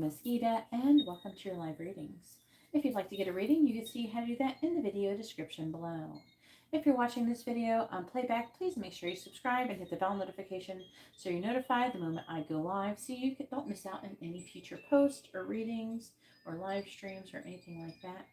is Geeta, and welcome to your live readings. If you'd like to get a reading, you can see how to do that in the video description below. If you're watching this video on playback, please make sure you subscribe and hit the bell notification so you're notified the moment I go live so you don't miss out on any future posts or readings or live streams or anything like that.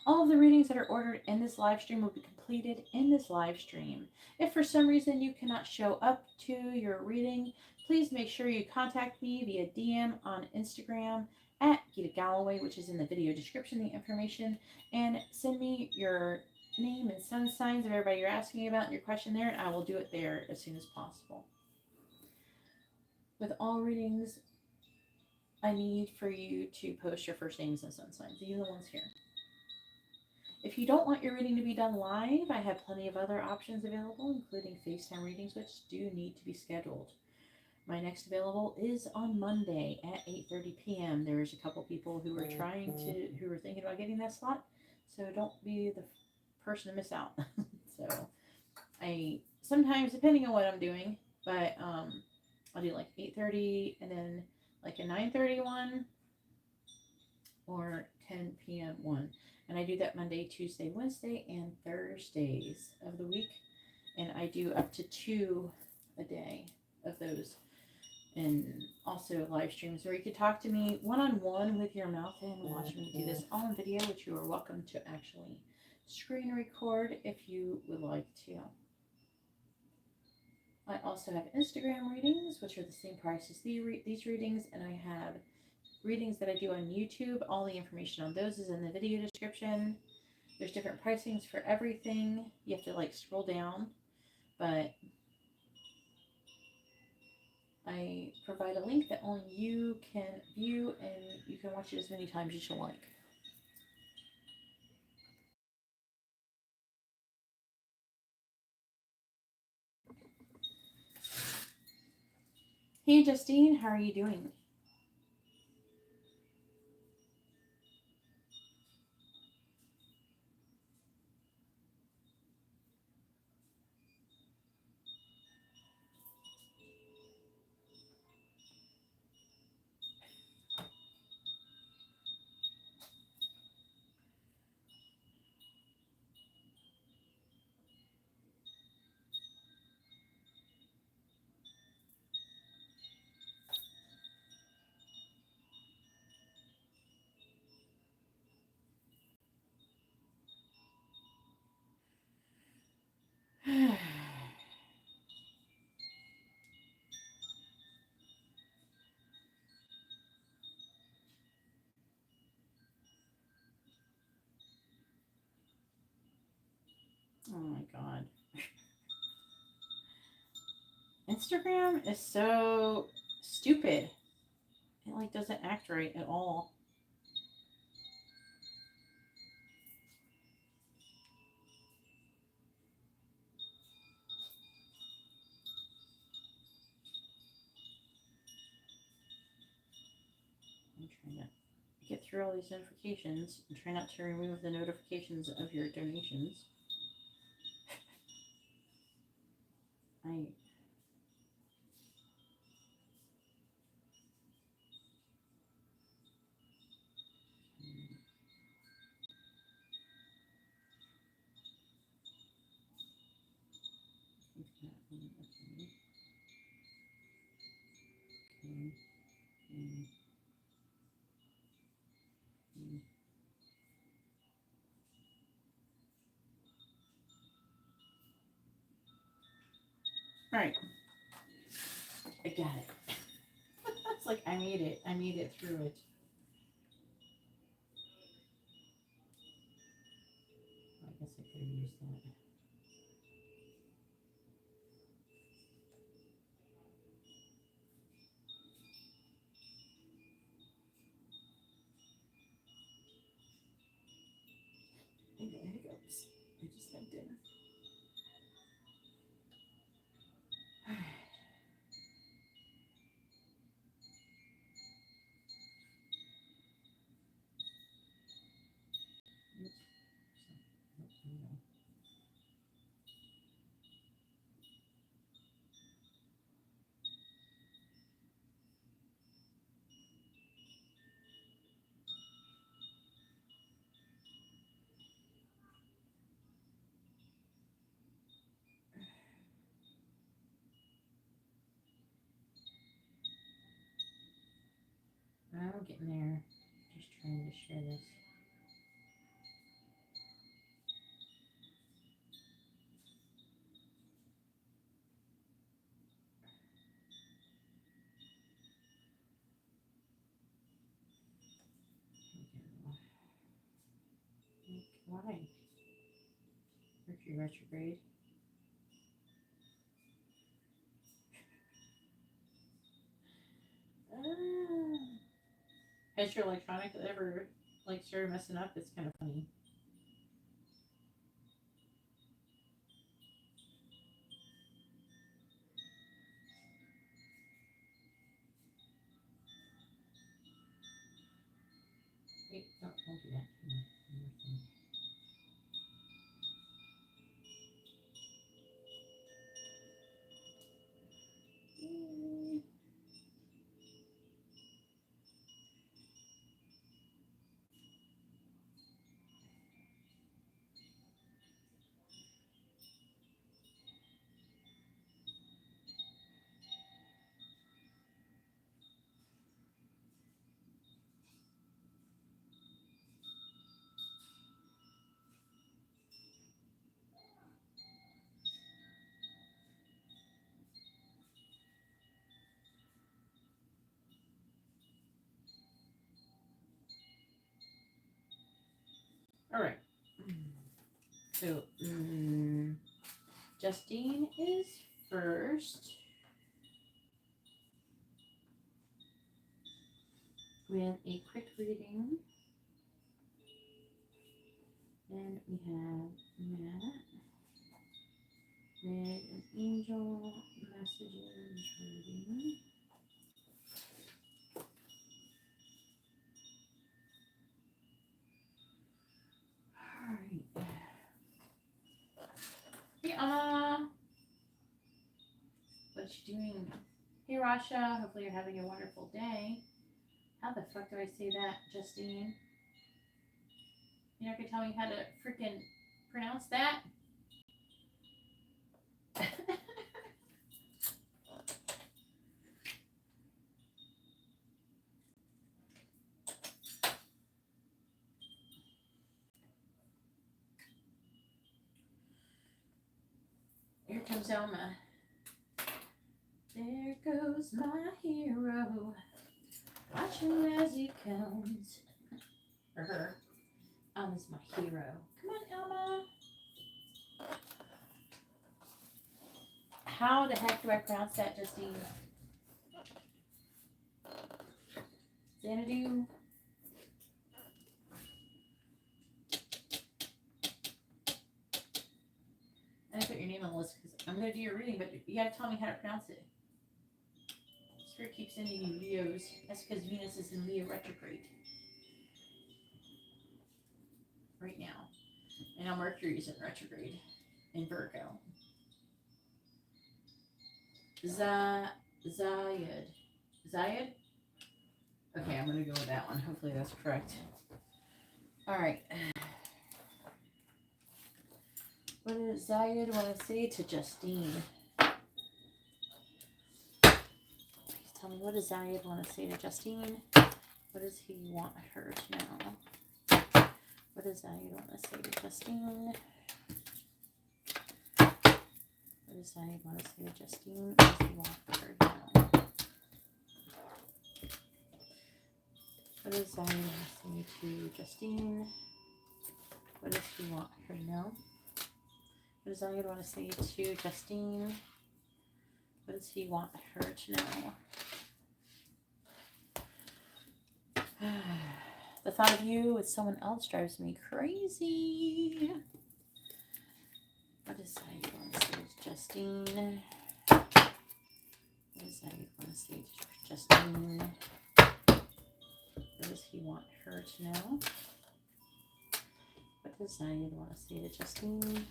All of the readings that are ordered in this live stream will be completed in this live stream. If for some reason you cannot show up to your reading, please make sure you contact me via DM on Instagram at GeetaGalaway, which is in the video description, the information, and send me your name and sun signs of everybody you're asking about and your question there, and I will do it there as soon as possible. With all readings, I need for you to post your first names and sun signs, even the ones here. If you don't want your reading to be done live, I have plenty of other options available, including FaceTime readings, which do need to be scheduled. My next available is on Monday at 8:30 p.m. There's a couple people who were thinking about getting that slot, so don't be the person to miss out. So I sometimes, depending on what I'm doing, but I'll do like 8:30 and then like a 9:30 one or 10 p.m. one. And I do that Monday, Tuesday, Wednesday, and Thursdays of the week. And I do up to 2 a day of those. And also live streams where you could talk to me one-on-one with your mouth and watch me do this all in video, which you are welcome to actually screen record if you would like to. I also have Instagram readings, which are the same price as these readings, and I have readings that I do on YouTube. All the information on those is in the video description. There's different pricings for everything. You have to like scroll down, but I provide a link that only you can view, and you can watch it as many times as you like. Hey Justine, how are you doing? Oh my god. Instagram is so stupid. It like doesn't act right at all. I'm trying to get through all these notifications and try not to remove the notifications of your donations. I Right. I got it. It's like I made it. I made it through it. I guess I could have used that. And there it goes. I just went in. I'm getting there. Just trying to share this. Why? Mercury retrograde. Has your electronic ever like started messing up? It's kind of funny. Wait, don't do that. All right. So, Justine is first with a quick reading. Then we have Matt with an angel messages reading. Alright. Hey, what you doing? Hey, Rasha. Hopefully you're having a wonderful day. How the fuck do I say that, Justine? You're not gonna tell me how to freaking pronounce that? Here comes Elma. There goes my hero. Watch him as he comes. For her. Elma's my hero. Come on, Elma. How the heck do I pronounce that, Justine? Xanadu? I put your name on the list because I'm going to do your reading, but you got to tell me how to pronounce it. Spirit keeps sending you Leos. That's because Venus is in Leo retrograde right now. And now Mercury is in retrograde in Virgo. Zayed. Zayed? Okay, I'm going to go with that one. Hopefully that's correct. All right. What does Zayed want to say to Justine? Please tell me, what does Zayed want to say to Justine? What does he want her to know? What does Zayed want to say to Justine? What does Zayed want to say to Justine? What does he want her to know? What does Zayed want to say to Justine? What does he want her to know? What does Zayed want to say to Justine? What does he want her to know? The thought of you with someone else drives me crazy. What does Zayed want to say to Justine? What does Zayed want to say to Justine? What does he want her to know? What does Zayed want to say to Justine?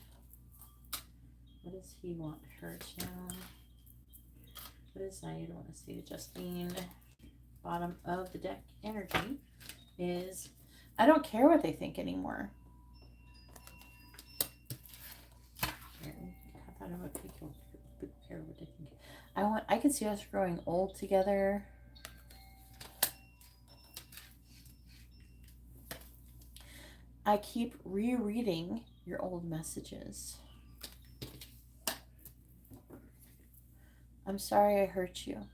What does he want her to know? What does Zayed want to say to Justine? Bottom of the deck energy is, I don't care what they think anymore. I thought I would care what they think. I can see us growing old together. I keep rereading your old messages. I'm sorry I hurt you.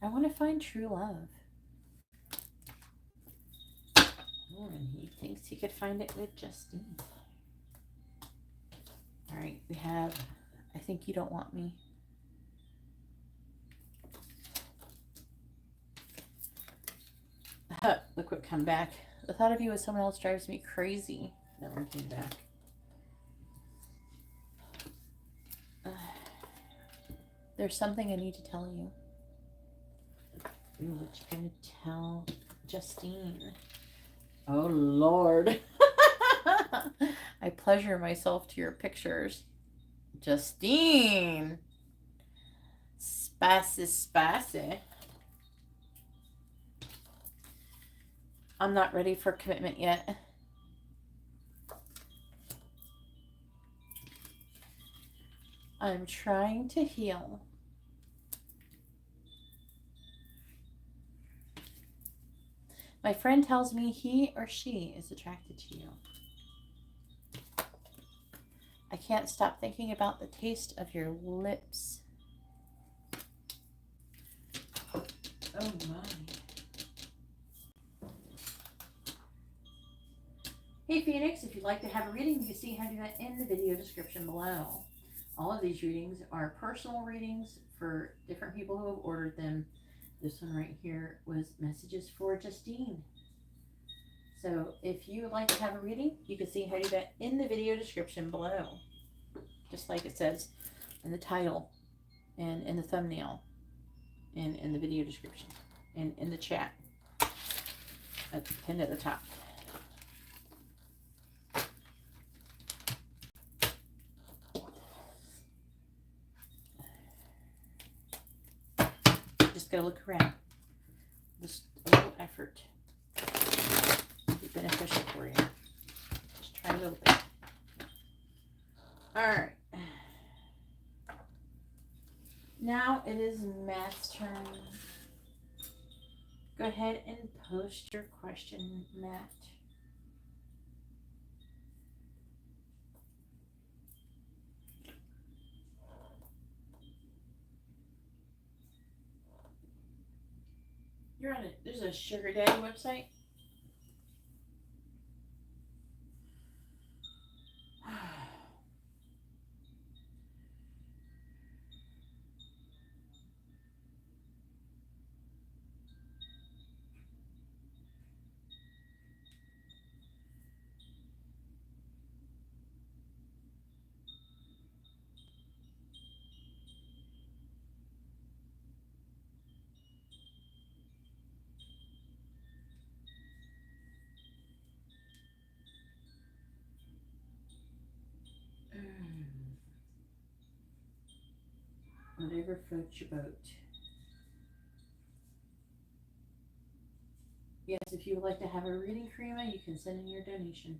I want to find true love. Oh, and he thinks he could find it with Justine. All right, we have, I think you don't want me. Look what come back. The thought of you with someone else drives me crazy. That one came back. There's something I need to tell you. Ooh, what you gonna tell Justine? Oh, Lord. I pleasure myself to your pictures. Justine. Spicy. I'm not ready for commitment yet. I'm trying to heal. My friend tells me he or she is attracted to you. I can't stop thinking about the taste of your lips. Oh my. Hey Phoenix, if you'd like to have a reading, you can see how to do that in the video description below. All of these readings are personal readings for different people who have ordered them. This one right here was messages for Justine. So if you would like to have a reading, you can see how to do that in the video description below. Just like it says in the title and in the thumbnail and in the video description and in the chat at the pin at the top. Just gotta look around. Just a little effort. Be beneficial for you. Just try a little bit. All right. Now it is Matt's turn. Go ahead and post your question, Matt. You're on it. There's a sugar daddy website. Whatever floats your boat. Yes, if you would like to have a reading, Karima, you can send in your donation.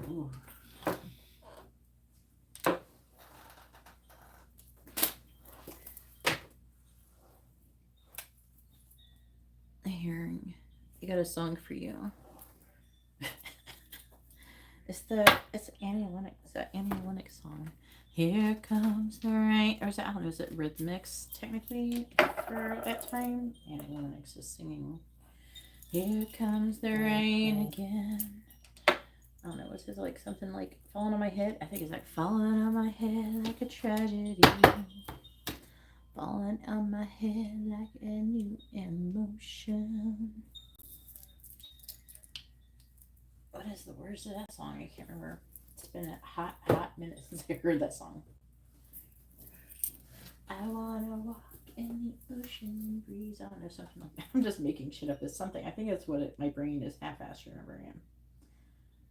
Ooh. Hearing, I got a song for you. It's Annie Lennox. It's that Annie Lennox song. Here comes the rain. Or is that, I don't know, is it Rhythmix technically for that time? Annie Lennox is singing. Here comes the rain again. I don't know, was it like something like falling on my head? I think it's like falling on my head like a tragedy. Falling on my head like a new emotion. What is the words of that song? I can't remember. It's been a hot minute since I heard that song. I wanna walk in the ocean breeze. I don't know, something like that. I'm just making shit up. It's something. I think that's what my brain is half-assed remembering.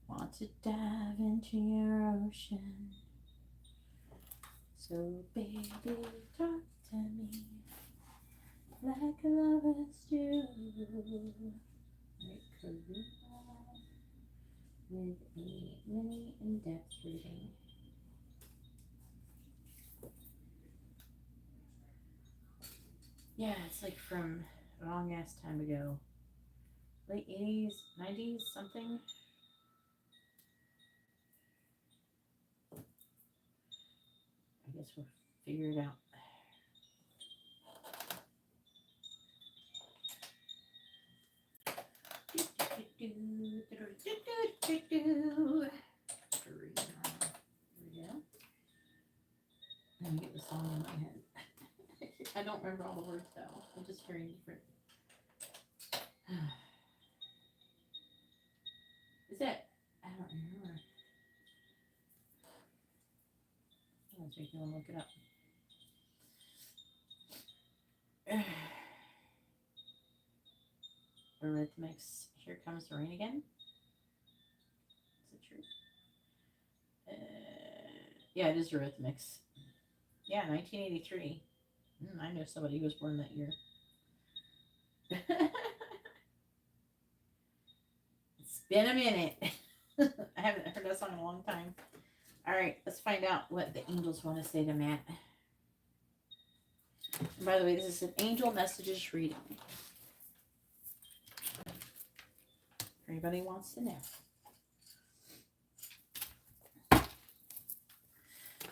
Want to dive into your ocean. So baby, talk to me like lovers do. with a mini in-depth reading. Yeah, it's like from a long ass time ago. Late 80s, 90s, something. I guess we'll figure it out. Let me get the song in my head. I don't remember all the words though. I'm just hearing different. Is that? I don't remember. Let's make me look it up. Eurythmics. Here Comes the Rain Again. Is it true? Yeah, it is Eurythmics. Yeah, 1983. I know somebody who was born that year. It's been a minute. I haven't heard that song in a long time. All right, let's find out what the angels want to say to Matt. And by the way, this is an angel messages reading. If anybody wants to know.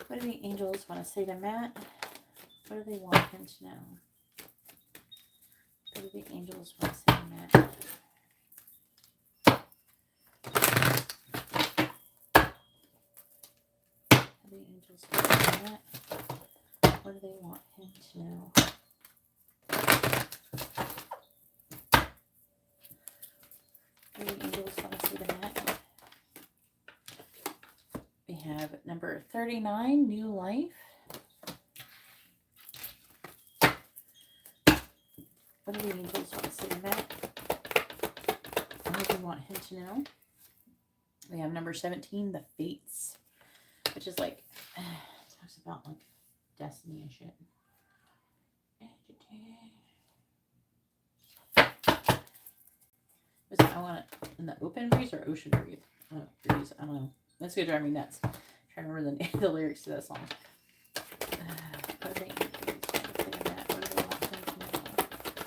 What do the angels want to say to Matt? What do they want him to know? What do the angels want to say to Matt? What do the angels want to say to Matt? What do they want him to know? What do the angels want to say to Matt? We have number 39, New Life. What do the angels want to say to Matt? What do they want him to know? We have number 17, The Fates, which is like, talks about like destiny and shit. I want it in the open breeze or ocean breeze? Breeze. I don't know. That's gonna drive me nuts. I'm trying to remember the lyrics to that song. What do they want to say to Matt? What do they want him to know? What do the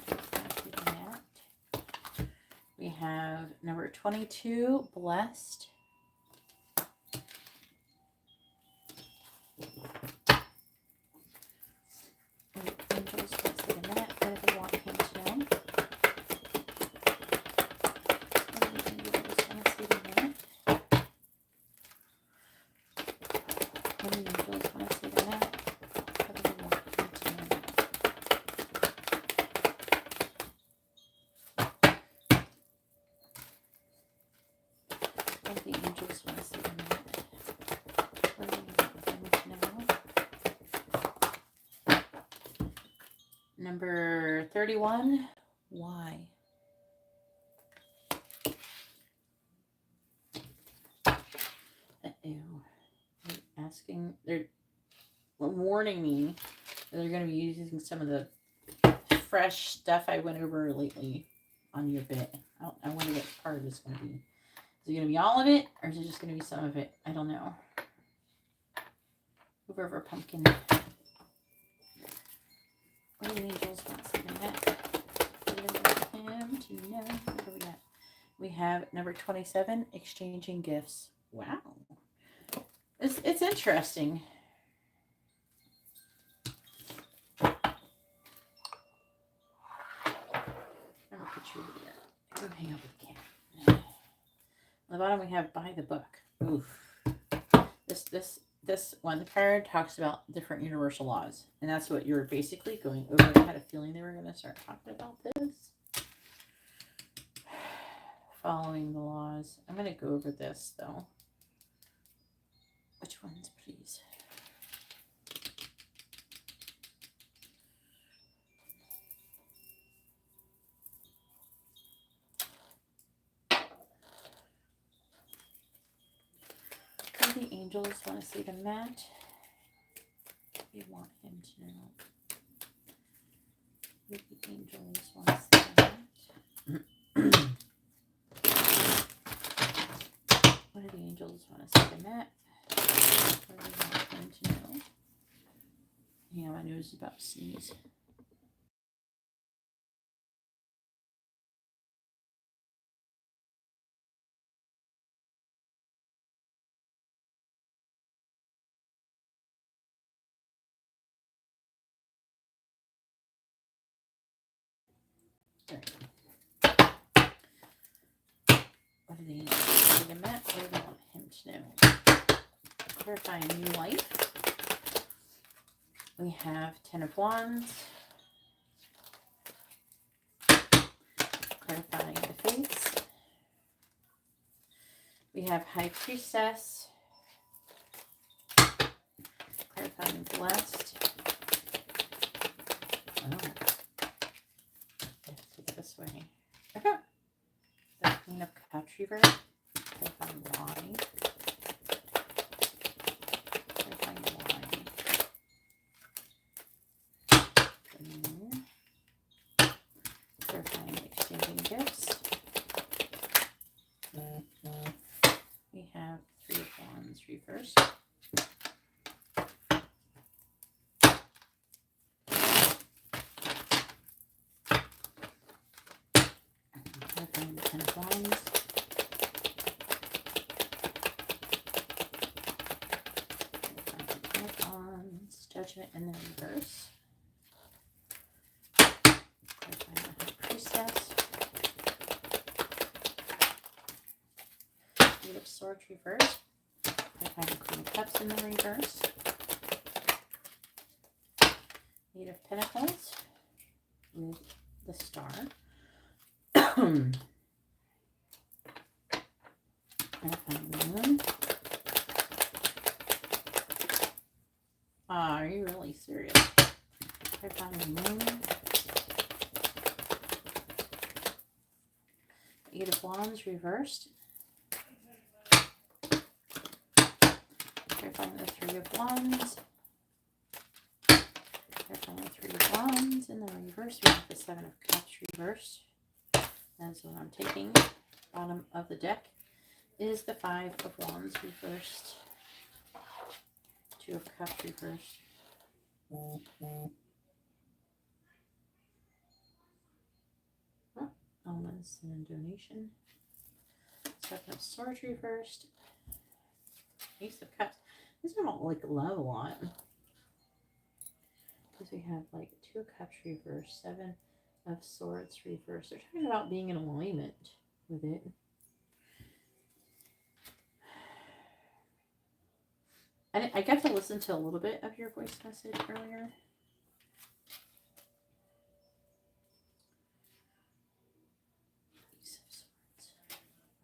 angels want to say to Matt? We have number 22, Blessed. What do the angels want to say to Matt? What do they want him to know? Number 31, Why? They're asking, they're warning me that they're going to be using some of the fresh stuff I went over lately on your bit. I wonder what part of it's going to be. Is it going to be all of it, or is it just going to be some of it? I don't know. Move over, pumpkin. What do the angels want to say to Matt? What do they want him to know? What do we got? We have number 27, Exchanging Gifts. Wow. It's interesting. I'm going to put you over there. Go hang out with the cat. On the bottom we have By the Book. Oof. This one card talks about different universal laws. And that's what you're basically going over. I had a feeling they were going to start talking about this. Following the laws. I'm going to go over this, though. Which ones, please? What do the angels want to say to Matt? We want him to know. What do the angels want to say to that? What do the angels want to say to Matt? What do they want him to know? Yeah, my nose is about to sneeze. There. What do the angels say to Matt? What do they want him to know? Clarifying new life. We have 10 of Wands. Clarifying the Fates. We have High Priestess. Clarifying Blessed. Oh. Let's take it this way. Okay. The Queen of Cups reverse. Clarifying why. Clarifying why. Clarifying exchanging gifts. We have 3 of Wands reversed. Clarifying the 10 of Wands. Clarifying the 10 of Wands. Judgment in the reverse. Clarifying the High Priestess. Eight of Swords reverse. Clarifying the Queen of Cups in the reverse. 8 of Pentacles with the Star. Clarifying the Moon. Are you really serious? Clarifying the Moon. 8 of Wands reversed. Clarifying the 3 of Wands. Clarifying the 3 of Wands. In the reverse, we have the 7 of Cups reversed. That's what I'm taking. Bottom of the deck is the 5 of Wands reversed. 2 of Cups reversed. Oh, elements and donation. 7 of Swords reversed. Ace of Cups. These are not like love a lot. Because we have like 2 of Cups reversed, 7 of Swords reversed. They're talking about being in alignment with it. I got to listen to a little bit of your voice message earlier. Ace of Swords.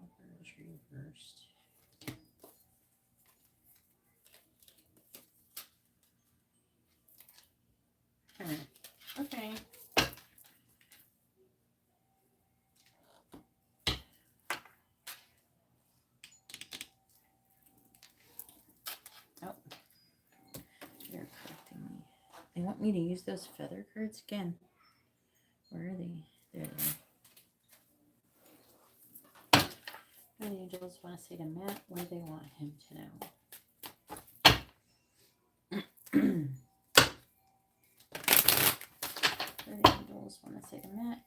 Lovers reversed. Okay. Oh, they're correcting me. They want me to use those feather cards again. Where are they? There they are. What do the angels want to say to Matt? What do they want him to know? What do the angels want to say to Matt?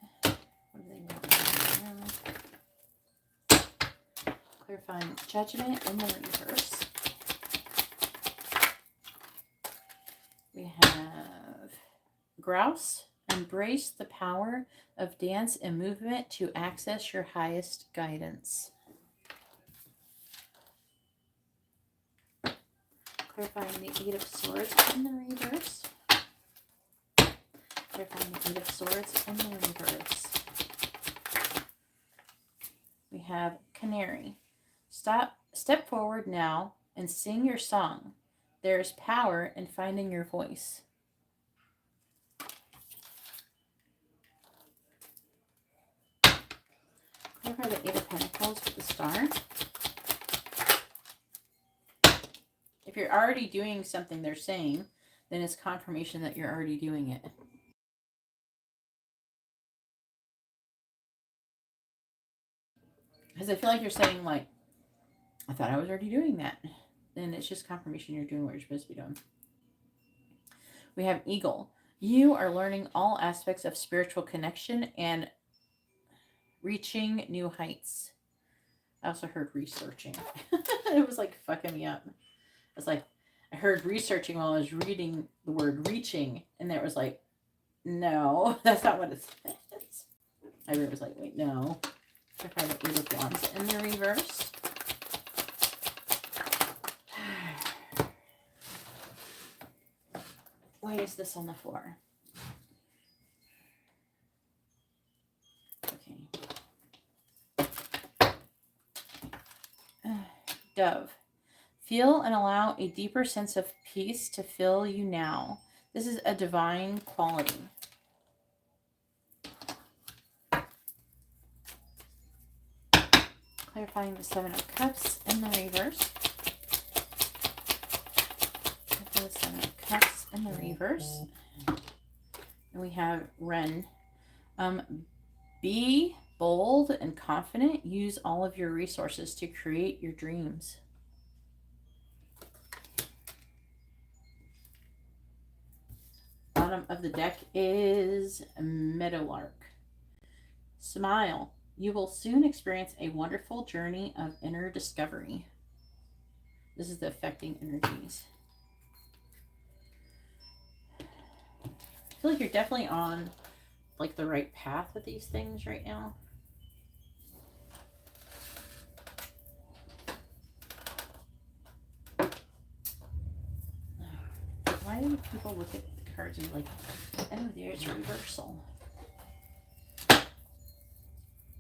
What do they want him to know? Clarifying Judgment in the reverse. We have Grouse. Embrace the power of dance and movement to access your highest guidance. Clarifying the 8 of Swords in the reverse. Clarifying the 8 of Swords in the reverse. We have Canary. Step forward now and sing your song. There is power in finding your voice. Clarify the 8 of Pentacles with the Star. If you're already doing something they're saying, then it's confirmation that you're already doing it. Because I feel like you're saying, like, I thought I was already doing that. And it's just confirmation you're doing what you're supposed to be doing. We have Eagle. You are learning all aspects of spiritual connection and reaching new heights. I also heard researching. It was like fucking me up. It's like I heard researching while I was reading the word reaching, and there was like, no, that's not what it says. I was like, wait, no. I find the Eight of Wands in the reverse. Why is this on the floor? Okay. Dove. Feel and allow a deeper sense of peace to fill you now. This is a divine quality. Clarifying the Seven of Cups in the reverse. The Seven of Cups in the reverse. And we have Ren. Be bold and confident. Use all of your resources to create your dreams. Bottom of the deck is Meadowlark. Smile. You will soon experience a wonderful journey of inner discovery. This is the affecting energies. I feel like you're definitely on like the right path with these things right now. Why do people look at the cards and be like, oh, there's a reversal?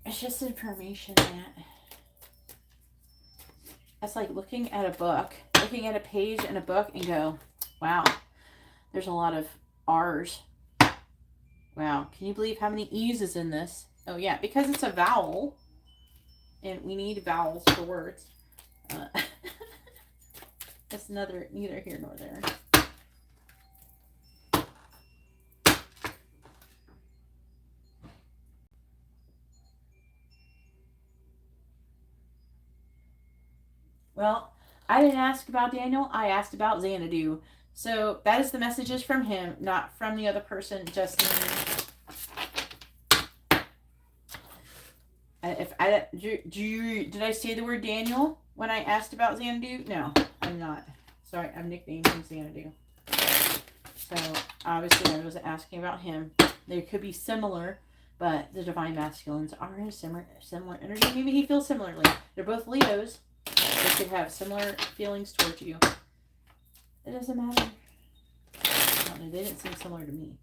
It's just information that's like looking at a book, looking at a page in a book and go, wow, there's a lot of R's. Wow, can you believe how many E's is in this? Oh yeah, because it's a vowel, and we need vowels for words. That's neither here nor there. Well, I didn't ask about Daniel. I asked about Xanadu. So that is the messages from him, not from the other person, just me. Did I say the word Daniel when I asked about Xanadu? No, I'm not. Sorry, I'm nicknaming him Xanadu. So obviously I was asking about him. They could be similar, but the divine masculines are in a similar energy. Maybe he feels similarly. They're both Leos. They could have similar feelings towards you. It doesn't matter. I don't know. They didn't seem similar to me.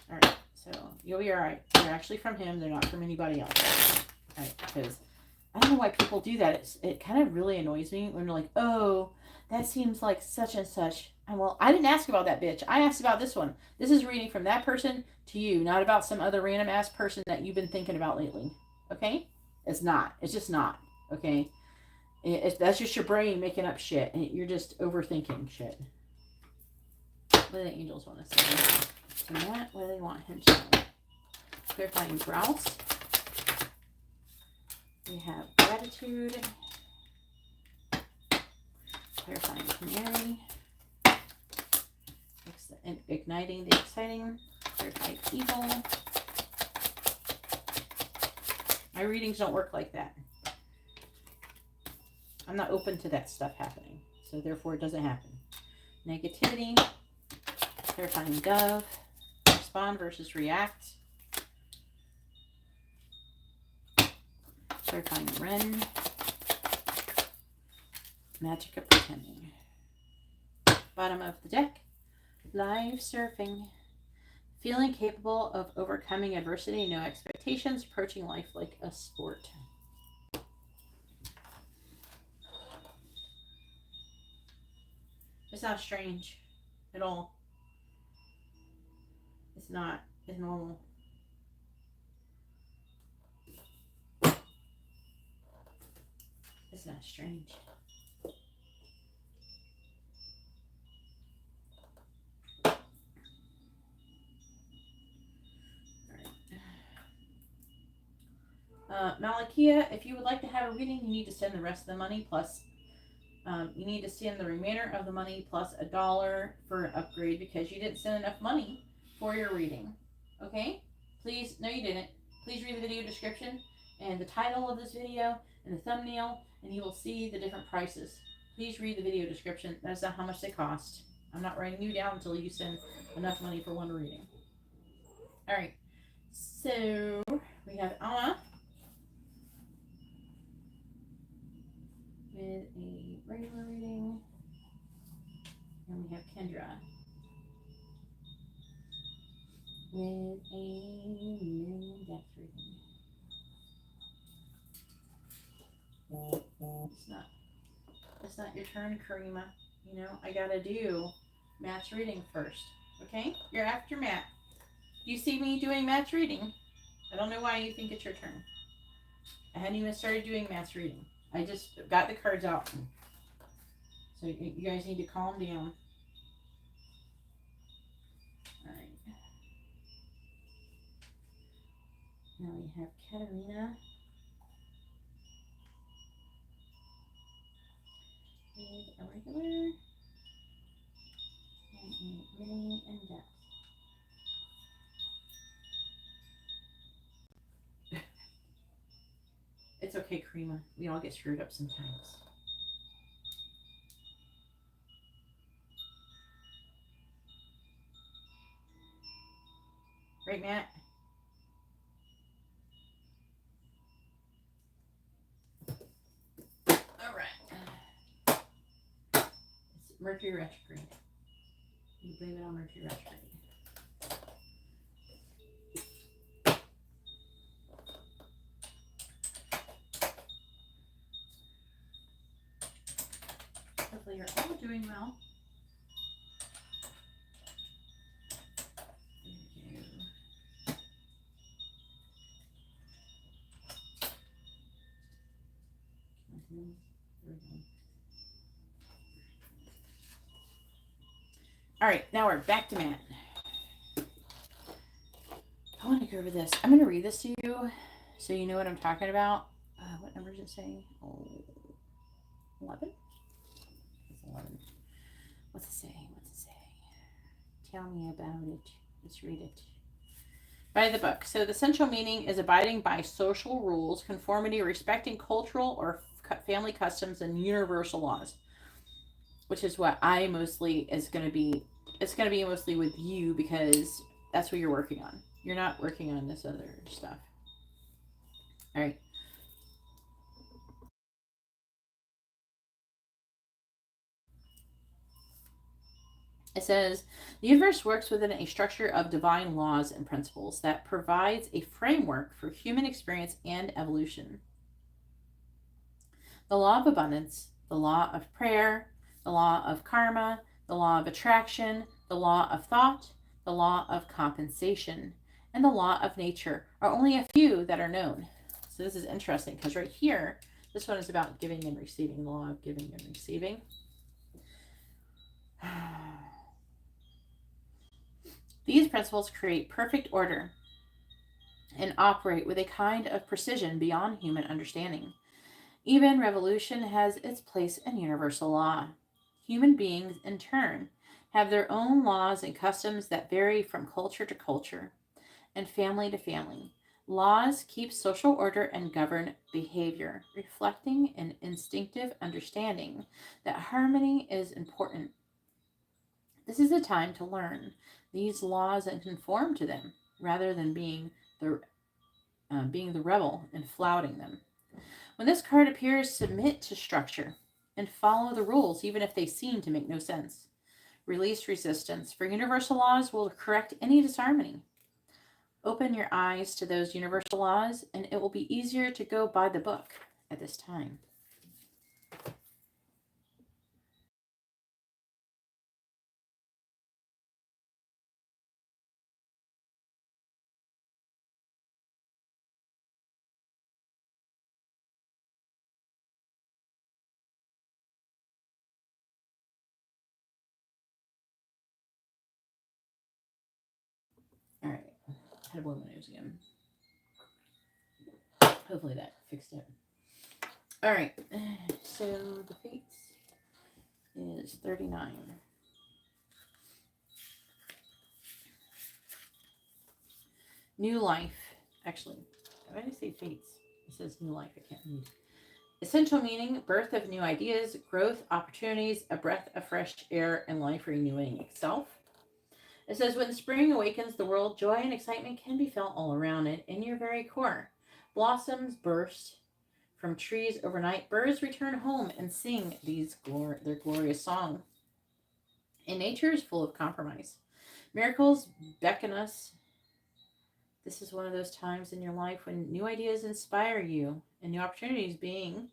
Alright, so you'll be alright. They're actually from him. They're not from anybody else. Alright, because I don't know why people do that. It kind of really annoys me when they're like, oh, that seems like such and such. And well, I didn't ask about that bitch. I asked about this one. This is reading from that person to you, not about some other random ass person that you've been thinking about lately. Okay? It's not. It's just not. Okay? That's just your brain making up shit, and you're just overthinking shit. What do the angels want to say? So Matt, what do they want him to know? Clarifying grouse. We have gratitude. Clarifying canary. And igniting the exciting. Clarifying evil. My readings don't work like that. I'm not open to that stuff happening. So therefore it doesn't happen. Negativity. Clarifying dove. Respond versus react. Clarifying wren. Magic of pretending. Bottom of the deck. Live surfing. Feeling capable of overcoming adversity. No expectations. Approaching life like a sport. It's not strange at all. It's not. It's normal. It's not strange. Malakia, if you would like to have a reading, you need to send the rest of the money plus you need to send the remainder of the money plus $1 for an upgrade because you didn't send enough money for your reading. Okay? Please, no you didn't. Please read the video description and the title of this video and the thumbnail and you will see the different prices. Please read the video description. That's not how much they cost. I'm not writing you down until you send enough money for one reading. Alright. So, we have Anna with a regular reading. And we have Kendra with a million depth reading. It's not your turn, Karima. You know, I gotta do Matt's reading first. Okay? You're after Matt. You see me doing Matt's reading. I don't know why you think it's your turn. I hadn't even started doing Matt's reading. I just got the cards out. So you guys need to calm down. Alright. Now we have Katarina. With a regular. And a mini and depth. It's okay, Karima. We all get screwed up sometimes. Right, Matt? Alright. It's Mercury retrograde. You blame it on Mercury retrograde. Hopefully you're all doing well. All right, now we're back to Matt. I want to go over this. I'm going to read this to you so you know what I'm talking about. What number is it saying? 11? It's 11. What's it say? What's it say? Tell me about it. Let's read it. By the book. So the central meaning is abiding by social rules, conformity, respecting cultural or family customs, and universal laws. Which is what I mostly is going to be. It's going to be mostly with you because that's what you're working on. You're not working on this other stuff. All right. It says, the universe works within a structure of divine laws and principles that provides a framework for human experience and evolution. The law of abundance, the law of prayer, the law of karma, the law of attraction, the law of thought, the law of compensation, and the law of nature are only a few that are known. So this is interesting because right here, this one is about giving and receiving, the law of giving and receiving. These principles create perfect order and operate with a kind of precision beyond human understanding. Even revolution has its place in universal law. Human beings, in turn, have their own laws and customs that vary from culture to culture and family to family. Laws keep social order and govern behavior, reflecting an instinctive understanding that harmony is important. This is a time to learn these laws and conform to them, rather than being the rebel and flouting them. When this card appears, submit to structure and follow the rules, even if they seem to make no sense. Release resistance, for universal laws will correct any disharmony. Open your eyes to those universal laws, and it will be easier to go by the book at this time. All right, I had to blow my nose again. Hopefully that fixed it. All right. So the fates is 39. New life. Actually, why did I say fates? It says new life. I can't read. Essential meaning, birth of new ideas, growth, opportunities, a breath of fresh air, and life renewing itself. It says, when spring awakens the world, joy and excitement can be felt all around it, in your very core. Blossoms burst from trees overnight. Birds return home and sing their glorious song. And nature is full of compromise. Miracles beckon us. This is one of those times in your life when new ideas inspire you and new opportunities bring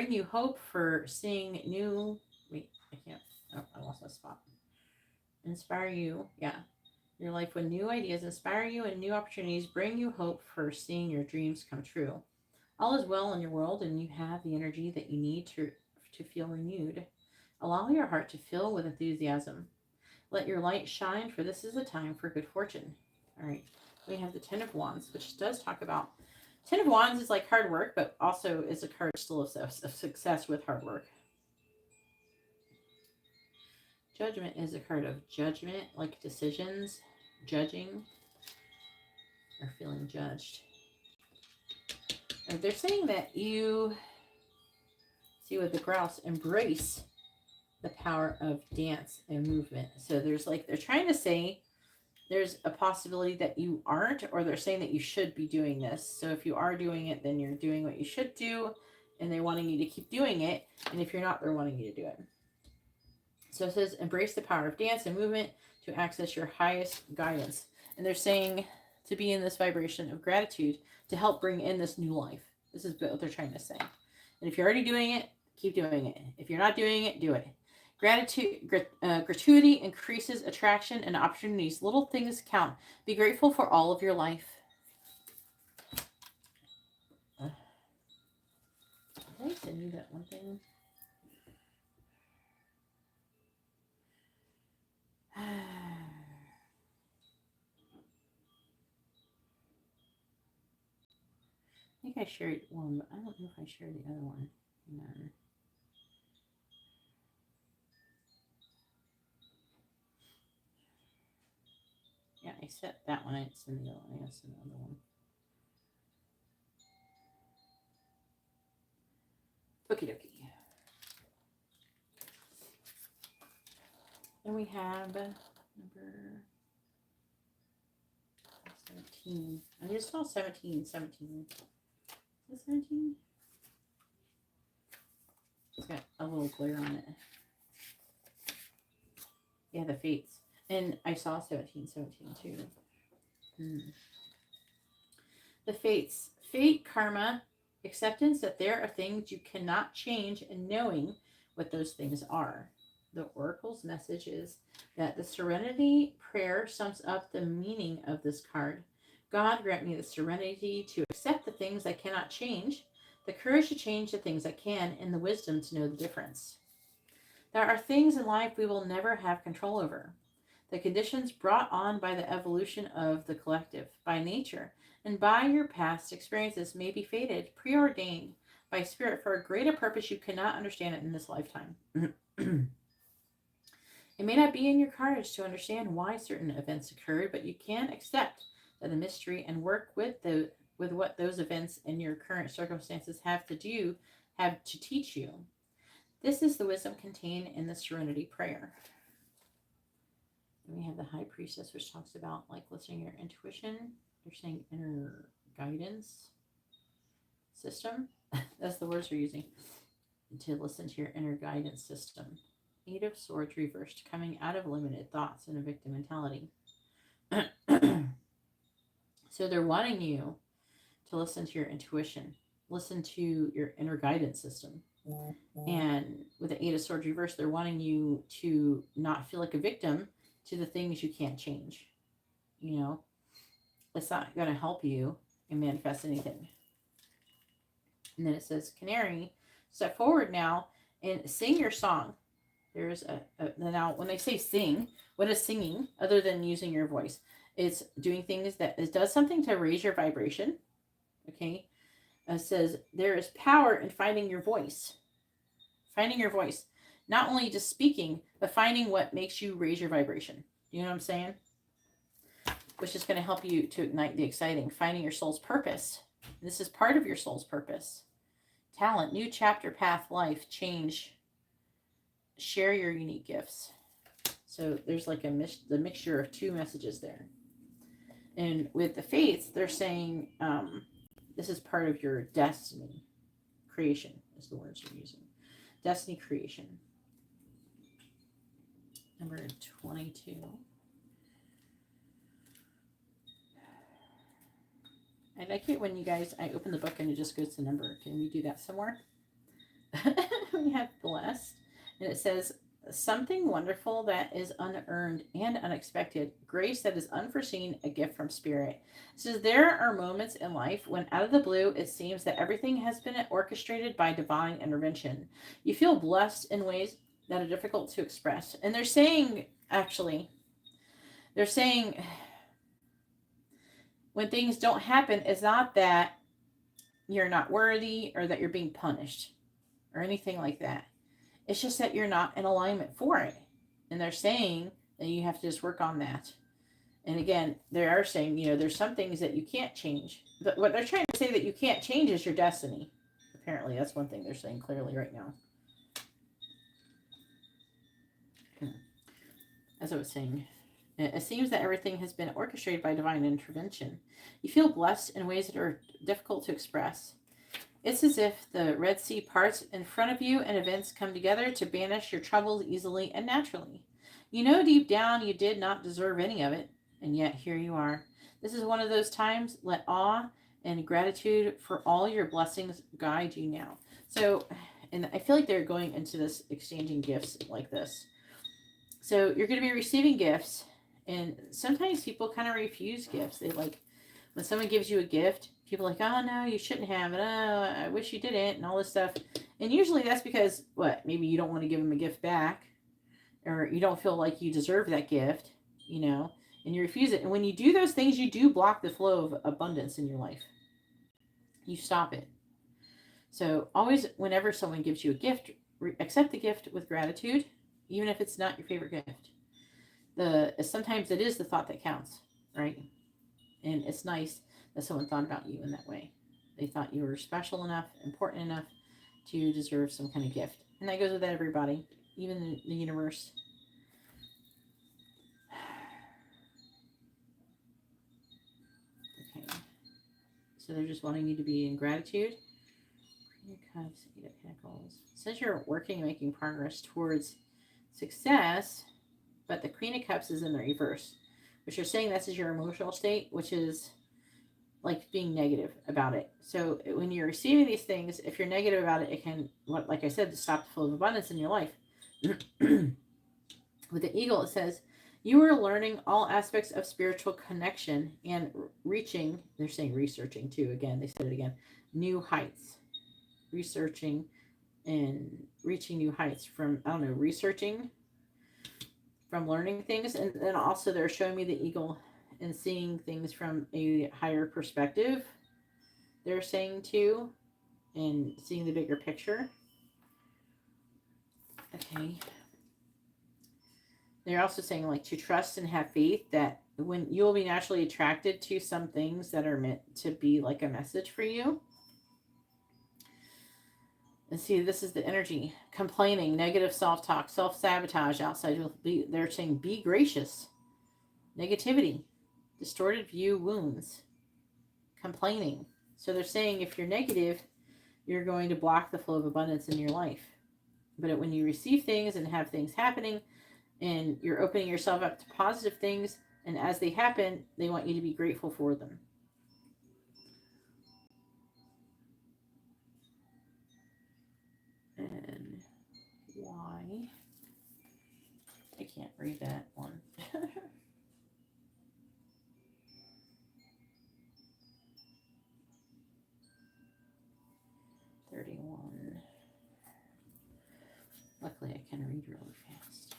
you hope for seeing new. Wait, I can't. Oh, I lost my spot. Inspire you. Yeah. Your life when new ideas inspire you and new opportunities bring you hope for seeing your dreams come true. All is well in your world and you have the energy that you need to feel renewed. Allow your heart to fill with enthusiasm. Let your light shine, for this is a time for good fortune. All right. We have the Ten of Wands, which does talk about... Ten of Wands is like hard work, but also is a card still of success with hard work. Judgment is a card of judgment, like decisions, judging, or feeling judged. And they're saying that you, see with the grouse, embrace the power of dance and movement. So there's like, they're trying to say there's a possibility that you aren't, or they're saying that you should be doing this. So if you are doing it, then you're doing what you should do, and they're wanting you to keep doing it. And if you're not, they're wanting you to do it. So it says, embrace the power of dance and movement to access your highest guidance. And they're saying to be in this vibration of gratitude to help bring in this new life. This is what they're trying to say. And if you're already doing it, keep doing it. If you're not doing it, do it. Gratuity increases attraction and opportunities. Little things count. Be grateful for all of your life. Did I send you that one thing? I think I shared one, but I don't know if I shared the other one. No. Yeah, I set that one. I didn't send the other one. I sent the other one. Okie dokie. Then we have number 17. I just saw 17. 17. Is it 17? It's got a little glare on it. Yeah, the fates. And I saw 17 too. The fates. Fate, karma, acceptance that there are things you cannot change, and knowing what those things are. The Oracle's message is that the Serenity prayer sums up the meaning of this card. God, grant me the serenity to accept the things I cannot change, the courage to change the things I can, and the wisdom to know the difference. There are things in life we will never have control over. The conditions brought on by the evolution of the collective, by nature, and by your past experiences may be fated, preordained by spirit for a greater purpose you cannot understand it in this lifetime. It may not be in your cards to understand why certain events occurred, but you can accept that the mystery and work with what those events and your current circumstances have to teach you. This is the wisdom contained in the Serenity Prayer. And we have the High Priestess, which talks about like listening to your intuition. They're saying inner guidance system. That's the words we're using. To listen to your inner guidance system. Eight of Swords reversed, coming out of limited thoughts and a victim mentality. So they're wanting you to listen to your intuition, listen to your inner guidance system. And with the Eight of Swords reversed, they're wanting you to not feel like a victim to the things you can't change. You know, it's not going to help you and manifest anything. And then it says, Canary, step forward now and sing your song. There's now when they say sing, what is singing other than using your voice? It's doing things that it does something to raise your vibration. Okay. It says, there is power in finding your voice. Finding your voice. Not only just speaking, but finding what makes you raise your vibration. You know what I'm saying? Which is going to help you to ignite the exciting. Finding your soul's purpose. This is part of your soul's purpose. Talent, new chapter, path, life, change. Share your unique gifts. So there's like the mixture of two messages there. And with the fates, they're saying this is part of your destiny. Creation is the words you're using. Destiny creation. Number 22. I like it when you guys, I open the book and it just goes to number. Can we do that somewhere? We have blessed. And it says, something wonderful that is unearned and unexpected. Grace that is unforeseen, a gift from spirit. It says, there are moments in life when out of the blue, it seems that everything has been orchestrated by divine intervention. You feel blessed in ways that are difficult to express. And they're saying, actually, when things don't happen, it's not that you're not worthy or that you're being punished or anything like that. It's just that you're not in alignment for it. And they're saying that you have to just work on that. And again, they are saying, there's some things that you can't change. But what they're trying to say that you can't change is your destiny. Apparently, that's one thing they're saying clearly right now. As I was saying, it seems that everything has been orchestrated by divine intervention. You feel blessed in ways that are difficult to express. It's as if the Red Sea parts in front of you and events come together to banish your troubles easily and naturally. You know deep down you did not deserve any of it, and yet here you are. This is one of those times. Let awe and gratitude for all your blessings guide you now. So, and I feel like they're going into this exchanging gifts like this. So you're going to be receiving gifts, and sometimes people kind of refuse gifts. They like, when someone gives you a gift, people are like, oh no, you shouldn't have it. Oh, I wish you didn't, and all this stuff. And usually that's because, maybe you don't want to give them a gift back, or you don't feel like you deserve that gift, and you refuse it. And when you do those things, you do block the flow of abundance in your life. You stop it. So always, whenever someone gives you a gift, accept the gift with gratitude, even if it's not your favorite gift. Sometimes it is the thought that counts, right? And it's nice that someone thought about you in that way. They thought you were special enough, important enough to deserve some kind of gift. And that goes with everybody, even the universe. Okay. So they're just wanting you to be in gratitude. Queen of Cups, Eight of Pentacles. It says you're working, making progress towards success, but the Queen of Cups is in the reverse, which you're saying this is your emotional state, which is like being negative about it. So when you're receiving these things, if you're negative about it, it can, like I said, to stop the flow of abundance in your life. With the Eagle, it says, you are learning all aspects of spiritual connection and reaching, they're saying researching too, again, they said it again, new heights. Researching and reaching new heights from, researching, from learning things. And then also they're showing me the Eagle and seeing things from a higher perspective. They're saying too, and seeing the bigger picture. Okay. They're also saying like to trust and have faith that when you'll be naturally attracted to some things that are meant to be like a message for you. And see, this is the energy. Complaining, negative self-talk, self-sabotage outside. They're saying be gracious. Negativity. Distorted view wounds. Complaining. So they're saying if you're negative, you're going to block the flow of abundance in your life. But when you receive things and have things happening, and you're opening yourself up to positive things, and as they happen, they want you to be grateful for them. And why? I can't read that one. 31. Luckily, I can read really fast.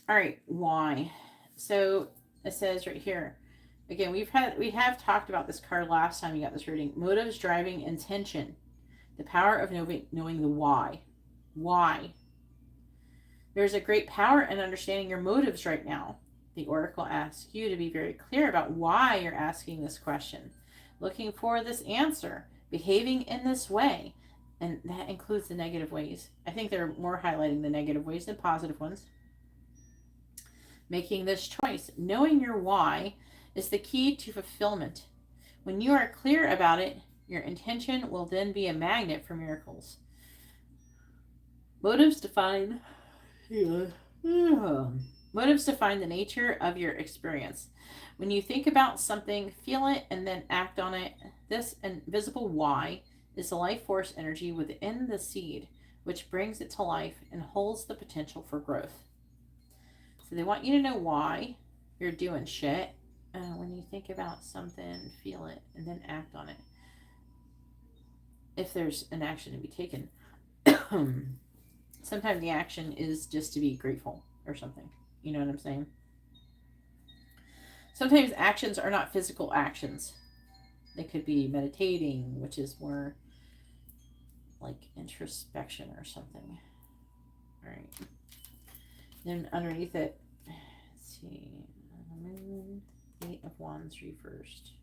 All right, why? So it says right here, again, we have talked about this card last time you got this reading. Motives, driving, intention. The power of knowing the why. Why? There's a great power in understanding your motives right now. The oracle asks you to be very clear about why you're asking this question, looking for this answer, behaving in this way, and that includes the negative ways. I think they're more highlighting the negative ways than positive ones. Making this choice, knowing your why, is the key to fulfillment. When you are clear about it, your intention will then be a magnet for miracles. Motives define motives define the nature of your experience. When you think about something, feel it, and then act on it, this invisible why is the life force energy within the seed, which brings it to life and holds the potential for growth. So they want you to know why you're doing shit. When you think about something, feel it, and then act on it. If there's an action to be taken. Sometimes the action is just to be grateful or something. You know what I'm saying? Sometimes actions are not physical actions. They could be meditating, which is more like introspection or something. All right. Then underneath it, let's see. 8 of Wands reversed.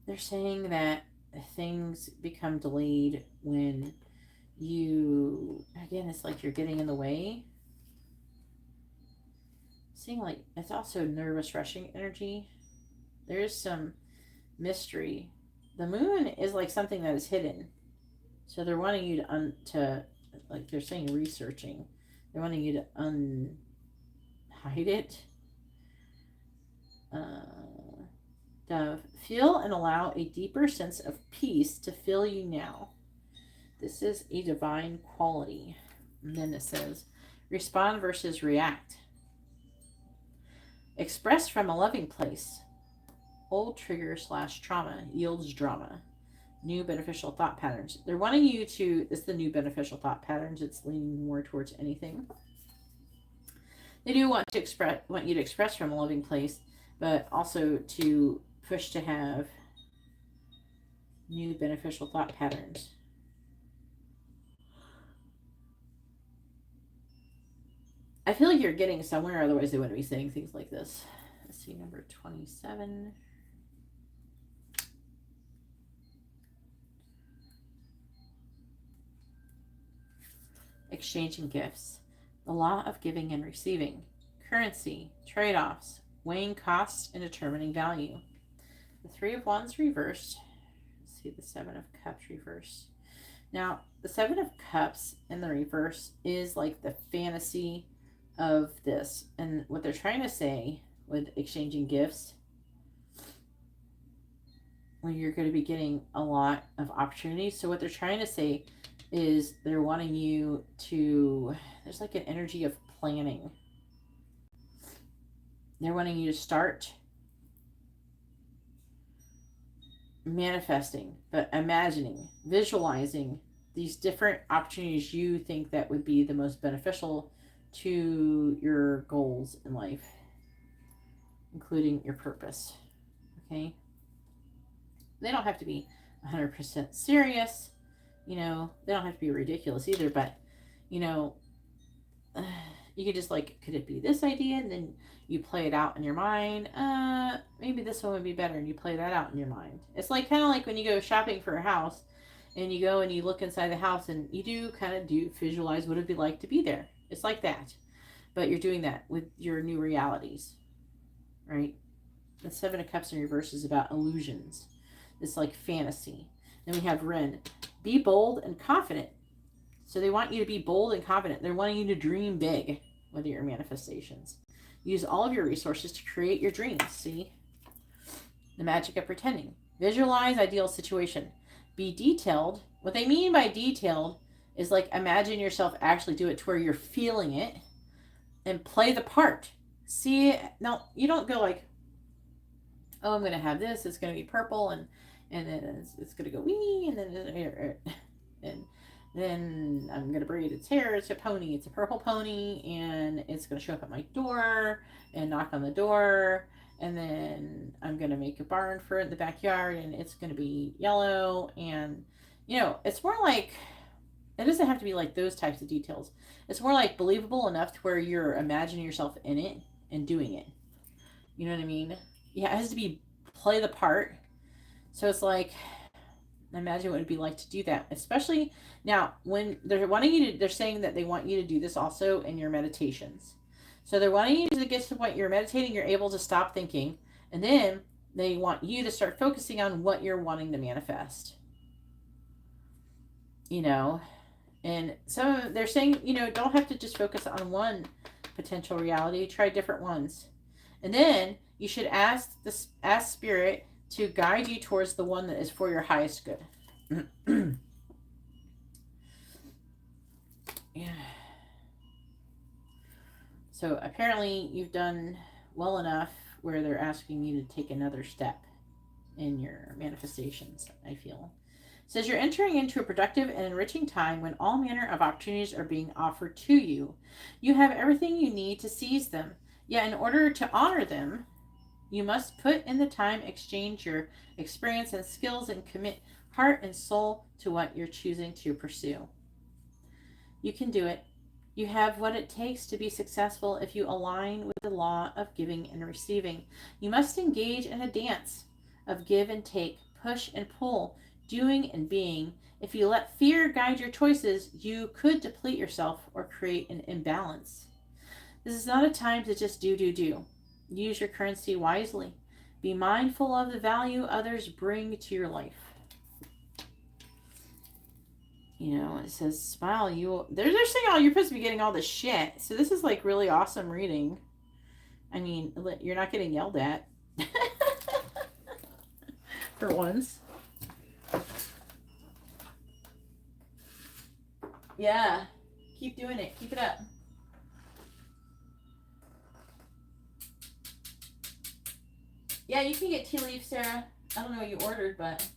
They're saying that things become delayed when you, again, it's like you're getting in the way. Seeing like it's also nervous rushing energy. There's some mystery. The moon is like something that is hidden. So they're wanting you to like they're saying researching. They're wanting you to hide it. Dove, feel and allow a deeper sense of peace to fill you now. This is a divine quality. And then it says, respond versus react. Express from a loving place. Old trigger / trauma yields drama. New beneficial thought patterns. They're wanting you to, it's the new beneficial thought patterns. It's leaning more towards anything. They do want you to express from a loving place, but also to push to have new beneficial thought patterns. I feel like you're getting somewhere, otherwise they wouldn't be saying things like this. Let's see, number 27. Exchanging gifts. The law of giving and receiving. Currency. Trade-offs. Weighing costs and determining value. The 3 of Wands reversed. Let's see, the 7 of Cups reversed. Now, the 7 of Cups in the reverse is like the fantasy of this. And what they're trying to say with exchanging gifts, when you're going to be getting a lot of opportunities. So what they're trying to say is they're wanting you to, there's like an energy of planning. They're wanting you to start manifesting, but imagining, visualizing these different opportunities you think that would be the most beneficial to your goals in life, including your purpose. Okay? They don't have to be 100% serious. You know, they don't have to be ridiculous either, but, you know, you could just like, could it be this idea? And then you play it out in your mind. Maybe this one would be better. And you play that out in your mind. It's like kind of like when you go shopping for a house and you go and you look inside the house and you do kind of visualize what it'd be like to be there. It's like that. But you're doing that with your new realities, right? The 7 of Cups in reverse is about illusions. It's like fantasy. Then we have Ren. Be bold and confident. So they want you to be bold and confident. They're wanting you to dream big with your manifestations. Use all of your resources to create your dreams. See? The magic of pretending. Visualize ideal situation. Be detailed. What they mean by detailed is like imagine yourself actually do it to where you're feeling it and play the part. See? Now, you don't go like, oh, I'm going to have this. It's going to be purple and then it's going to go wee and then and Then I'm going to braid its hair. It's a pony. It's a purple pony. And it's going to show up at my door and knock on the door. And then I'm going to make a barn for it in the backyard. And it's going to be yellow. And, you know, it's more like, it doesn't have to be like those types of details. It's more like believable enough to where you're imagining yourself in it and doing it. You know what I mean? Yeah, it has to be play the part. So it's like, imagine what it would be like to do that, especially now when they're wanting you to, they're saying that they want you to do this also in your meditations. So they're wanting you to get to the point you're meditating, you're able to stop thinking, and then they want you to start focusing on what you're wanting to manifest. You know, and some they're saying, you know, don't have to just focus on one potential reality, try different ones. And then you should ask spirit to guide you towards the one that is for your highest good. Yeah. So apparently you've done well enough where they're asking you to take another step in your manifestations, I feel. It says you're entering into a productive and enriching time when all manner of opportunities are being offered to you. You have everything you need to seize them. Yet in order to honor them, you must put in the time, exchange your experience and skills, and commit heart and soul to what you're choosing to pursue. You can do it. You have what it takes to be successful if you align with the law of giving and receiving. You must engage in a dance of give and take, push and pull, doing and being. If you let fear guide your choices, you could deplete yourself or create an imbalance. This is not a time to just do. Use your currency wisely. Be mindful of the value others bring to your life. You know, it says, smile, you will. They're saying, oh, you're supposed to be getting all this shit. So this is like really awesome reading. I mean, you're not getting yelled at. For once. Yeah. Keep doing it. Keep it up. Yeah, you can get tea leaf, Sarah. I don't know what you ordered, but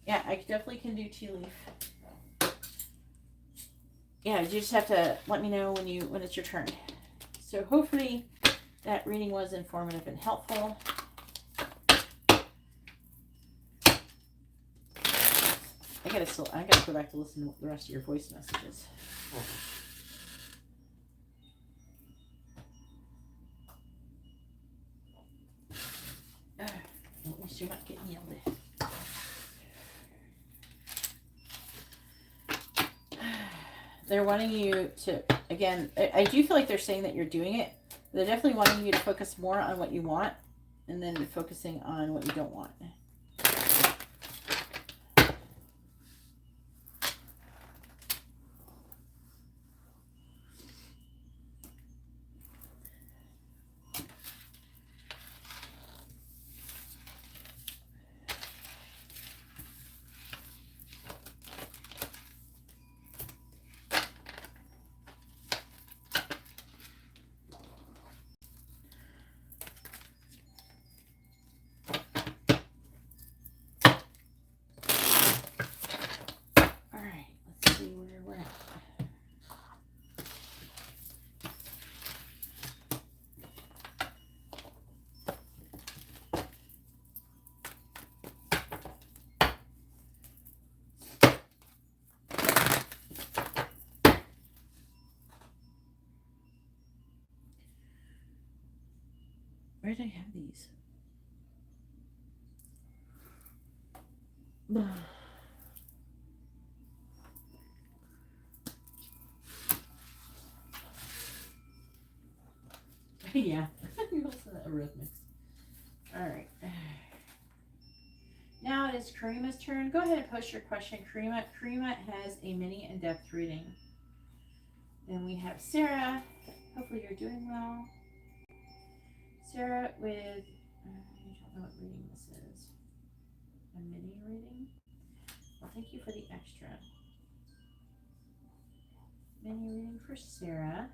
yeah, I definitely can do tea leaf. Yeah, you just have to let me know when it's your turn. So hopefully that reading was informative and helpful. I gotta go back to listen to the rest of your voice messages. At least you're not getting yelled at. They're wanting you to, again, I do feel like they're saying that you're doing it. They're definitely wanting you to focus more on what you want and then focusing on what you don't want. Where did I have these? Yeah, you're also a rhythmics. All right. Now it is Karima's turn. Go ahead and post your question, Karima. Karima has a mini in-depth reading. Then we have Sarah. Hopefully you're doing well. Sarah with, I don't know what reading this is. A mini reading? Well, thank you for the extra. Mini reading for Sarah.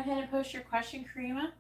ahead and post your question, Karima.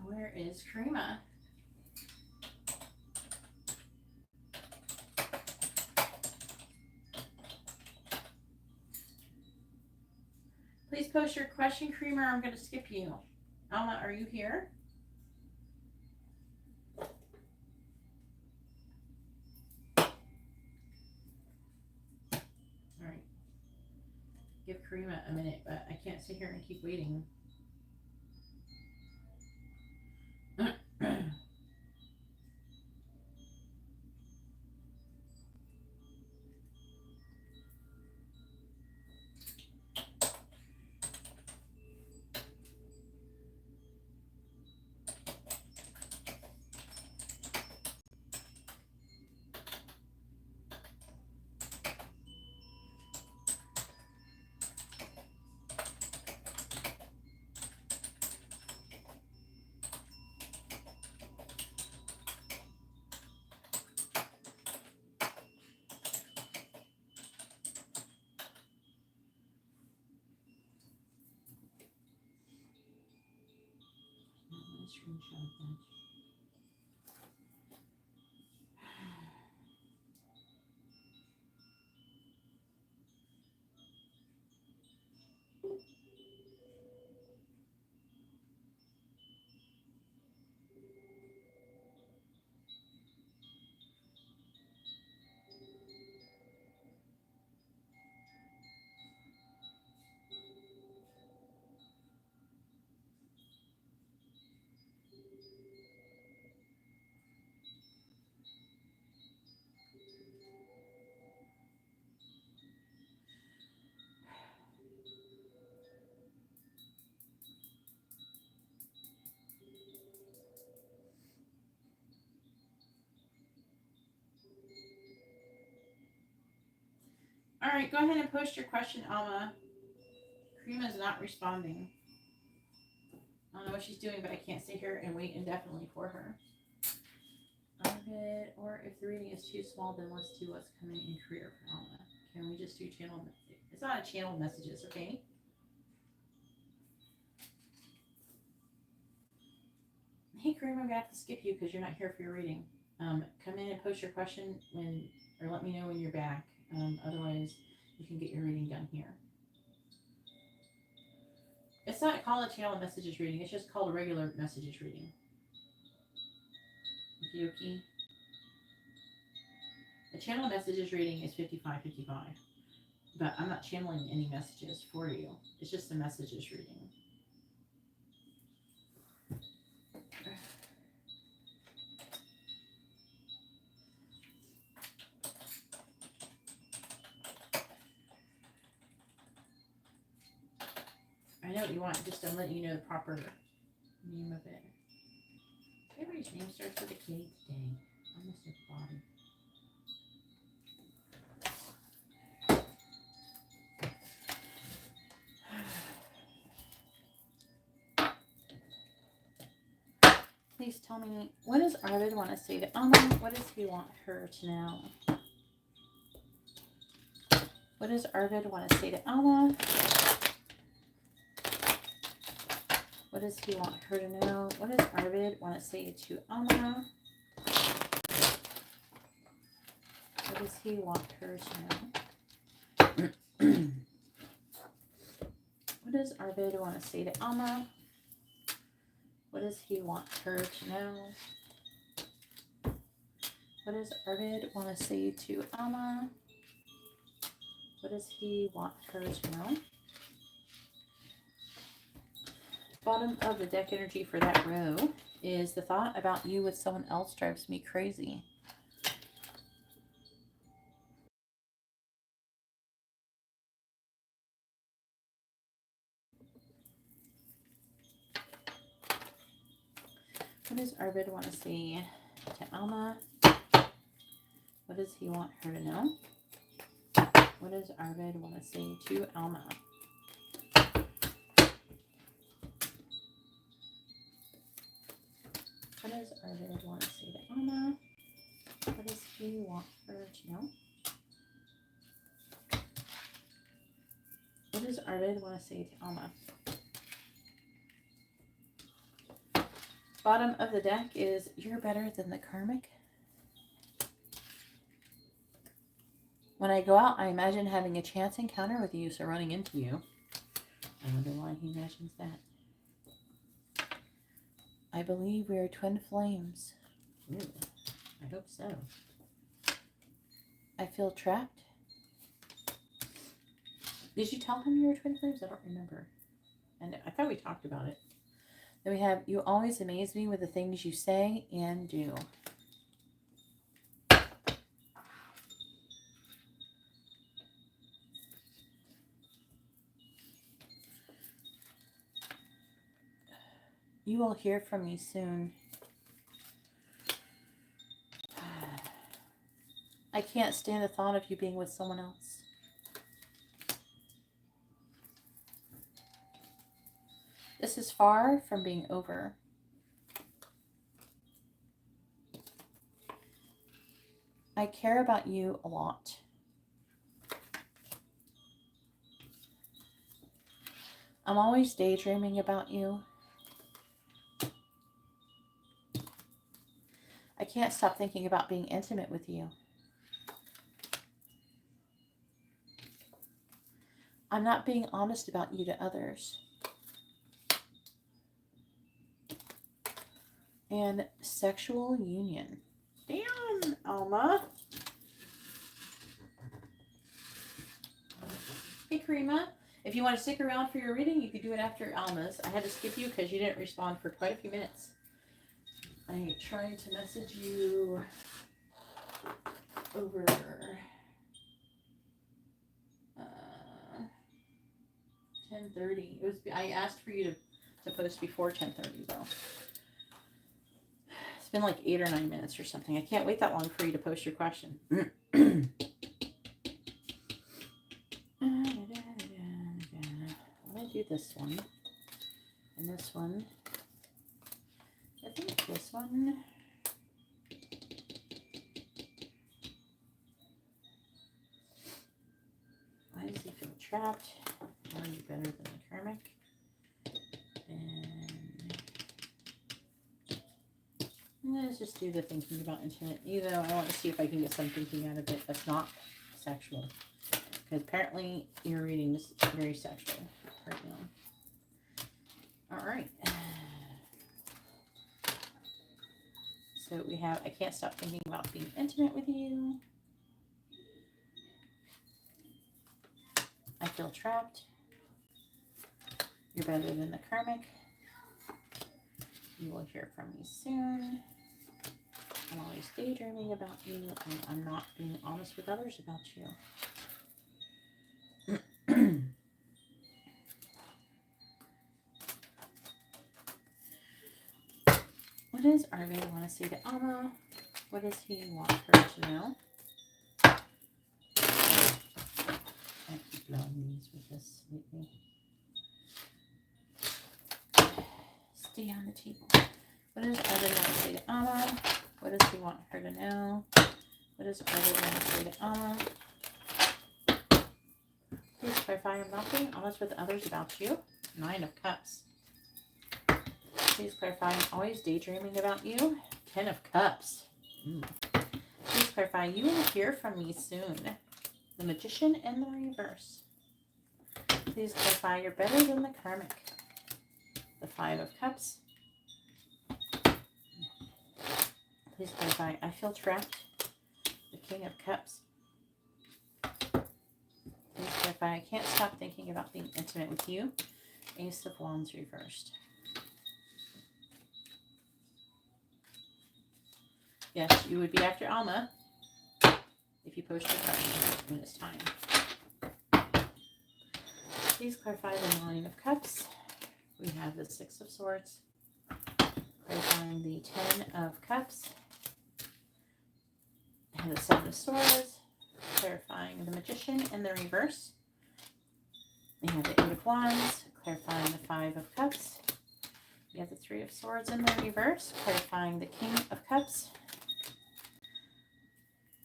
Where is Karima? Please post your question, Karima, or I'm going to skip you. Alma, are you here? All right. Give Karima a minute, but I can't sit here and keep waiting. Screenshot that. All right, go ahead and post your question, Alma. Karima's not responding. I don't know what she's doing, but I can't sit here and wait indefinitely for her. Okay, or if the reading is too small, then let's do what's coming in career for Alma. Can we just do channel? It's not a channel messages, okay? Hey, Karima, I'm gonna have to skip you because you're not here for your reading. Come in and post your question or let me know when you're back. Otherwise, you can get your reading done here. It's not called a channel messages reading. It's just called a regular messages reading. Okay. The channel messages reading is 55-55, but I'm not channeling any messages for you. It's just a messages reading. I know what you want, just I'm letting you know the proper name of it. Everybody's name starts with a K today. Almost at the bottom. Please tell me, what does Arvid want to say to Alma? What does he want her to know? What does Arvid want to say to Alma? What does he want her to know? What does Arvid want to say to Alma? What does he want her to know? What does Arvid want to say to Alma? What does he want her to know? What does Arvid want to say to Alma? What does he want her to know? Bottom of the deck energy for that row is the thought about you with someone else drives me crazy. What does Arvid want to say to Alma? What does he want her to know? What does Arvid want to say to Alma? What does Arvid want to say to Alma? What does he want her to know? What does Arvid want to say to Alma? Bottom of the deck is you're better than the karmic. When I go out, I imagine having a chance encounter with you, so running into you. I wonder why he imagines that. I believe we are twin flames. Ooh, I hope so. I feel trapped. Did you tell him you were twin flames? I don't remember. And I thought we talked about it. Then we have, you always amaze me with the things you say and do. You will hear from me soon. I can't stand the thought of you being with someone else. This is far from being over. I care about you a lot. I'm always daydreaming about you. I can't stop thinking about being intimate with you. I'm not being honest about you to others. And sexual union. Damn, Alma. Hey, Karima. If you want to stick around for your reading, you could do it after Alma's. I had to skip you because you didn't respond for quite a few minutes. I tried to message you over 10:30. It was. I asked for you to post before 10:30 though. It's been like 8 or 9 minutes or something. I can't wait that long for you to post your question. I'm gonna do this one and this one. I think this one. Why does he feel trapped? Are you better than the karmic? And let's just do the thinking about intimate. Even though I want to see if I can get some thinking out of it that's not sexual. Because apparently your reading is very sexual right now. Alright. So we have, I can't stop thinking about being intimate with you. I feel trapped. You're better than the karmic. You will hear from me soon. I'm always daydreaming about you, and I'm not being honest with others about you. What does Arvid want to say to Alma? What does he want her to know? I keep blowing these with this lately. Stay on the table. What does Arvid want to say to Alma? What does he want her to know? What does Arvid want to say to Alma? clarify I'm not being honest with others about you. 9 of Cups. Please clarify I'm always daydreaming about you. 10 of Cups. Please clarify you will hear from me soon. The Magician in the reverse. Please clarify you're better than the karmic. The 5 of Cups. Please clarify I feel trapped. The King of Cups. Please clarify I can't stop thinking about being intimate with you. Ace of Wands reversed. Yes, you would be after Alma if you post your card when it's time. Please clarify the 9 of Cups. We have the 6 of Swords. Clarifying the 10 of Cups. And the 7 of Swords. Clarifying the Magician in the reverse. We have the 8 of Wands. Clarifying the 5 of Cups. We have the 3 of Swords in the reverse. Clarifying the King of Cups.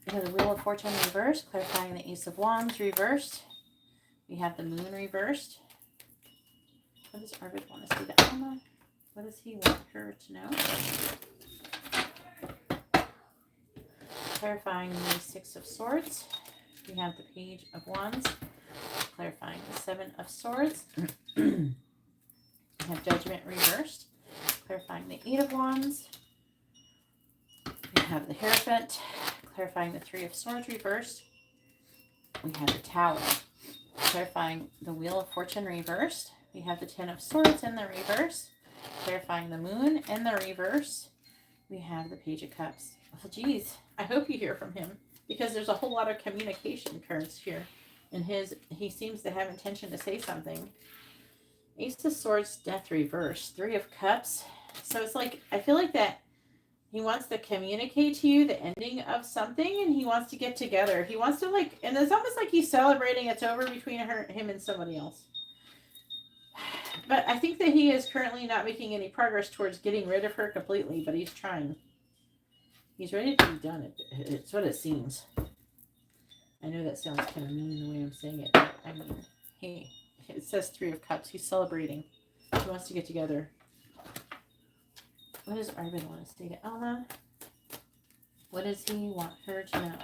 We have the Wheel of Fortune reversed. Clarifying the Ace of Wands reversed. We have the Moon reversed. What does Arvid want to say to Alma? What does he want her to know? Clarifying the 6 of Swords. We have the Page of Wands. Clarifying the 7 of Swords. We have Judgment reversed. Clarifying the 8 of Wands. We have the Hierophant. Clarifying the 3 of Swords reversed. We have the Tower. Clarifying the Wheel of Fortune reversed. We have the 10 of Swords in the reverse. Clarifying the Moon in the reverse. We have the Page of Cups. Oh, geez. I hope you hear from him because there's a whole lot of communication cards here. And he seems to have intention to say something. Ace of Swords, Death reversed. 3 of Cups. So it's like, I feel like that he wants to communicate to you the ending of something and he wants to get together. He wants to like, and it's almost like he's celebrating it's over between him and somebody else. But I think that he is currently not making any progress towards getting rid of her completely, but he's trying. He's ready to be done. It's what it seems. I know that sounds kind of mean the way I'm saying it, but I mean, it says 3 of Cups. He's celebrating. He wants to get together. What does Arvid want to say to Alma? What does he want her to know?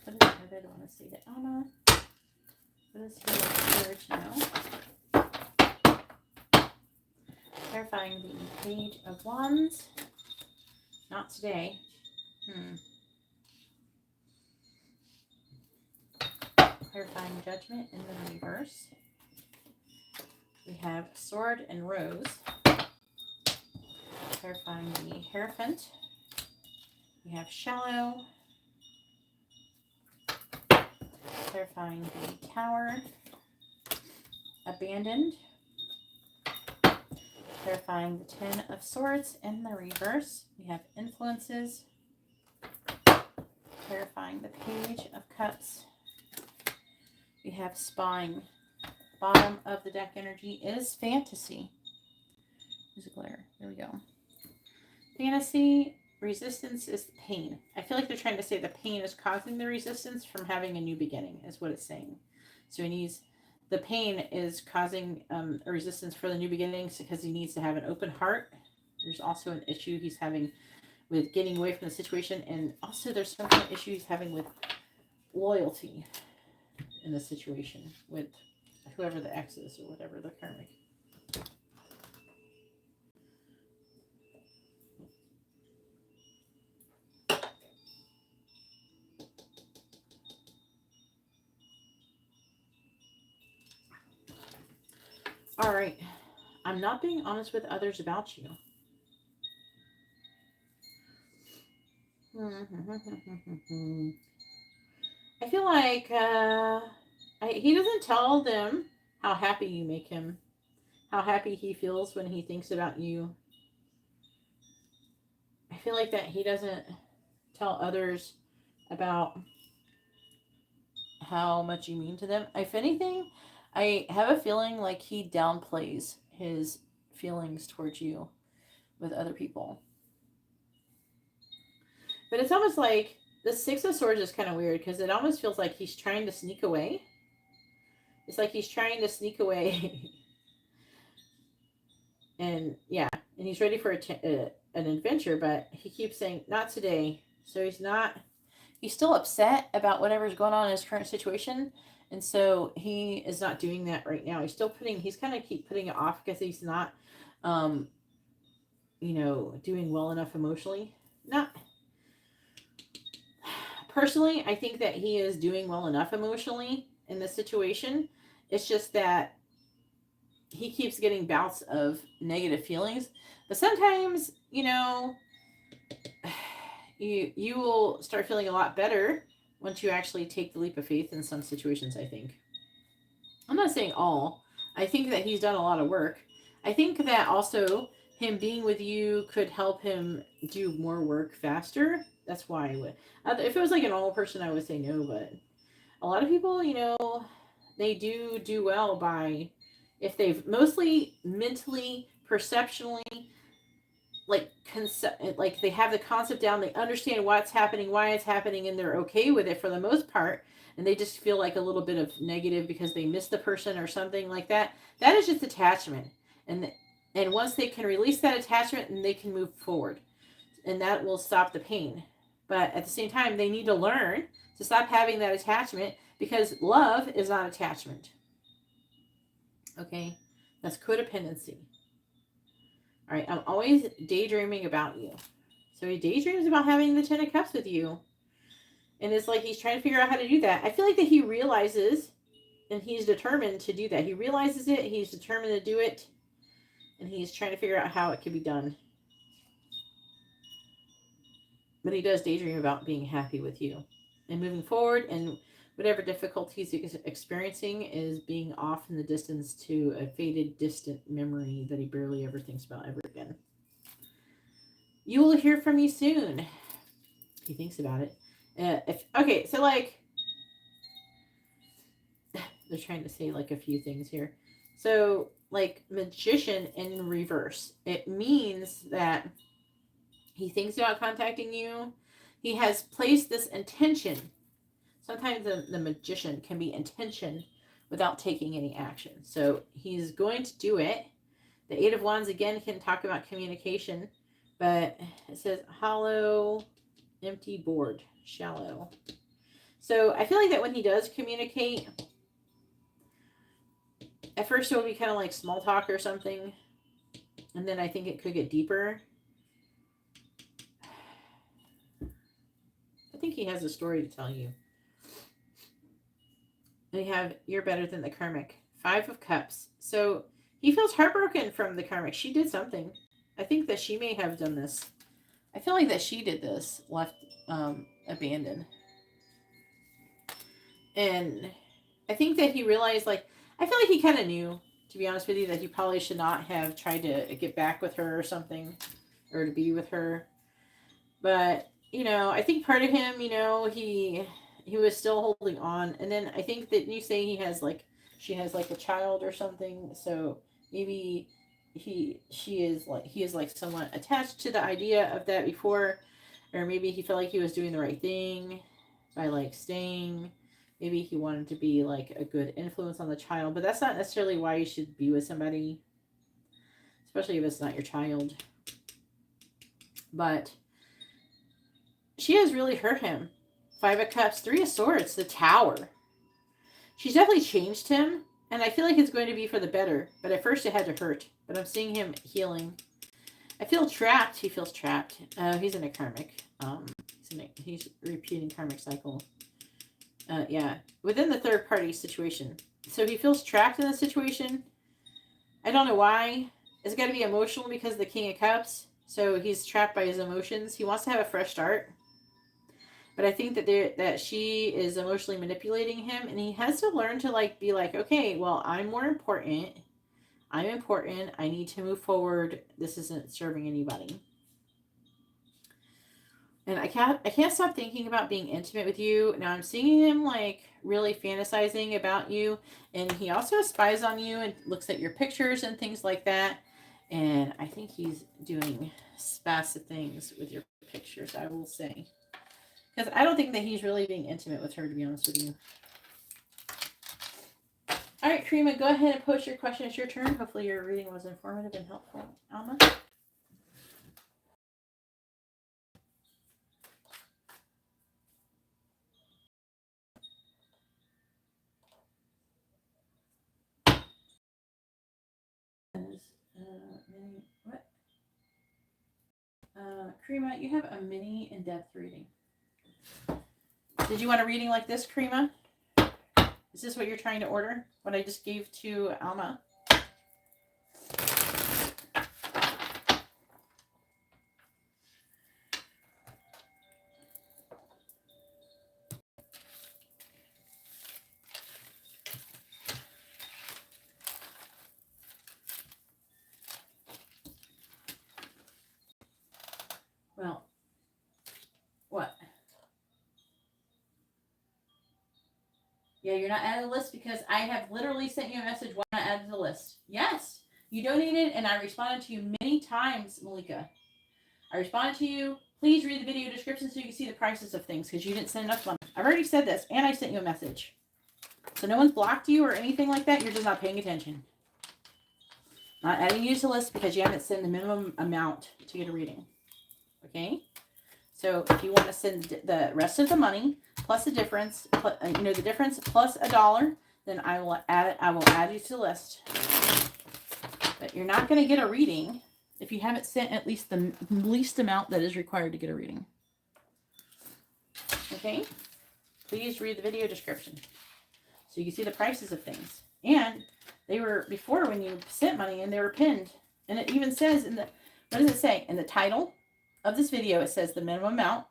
What does Arvid want to say to Alma? What does he want her to know? Clarifying the Page of Wands. Not today. Clarifying Judgment in the reverse. We have Sword and Rose. Clarifying the Hierophant. We have Shallow. Clarifying the Tower. Abandoned. Clarifying the 10 of Swords in the reverse. We have Influences. Clarifying the Page of Cups. We have Spying. Bottom of the deck energy is Fantasy. There's a glare. There we go. Fantasy. Resistance is pain. I feel like they're trying to say the pain is causing the resistance from having a new beginning, is what it's saying. So he needs... The pain is causing a resistance for the new beginnings because he needs to have an open heart. There's also an issue he's having with getting away from the situation. And also there's some kind of issue he's having with loyalty in the situation with whoever the ex is or whatever the karmic. All right. I'm not being honest with others about you. I feel like he doesn't tell them how happy you make him, how happy he feels when he thinks about you. I feel like that he doesn't tell others about how much you mean to them. If anything, I have a feeling like he downplays his feelings towards you with other people. But it's almost like The Six of Swords is kind of weird because it almost feels like he's trying to sneak away. It's like he's trying to sneak away. And yeah, and he's ready for an adventure, but he keeps saying, not today. So he's still upset about whatever's going on in his current situation. And so he is not doing that right now. He's kind of keep putting it off because he's not, um, doing well enough emotionally. Not personally, I think that he is doing well enough emotionally in this situation. It's just that he keeps getting bouts of negative feelings. But sometimes, you will start feeling a lot better once you actually take the leap of faith in some situations, I think. I'm not saying all. I think that he's done a lot of work. I think that also him being with you could help him do more work faster. That's why I would. If it was like a normal person, I would say no, but a lot of people, they do well by, if they've mostly mentally, perceptionally, like they have the concept down, they understand what's happening, why it's happening, and they're okay with it for the most part, and they just feel like a little bit of negative because they miss the person or something like that. That is just attachment, and once they can release that attachment, and they can move forward, and that will stop the pain. But at the same time, they need to learn to stop having that attachment, because love is not attachment. Okay, that's codependency. All right, I'm always daydreaming about you. So he daydreams about having the Ten of Cups with you. And it's like he's trying to figure out how to do that. I feel like that he realizes, and he's determined to do that. He realizes it, he's determined to do it, and he's trying to figure out how it can be done. But he does daydream about being happy with you and moving forward, and whatever difficulties he's experiencing is being off in the distance to a faded, distant memory that he barely ever thinks about ever again. You will hear from me soon. He thinks about it. Okay, so like, they're trying to say like a few things here. So like Magician in reverse, it means that he thinks about contacting you. He has placed this intention. Sometimes the Magician can be intention without taking any action. So he's going to do it. The Eight of Wands again can talk about communication, but it says hollow, empty board, shallow. So I feel like that when he does communicate, at first it will be kind of like small talk or something, and then I think it could get deeper. I think he has a story to tell you. We have, you're better than the karmic. Five of Cups. So he feels heartbroken from the karmic. She did something. I think that she may have done this. I feel like that she did this, left abandoned. And I think that he realized, like, I feel like he kind of knew, to be honest with you, that he probably should not have tried to get back with her or something, or to be with her. But, I think part of him, he was still holding on. And then I think that you say she has like a child or something. So maybe he is like somewhat attached to the idea of that before, or maybe he felt like he was doing the right thing by like staying. Maybe he wanted to be like a good influence on the child, but that's not necessarily why you should be with somebody, especially if it's not your child. But she has really hurt him. Five of Cups, Three of Swords, the Tower. She's definitely changed him, and I feel like it's going to be for the better. But at first it had to hurt. But I'm seeing him healing. I feel trapped. He feels trapped. He's in a karmic. He's repeating karmic cycle. Yeah, within the third party situation. So he feels trapped in the situation. I don't know why. It's got to be emotional because of the King of Cups. So he's trapped by his emotions. He wants to have a fresh start. But I think that she is emotionally manipulating him, and he has to learn to be like, okay, well, I'm more important. I'm important. I need to move forward. This isn't serving anybody. And I can't stop thinking about being intimate with you. Now I'm seeing him like really fantasizing about you, and he also spies on you and looks at your pictures and things like that. And I think he's doing spastic things with your pictures, I will say. Because I don't think that he's really being intimate with her, to be honest with you. All right, Karima, go ahead and post your question. It's your turn. Hopefully your reading was informative and helpful. Alma? What? Karima, you have a mini in-depth reading. Did you want a reading like this, Karima? Is this what you're trying to order? What I just gave to Alma? Well, what? Yeah, you're not added to the list because I have literally sent you a message. Why not add to the list? Yes, you donated, and I responded to you many times, Malika. I responded to you. Please read the video description so you can see the prices of things because you didn't send enough money. I've already said this, and I sent you a message. So no one's blocked you or anything like that. You're just not paying attention. Not adding you to the list because you haven't sent the minimum amount to get a reading. Okay? So if you want to send the rest of the money plus the difference, the difference plus $1, then I will add it. I will add you to the list. But you're not going to get a reading if you haven't sent at least the least amount that is required to get a reading. Okay? Please read the video description so you can see the prices of things. And they were before when you sent money and they were pinned. And it even says in the, what does it say? In the title of this video, it says the minimum amount.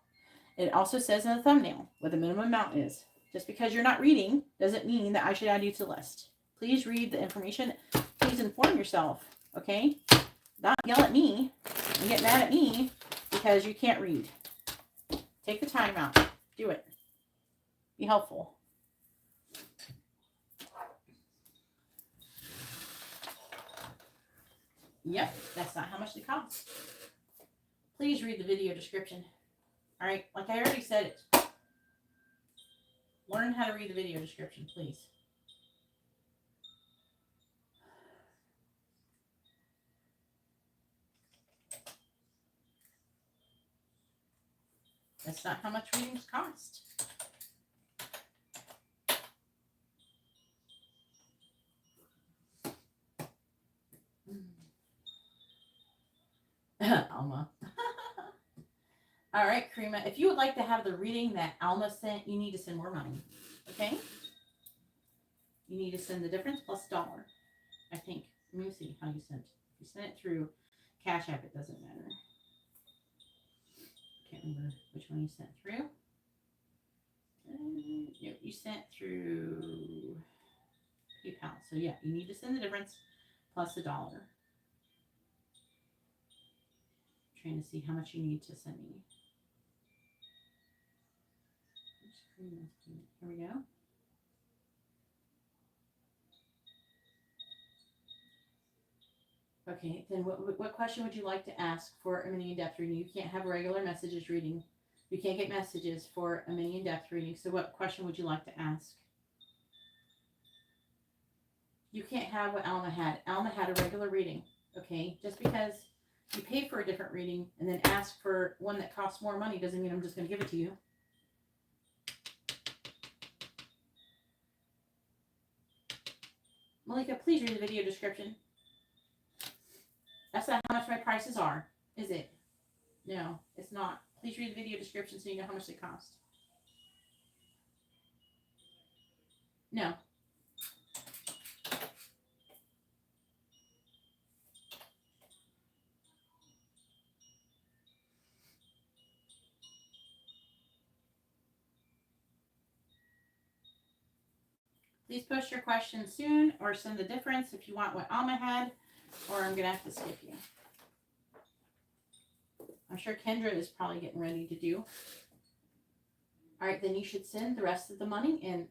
It also says in the thumbnail what the minimum amount is. Just because you're not reading doesn't mean that I should add you to the list. Please read the information. Please inform yourself, okay? Not yell at me and get mad at me because you can't read. Take the time out. Do it. Be helpful. Yep, that's not how much they cost. Please read the video description. All right, like I already said it. Learn how to read the video description, please. That's not how much readings cost. Alma. All right, Karima. If you would like to have the reading that Alma sent, you need to send more money. Okay? You need to send the difference plus $1. I think. Let me see how you sent. If you sent it through CashApp, it doesn't matter. Can't remember which one you sent through. You sent through PayPal. So yeah, you need to send the difference plus $1. Trying to see how much you need to send me. Here we go. Okay, then what question would you like to ask for a mini in-depth reading? You can't have a regular messages reading. You can't get messages for a mini in-depth reading. So what question would you like to ask? You can't have what Alma had. Alma had a regular reading. Okay, just because you pay for a different reading and then ask for one that costs more money doesn't mean I'm just going to give it to you. Malika, please read the video description. That's not how much my prices are, is it? No, it's not. Please read the video description so you know how much they cost. No. Please post your question soon or send the difference if you want what Alma had, or I'm going to have to skip you. I'm sure Kendra is probably getting ready to do. All right, then you should send the rest of the money in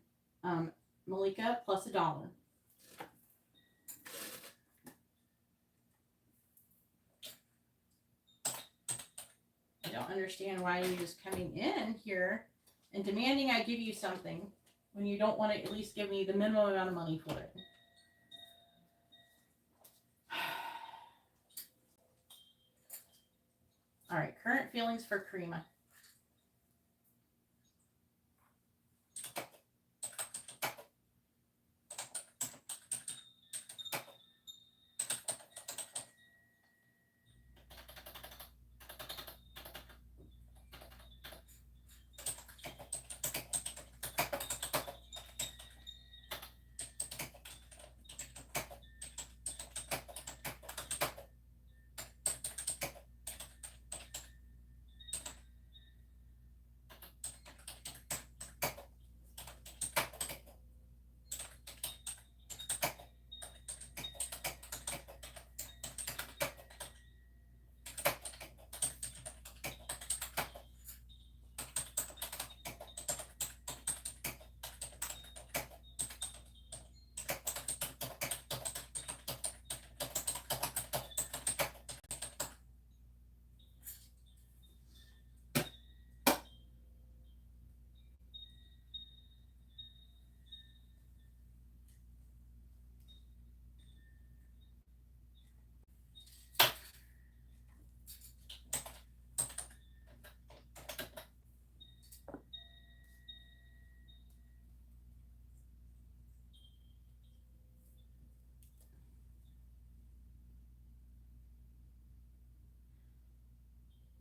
Malika plus $1. I don't understand why you're just coming in here and demanding I give you something when you don't want to at least give me the minimum amount of money for it. All right, current feelings for Karima.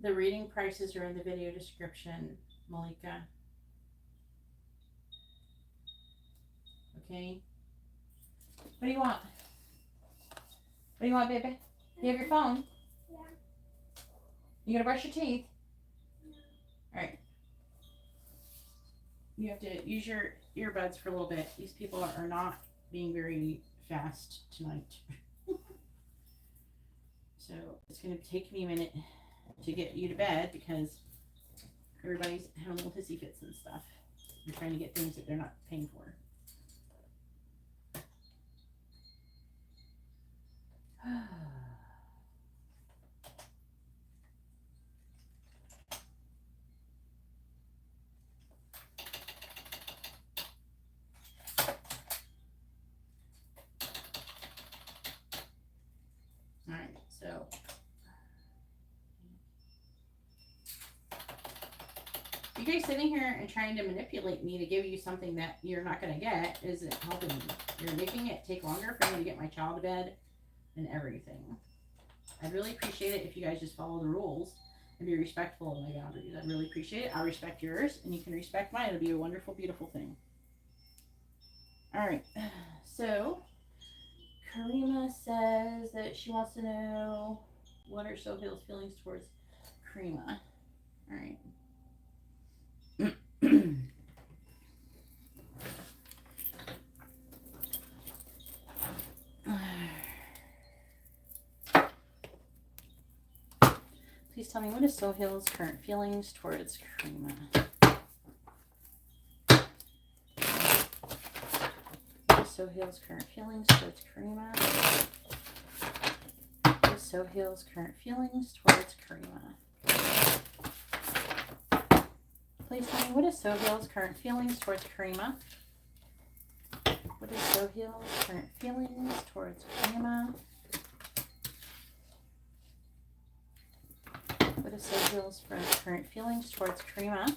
The reading prices are in the video description, Malika. Okay. What do you want? What do you want, baby? You have your phone? Yeah. You gonna brush your teeth? All right. You have to use your earbuds for a little bit. These people are not being very fast tonight. So it's gonna take me a minute to get you to bed because everybody's having little hissy fits and stuff. They're trying to get things that they're not paying for. All right, so you guys sitting here and trying to manipulate me to give you something that you're not going to get isn't helping me. You're making it take longer for me to get my child to bed and everything. I'd really appreciate it if you guys just follow the rules and be respectful of my boundaries. I'd really appreciate it. I'll respect yours and you can respect mine. It'll be a wonderful, beautiful thing. All right, so Karima says that she wants to know what are Sohail's feelings towards Karima. All right. Please tell me, what is Sohail's current feelings towards Karima? What is Sohail's current feelings towards Karima? What is Sohail's current feelings towards Karima? Please tell me, what is Sohail's current feelings towards Karima? What is Sohail's current feelings towards Karima? What is Sohail's current feelings towards Karima?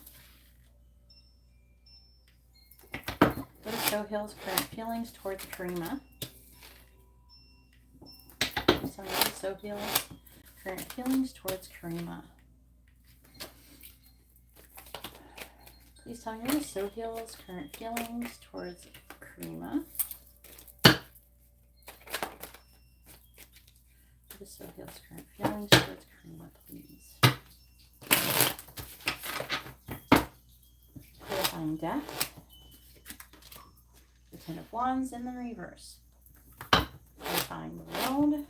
What is Sohail's current feelings towards Karima? Please tell me, what is Sohail's current feelings towards Karima? Please tell me, what is Sohail's current feelings towards Karima? What is Sohail's current feelings towards Karima, please? Clarifying death. The Ten of Wands in the reverse. Clarifying the World.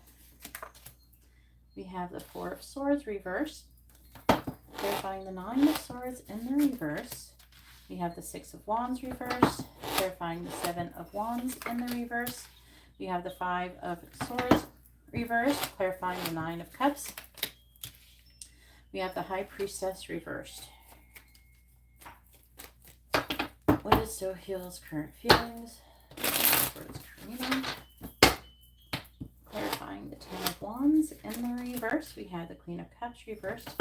We have the Four of Swords reversed. Clarifying the Nine of Swords in the reverse. We have the Six of Wands reversed. Clarifying the Seven of Wands in the reverse. We have the Five of Swords reversed. Clarifying the Nine of Cups. We have the High Priestess reversed. What is Sohail's current feelings towards Karina? Clarifying the Ten of Wands in the reverse. We have the Queen of Cups reversed.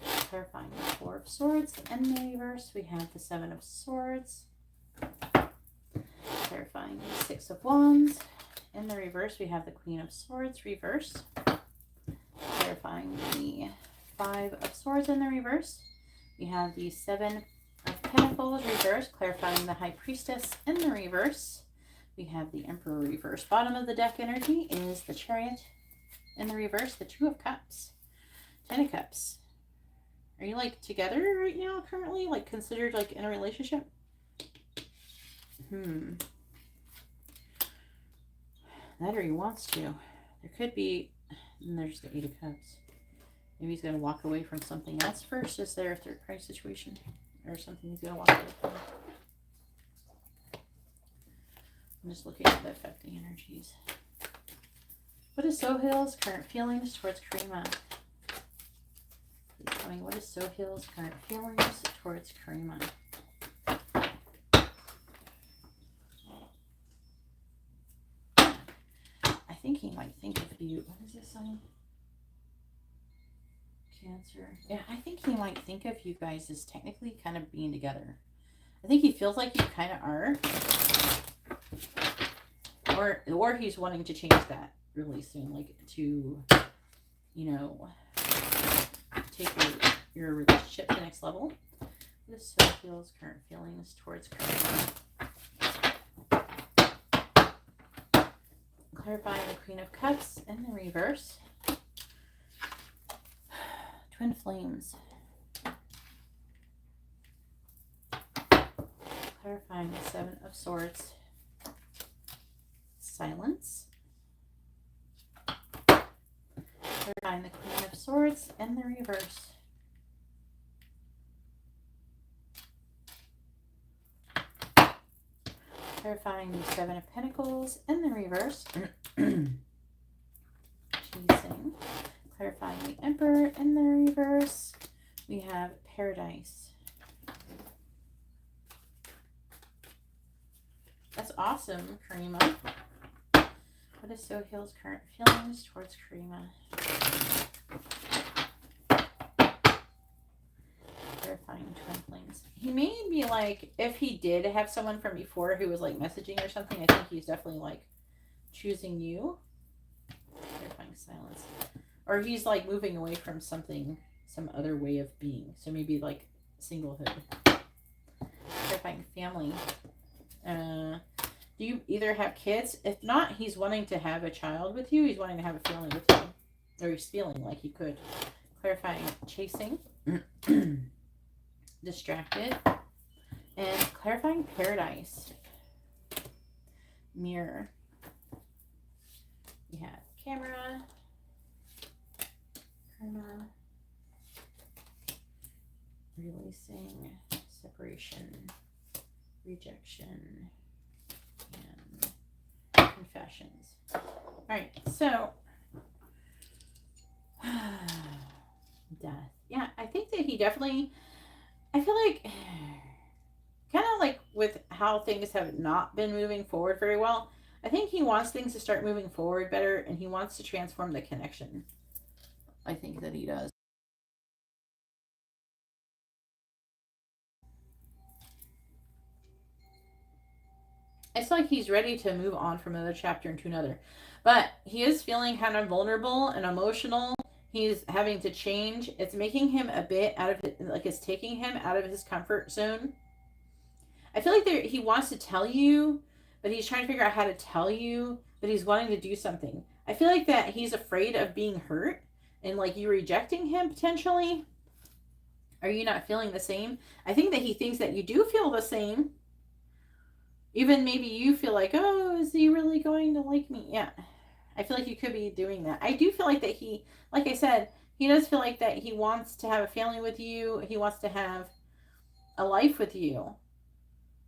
Clarifying the Four of Swords in the reverse. We have the Seven of Swords. Clarifying the Six of Wands in the reverse. We have the Queen of Swords reversed. Clarifying the Five of Swords in the reverse. We have the Seven of Pentacles reversed. Clarifying the High Priestess in the reverse. We have the Emperor reverse. Bottom of the deck energy is the Chariot in the reverse. The Two of Cups. Ten of Cups. Are you like together right now currently? Like considered like in a relationship? That or he wants to. There could be, and there's the Eight of Cups. Maybe he's going to walk away from something else first. Is there a third party situation? Or something he's going to walk away from? I'm just looking at the affecting energies. What is Sohail's current feelings towards Karima? Please tell me, what is Sohail's current feelings towards Karima? I think he might think of you. What is this sign? Cancer. Yeah, I think he might think of you guys as technically kind of being together. I think he feels like you kind of are. Or he's wanting to change that really soon, like to, you know, take your relationship to the next level. What is Sohail's current feelings towards Karima? Clarifying the Queen of Cups in the reverse. Twin Flames. Clarifying the Seven of Swords. Silence. Clarifying the Queen of Swords in the reverse. Clarifying the Seven of Pentacles in the reverse. Chasing. Clarifying the Emperor in the reverse. We have Paradise. That's awesome, Karima. What is Sohail's current feelings towards Karima? Clarifying Twin Flames. He may be like, if he did have someone from before who was like messaging or something, I think he's definitely like choosing you. Clarifying Silence. Or he's like moving away from something, some other way of being. So maybe like singlehood. Clarifying Family. Do you either have kids? If not, he's wanting to have a child with you. He's wanting to have a family with you. Or he's feeling like he could. Clarifying Chasing. Distracted. And clarifying Paradise. Mirror. We have Camera. Releasing. Separation. Rejection. And confessions. All right, so death. Yeah, I think that he definitely, I feel like kind of like with how things have not been moving forward very well, I think he wants things to start moving forward better, and he wants to transform the connection. I think that he does. It's like he's ready to move on from another chapter into another. But he is feeling kind of vulnerable and emotional. He's having to change. It's making him a bit out of it, like it's taking him out of his comfort zone. I feel like he wants to tell you, but he's trying to figure out how to tell you, but he's wanting to do something. I feel like that he's afraid of being hurt and like you rejecting him potentially. Are you not feeling the same? I think that he thinks that you do feel the same. Even maybe you feel like, oh, is he really going to like me? Yeah. I feel like you could be doing that. I do feel like that he, like I said, he does feel like that he wants to have a family with you. He wants to have a life with you.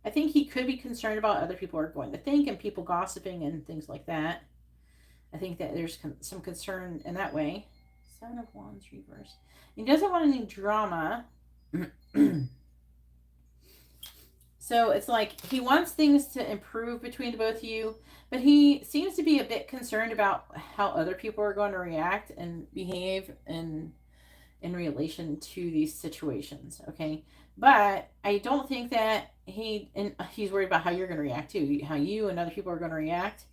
I think he could be concerned about other people are going to think and people gossiping and things like that. I think that there's some concern in that way. Seven of Wands reverse. He doesn't want any drama. So it's like he wants things to improve between the both of you, but he seems to be a bit concerned about how other people are going to react and behave in relation to these situations. Okay. But I don't think that he's worried about how you're going to react too, how you and other people are going to react.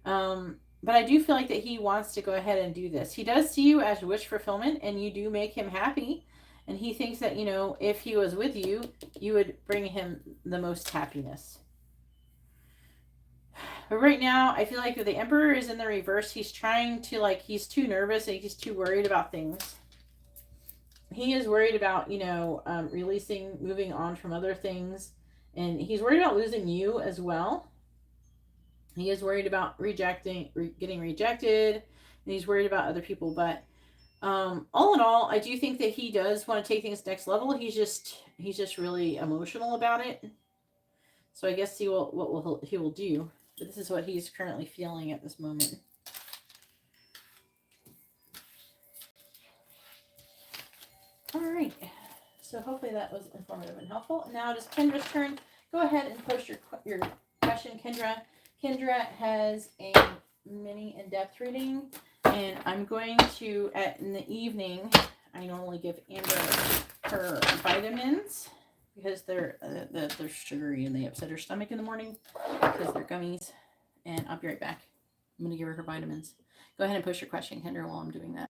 But I do feel like that he wants to go ahead and do this. He does see you as wish fulfillment, and you do make him happy. And he thinks that, you know, if he was with you, you would bring him the most happiness. But right now, I feel like the Emperor is in the reverse. He's trying to, like, he's too nervous and he's too worried about things. He is worried about, you know, releasing, moving on from other things. And he's worried about losing you as well. He is worried about getting rejected, and he's worried about other people. But all in all, I do think that he does want to take things next level. He's just really emotional about it. So I guess he will do. But this is what he's currently feeling at this moment. All right. So hopefully that was informative and helpful. Now it is Kendra's turn. Go ahead and post your question, Kendra. Kendra has a mini in-depth reading, and I'm going to in the evening. I normally give Amber her vitamins because they're sugary and they upset her stomach in the morning because they're gummies. And I'll be right back. I'm going to give her vitamins. Go ahead and post your question, Kendra, while I'm doing that.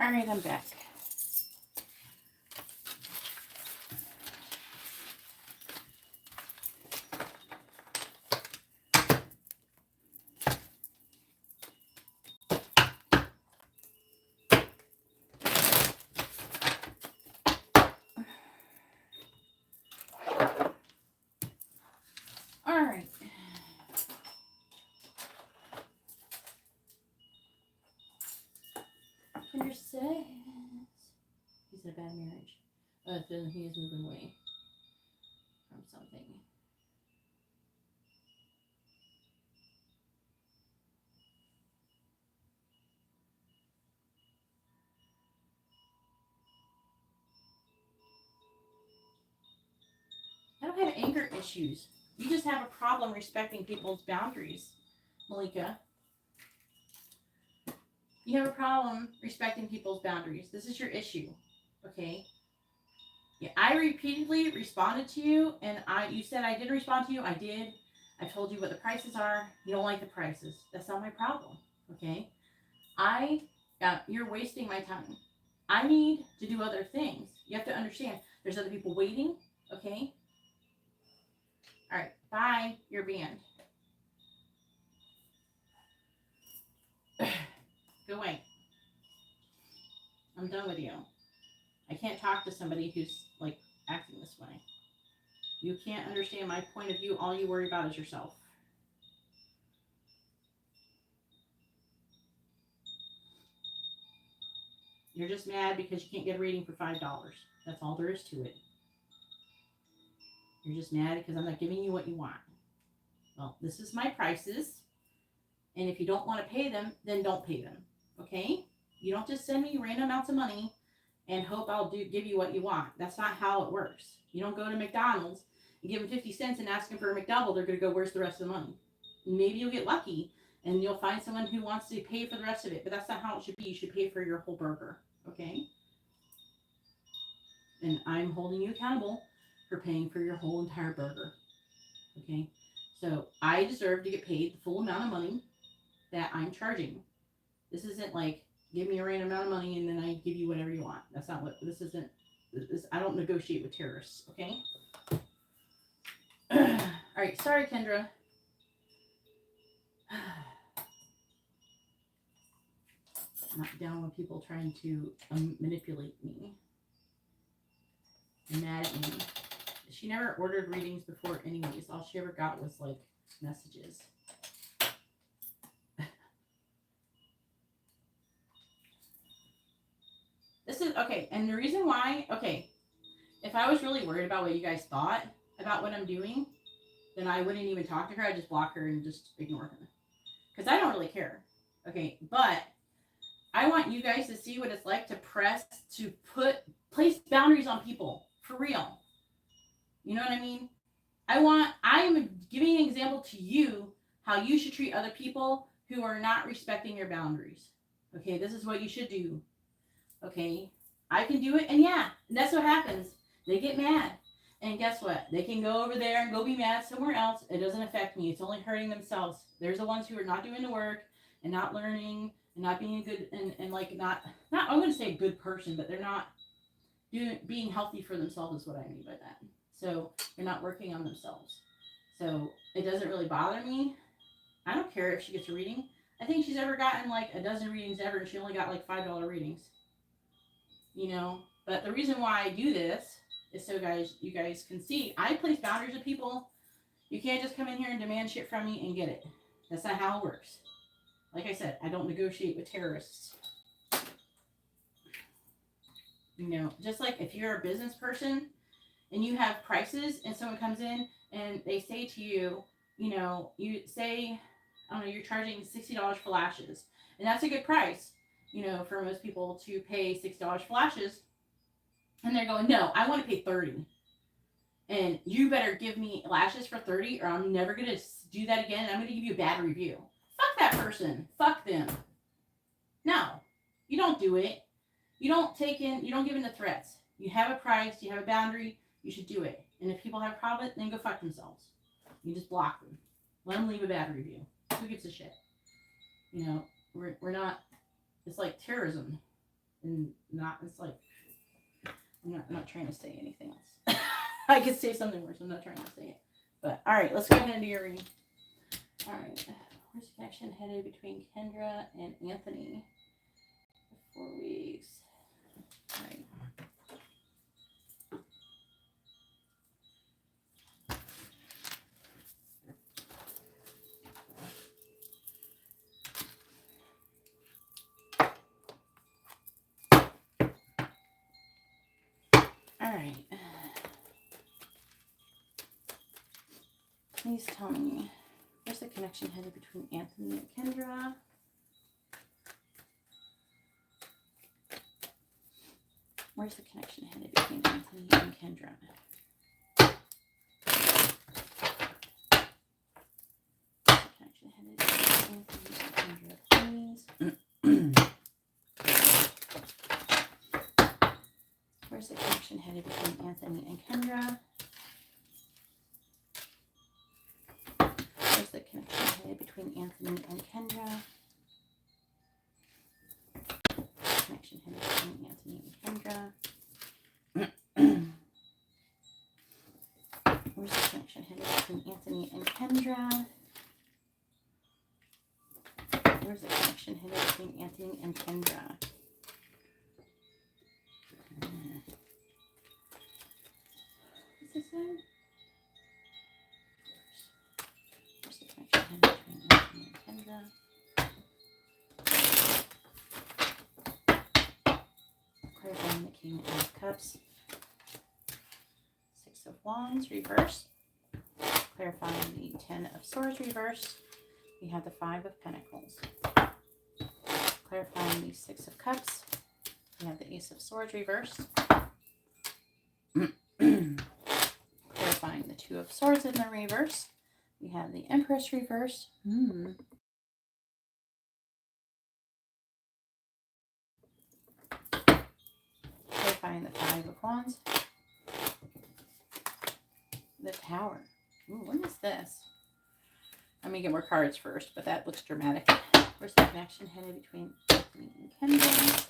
All right, I'm back. All right. Kendra says he's in a bad marriage. Then he is moving away from something. I don't have anger issues. You just have a problem respecting people's boundaries, Malika. You have a problem respecting people's boundaries. This is your issue, okay? Yeah, I repeatedly responded to you, and you said I didn't respond to you. I did. I told you what the prices are. You don't like the prices. That's not my problem, okay? You're wasting my time. I need to do other things. You have to understand. There's other people waiting, okay? All right, bye. You're banned. Go away. I'm done with you. I can't talk to somebody who's like acting this way. You can't understand my point of view. All you worry about is yourself. You're just mad because you can't get a reading for $5. That's all there is to it. You're just mad because I'm not giving you what you want. Well, this is my prices. And if you don't want to pay them, then don't pay them. Okay? You don't just send me random amounts of money and hope I'll give you what you want. That's not how it works. You don't go to McDonald's and give them 50 cents and ask them for a McDouble. They're going to go, where's the rest of the money? Maybe you'll get lucky and you'll find someone who wants to pay for the rest of it. But that's not how it should be. You should pay for your whole burger. Okay? And I'm holding you accountable for paying for your whole entire burger. Okay? So I deserve to get paid the full amount of money that I'm charging. This isn't like, give me a random amount of money and then I give you whatever you want. That's not what, this isn't, I don't negotiate with terrorists, okay? All right, sorry, Kendra. I'm not down with people trying to manipulate me. And mad at me. She never ordered readings before anyways. All she ever got was like messages. This is, okay, and the reason why, okay, if I was really worried about what you guys thought about what I'm doing, then I wouldn't even talk to her. I'd just block her and just ignore her. Because I don't really care. Okay, but I want you guys to see what it's like to place boundaries on people. For real. You know what I mean? I am giving an example to you how you should treat other people who are not respecting your boundaries. Okay, this is what you should do. Okay, I can do it, and yeah, that's what happens. They get mad, and guess what? They can go over there and go be mad somewhere else. It doesn't affect me. It's only hurting themselves. There's the ones who are not doing the work and not learning and not being a good and like not I'm going to say a good person, but they're not being healthy for themselves is what I mean by that. So they're not working on themselves. So it doesn't really bother me. I don't care if she gets a reading. I think she's ever gotten like a dozen readings ever, and she only got like $5 readings. You know, but the reason why I do this is so you guys can see I place boundaries with people. You can't just come in here and demand shit from me and get it. That's not how it works. Like I said, I don't negotiate with terrorists. You know, just like if you're a business person and you have prices and someone comes in and they say to you, you know, you say, I don't know, you're charging $60 for lashes. And that's a good price, you know, for most people to pay $60 for lashes. And they're going, no, I want to pay $30. And you better give me lashes for $30 or I'm never going to do that again. And I'm going to give you a bad review. Fuck that person. Fuck them. No, you don't do it. You don't give in the threats. You have a price, you have a boundary, you should do it. And if people have a problem, then go fuck themselves. You just block them. Let them leave a bad review. Who gives a shit? You know, we're not, it's like terrorism. And not, it's like, I'm not trying to say anything else. I could say something worse. I'm not trying to say it. But, all right, let's go ahead and do your reading. All right. Where's the connection headed between Kendra and Anthony? 4 weeks. All right. All right. Please tell me, where's the connection headed between Anthony and Kendra? Where's the connection headed between Anthony and Kendra? Where's the connection headed between Anthony and Kendra, please? Where's the connection headed between Anthony and Kendra? Where's the connection headed between Anthony and Kendra? Connection headed between Anthony and Kendra. Where's the connection headed between Anthony and Kendra? Where's the connection headed between Anthony and Kendra? What's this say? Where's the connection headed between Anthony and Kendra? Clarifying the King of Cups. 6 of Wands, reverse. Clarifying the 10 of Swords, reverse. We have the 5 of Pentacles. Clarifying the 6 of Cups. We have the Ace of Swords, reversed. Clarifying the 2 of Swords in the reverse. We have the Empress, reversed. Clarifying the 5 of Wands. The Tower. Ooh, what is this? Let me get more cards first, but that looks dramatic. Where's the connection headed between Anthony and Kendra?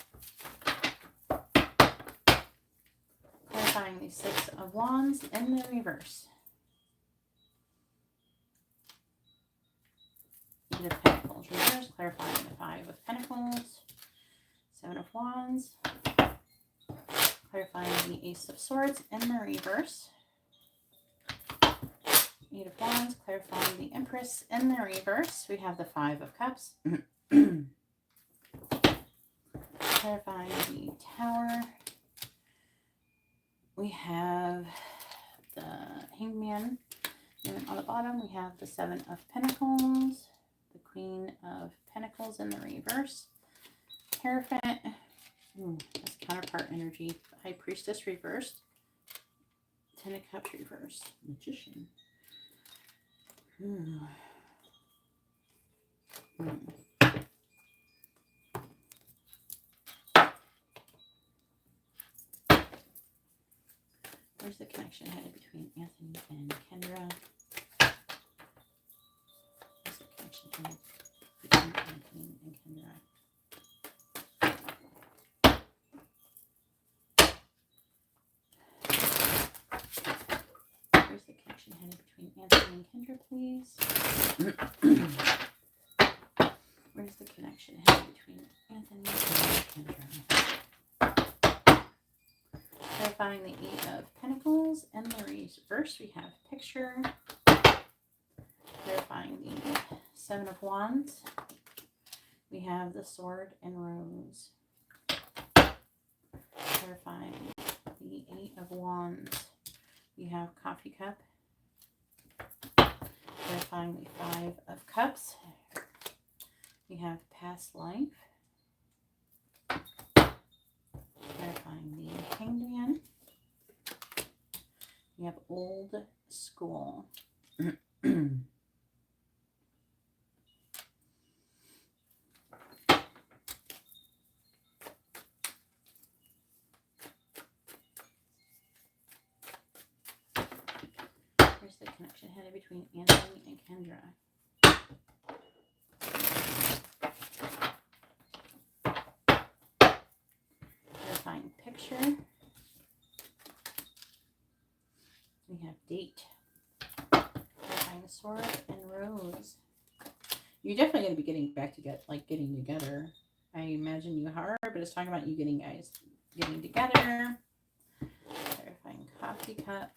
Clarifying the 6 of Wands in the reverse. 8 of Pentacles, reverse. Clarifying the 5 of Pentacles. 7 of Wands. Clarifying the Ace of Swords in the reverse. 8 of Wands, clarifying the Empress in the reverse. We have the 5 of Cups. Clarifying the Tower. We have the Hanged Man. And on the bottom, we have the 7 of Pentacles. The Queen of Pentacles in the reverse. Hierophant. That's counterpart energy. High Priestess reversed. 10 of Cups reversed. Magician. Where's the connection headed between Anthony and Kendra? Where's the connection headed between Anthony and Kendra? Where's the connection headed between Anthony and Kendra, please? Where's the connection headed between Anthony and Kendra? Clarifying the 8 of Pentacles and the reverse, we have Picture. Clarifying the 7 of Wands, we have the Sword and Rose. Clarifying the 8 of Wands, we have Coffee Cup. Clarifying the 5 of Cups, we have Past Life. Clarifying the Hanged Man, we have Old School. Where's the connection headed between Anthony and Kendra? date. Clarifying sword and rose. You're definitely going to be getting back to getting together. I imagine you are, but it's talking about you guys getting together. Clarifying coffee cup.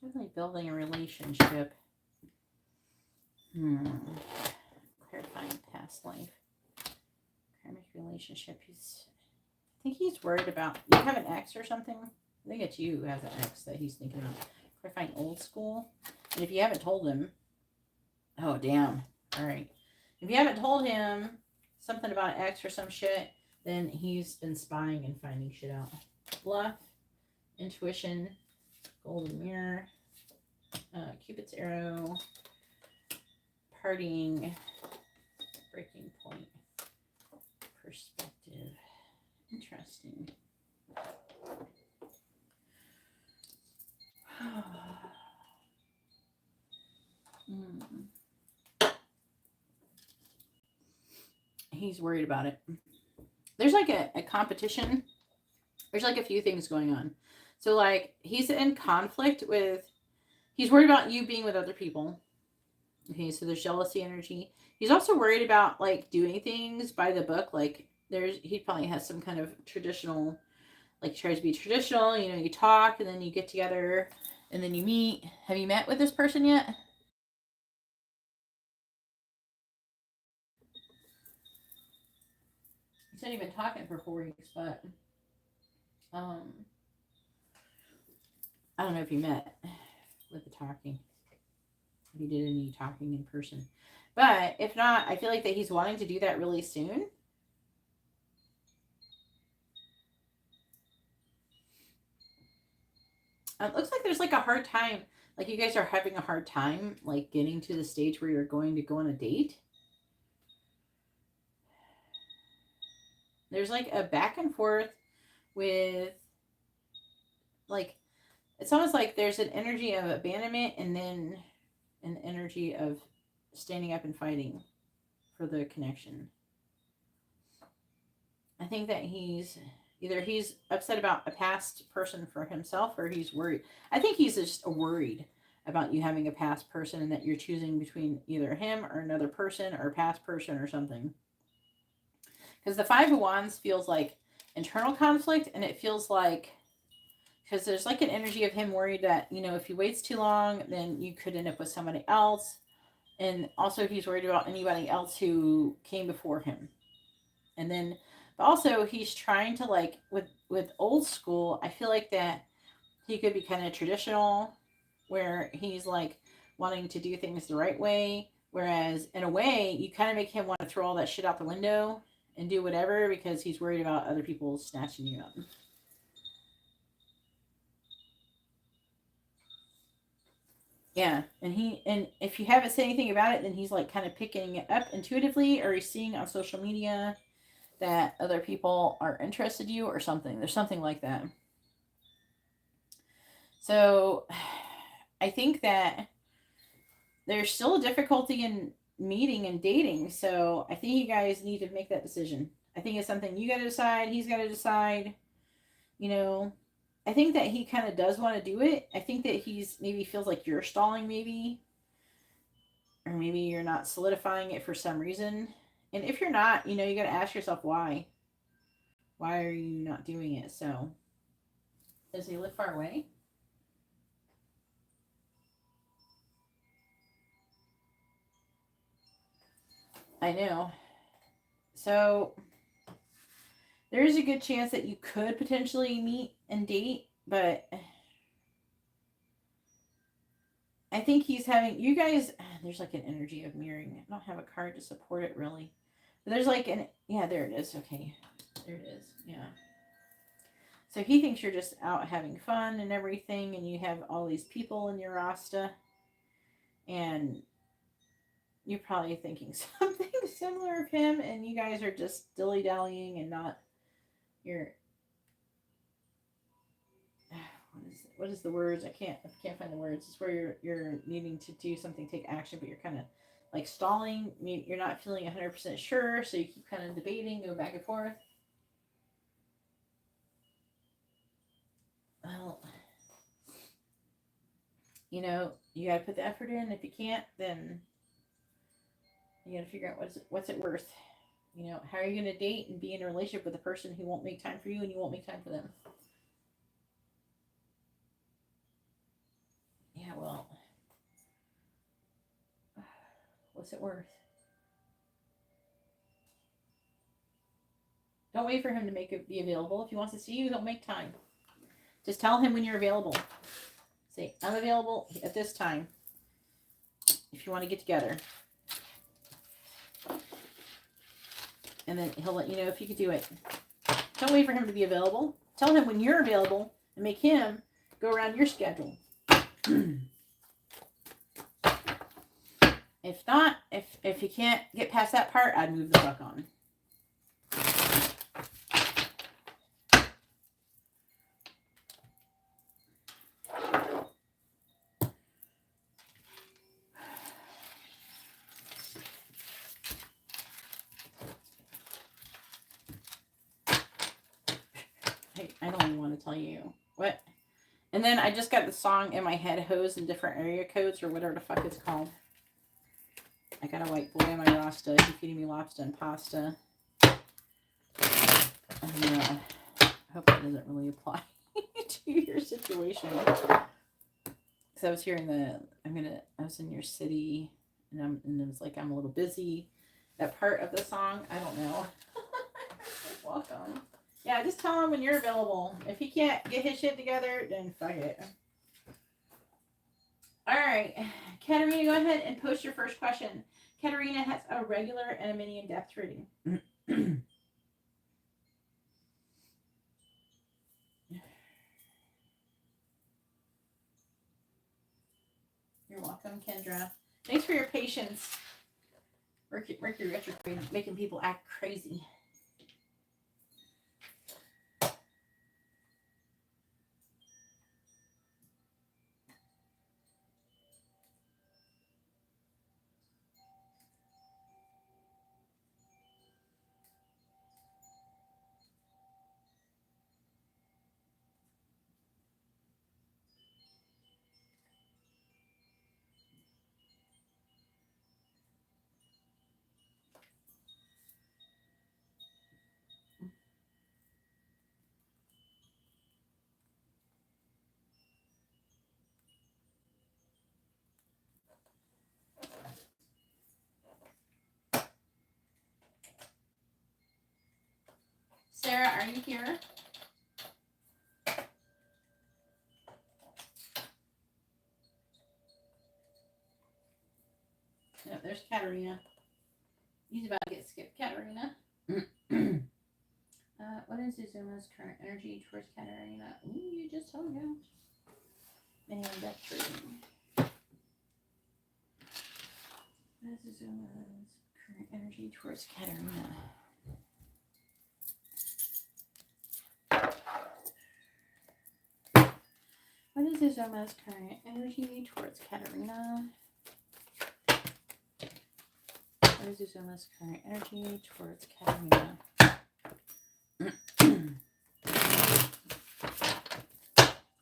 Definitely building a relationship. Clarifying past life. Karmic relationship. I think he's worried about, you have an ex or something? I think it's you who has an ex that he's thinking about. Clarifying old school. And if you haven't told him, oh, damn. All right. If you haven't told him something about an ex or some shit, then he's been spying and finding shit out. Bluff. Intuition. Golden mirror. Cupid's arrow. Partying. Breaking point. Perspective. Interesting. He's worried about it. There's like a competition. There's like a few things going on. So like he's in conflict with, he's worried about you being with other people. Okay, so there's jealousy energy. He's also worried about like doing things by the book. Like he probably has some kind of traditional, like tries to be traditional. You know, you talk and then you get together and then you meet. Have you met with this person yet? You said you've been talking for 4 weeks, but I don't know if you met with the talking. If you did any talking in person. But if not, I feel like that he's wanting to do that really soon. It looks like there's like a hard time. Like you guys are having a hard time like getting to the stage where you're going to go on a date. There's like a back and forth with like, it's almost like there's an energy of abandonment and then an energy of standing up and fighting for the connection. I think that he's upset about a past person for himself or he's worried. I think he's just worried about you having a past person and that you're choosing between either him or another person or a past person or something. Because the Five of Wands feels like internal conflict, and it feels like, because there's like an energy of him worried that, you know, if he waits too long, then you could end up with somebody else. And also he's worried about anybody else who came before him. And then, but also he's trying to like, with old school, I feel like that he could be kind of traditional, where he's like wanting to do things the right way. Whereas in a way, you kind of make him want to throw all that shit out the window and do whatever because he's worried about other people snatching you up. Yeah, and if you haven't said anything about it, then he's like kind of picking it up intuitively, or he's seeing on social media that other people are interested in you or something. There's something like that. So I think that there's still a difficulty in meeting and dating. So I think you guys need to make that decision. I think it's something you got to decide. He's got to decide. You know, I think that he kind of does want to do it. I think that he's maybe feels like you're stalling, maybe. Or maybe you're not solidifying it for some reason. And if you're not, you know, you got to ask yourself why. Why are you not doing it? So, does he live far away? I know. So, there is a good chance that you could potentially meet and date, but I think he's having, you guys, there's like an energy of mirroring. I don't have a card to support it really. But there's like yeah, there it is. Okay. There it is. Yeah. So he thinks you're just out having fun and everything, and you have all these people in your Rasta, and you're probably thinking something similar of him, and you guys are just dilly-dallying and not, you're, what is the words? I can't find the words. It's where you're needing to do something, take action, but you're kind of like stalling. You're not feeling 100% sure, so you keep kind of debating, go back and forth. You know, you gotta put the effort in. If you can't, then you gotta figure out what's it worth. You know, how are you gonna date and be in a relationship with a person who won't make time for you and you won't make time for them? Yeah, well, what's it worth? Don't wait for him to be available. If he wants to see you, don't make time. Just tell him when you're available. Say, I'm available at this time if you want to get together. And then he'll let you know if you can do it. Don't wait for him to be available. Tell him when you're available and make him go around your schedule. If not, if you can't get past that part, I'd move the fuck on. I don't even want to tell you what. And then I just got the song in my head, Hose in different area codes or whatever the fuck it's called. I got a white boy on my Rasta. He's feeding me lobster and pasta. And, I hope that doesn't really apply to your situation. Because I was here I was in your city, and it was like I'm a little busy. That part of the song, I don't know. Welcome. Yeah, just tell him when you're available. If he can't get his shit together, then fuck it. All right, Katerina, go ahead and post your first question. Katerina has a regular and a mini in-depth reading. You're welcome, Kendra. Thanks for your patience. Mercury retrograde, making people act crazy. Sarah, are you here? Yep, there's Katerina. He's about to get skipped, Katerina. What is Zuzuma's current energy towards Katerina? Ooh, you just told him. And that's reading. What is Zuzuma's current energy towards Katerina? What is Zuzuma's current energy towards Katerina? What is Zuzuma's current energy towards Katerina?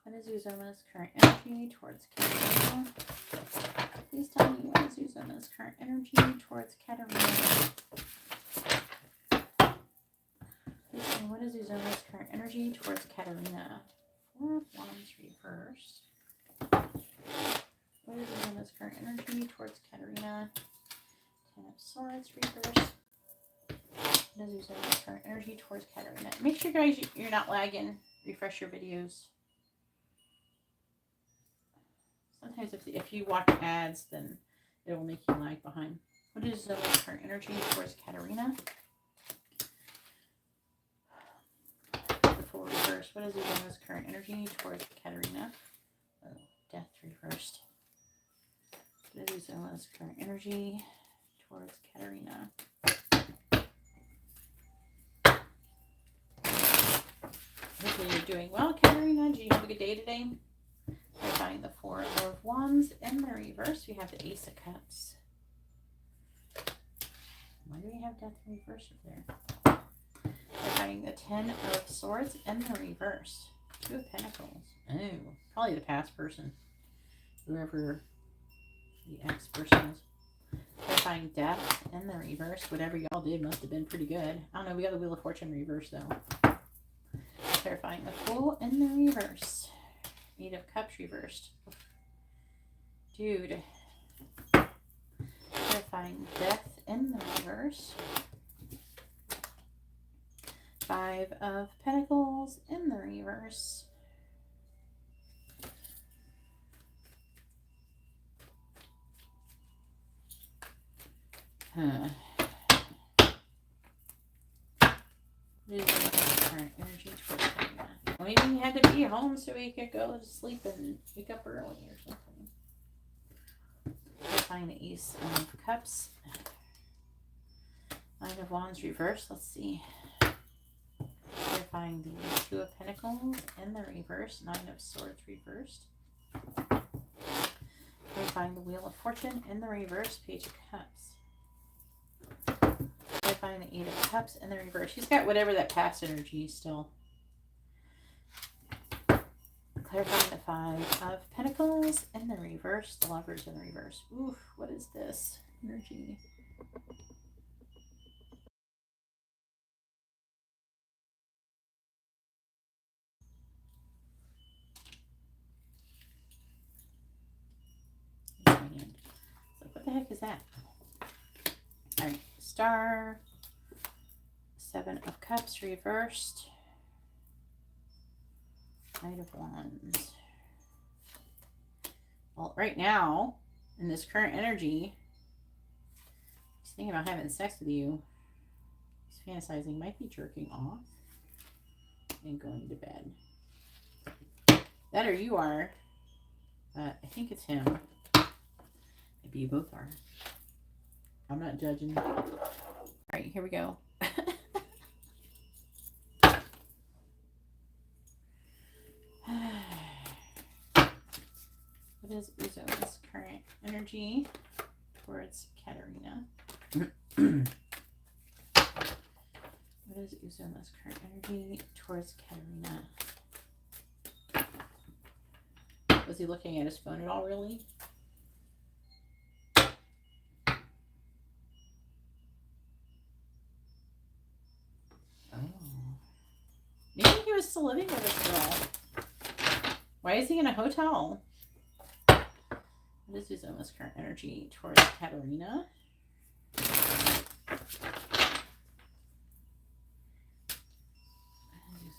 What is Zuzuma's current energy towards Katerina? Please tell me what is Zuzuma's current energy towards Katerina. Please tell me what is Zuzuma's current energy towards Katerina. 4 of Wands reversed. What is Zuzuma's current energy towards Katerina? 10 of Swords reversed. What is Zuzuma's current energy towards Katerina? Make sure, guys, you're not lagging. Refresh your videos. Sometimes if you watch ads, then it will make you lag behind. What is Zuzuma's current energy towards Katerina? Before reverse, what is Zuzuma's current energy towards Katerina? Oh, Death reversed. What is Zuzuma's current energy towards Katerina? Hopefully you're doing well, Katerina. Did you have a good day today? We're finding the 4 of Wands in the reverse. We have the Ace of Cups. Why do we have Death in reverse up there? We're finding the 10 of Swords in the reverse. 2 of Pentacles. Oh, probably the past person. whoever the ex-person is. Clarifying death in the reverse. Whatever y'all did must have been pretty good. I don't know. We got the Wheel of Fortune reverse, though. Clarifying the Fool in the reverse. Eight of Cups reversed. Dude. Clarifying death in the reverse. Five of Pentacles in the reverse. Current energy towards China. Well, maybe he had to be home so he could go to sleep and wake up early or something. Find the Ace of Cups. Nine of Wands reversed. Let's see. Clarifying the Two of Pentacles in the reverse. Nine of Swords reversed. Clarifying the Wheel of Fortune in the reverse. Page of Cups. Clarifying the Eight of Cups in the reverse. She's got whatever that past energy still. Clarifying the Five of Pentacles in the reverse. The Lovers in the reverse. Oof, what is this energy? What the heck is that? All right, Star. Seven of Cups reversed. Knight of Wands. Well, right now, in this current energy, he's thinking about having sex with you. He's fantasizing, might be jerking off and going to bed. That or you are. I think it's him. Maybe you both are. I'm not judging. All right, here we go. What is Uzo's current energy towards Katarina? What is Uzo's current energy towards Katarina? Was he looking at his phone at all, really? Oh. Maybe he was still living with this girl. Why is he in a hotel? What is Uzo's current energy towards Katarina? What is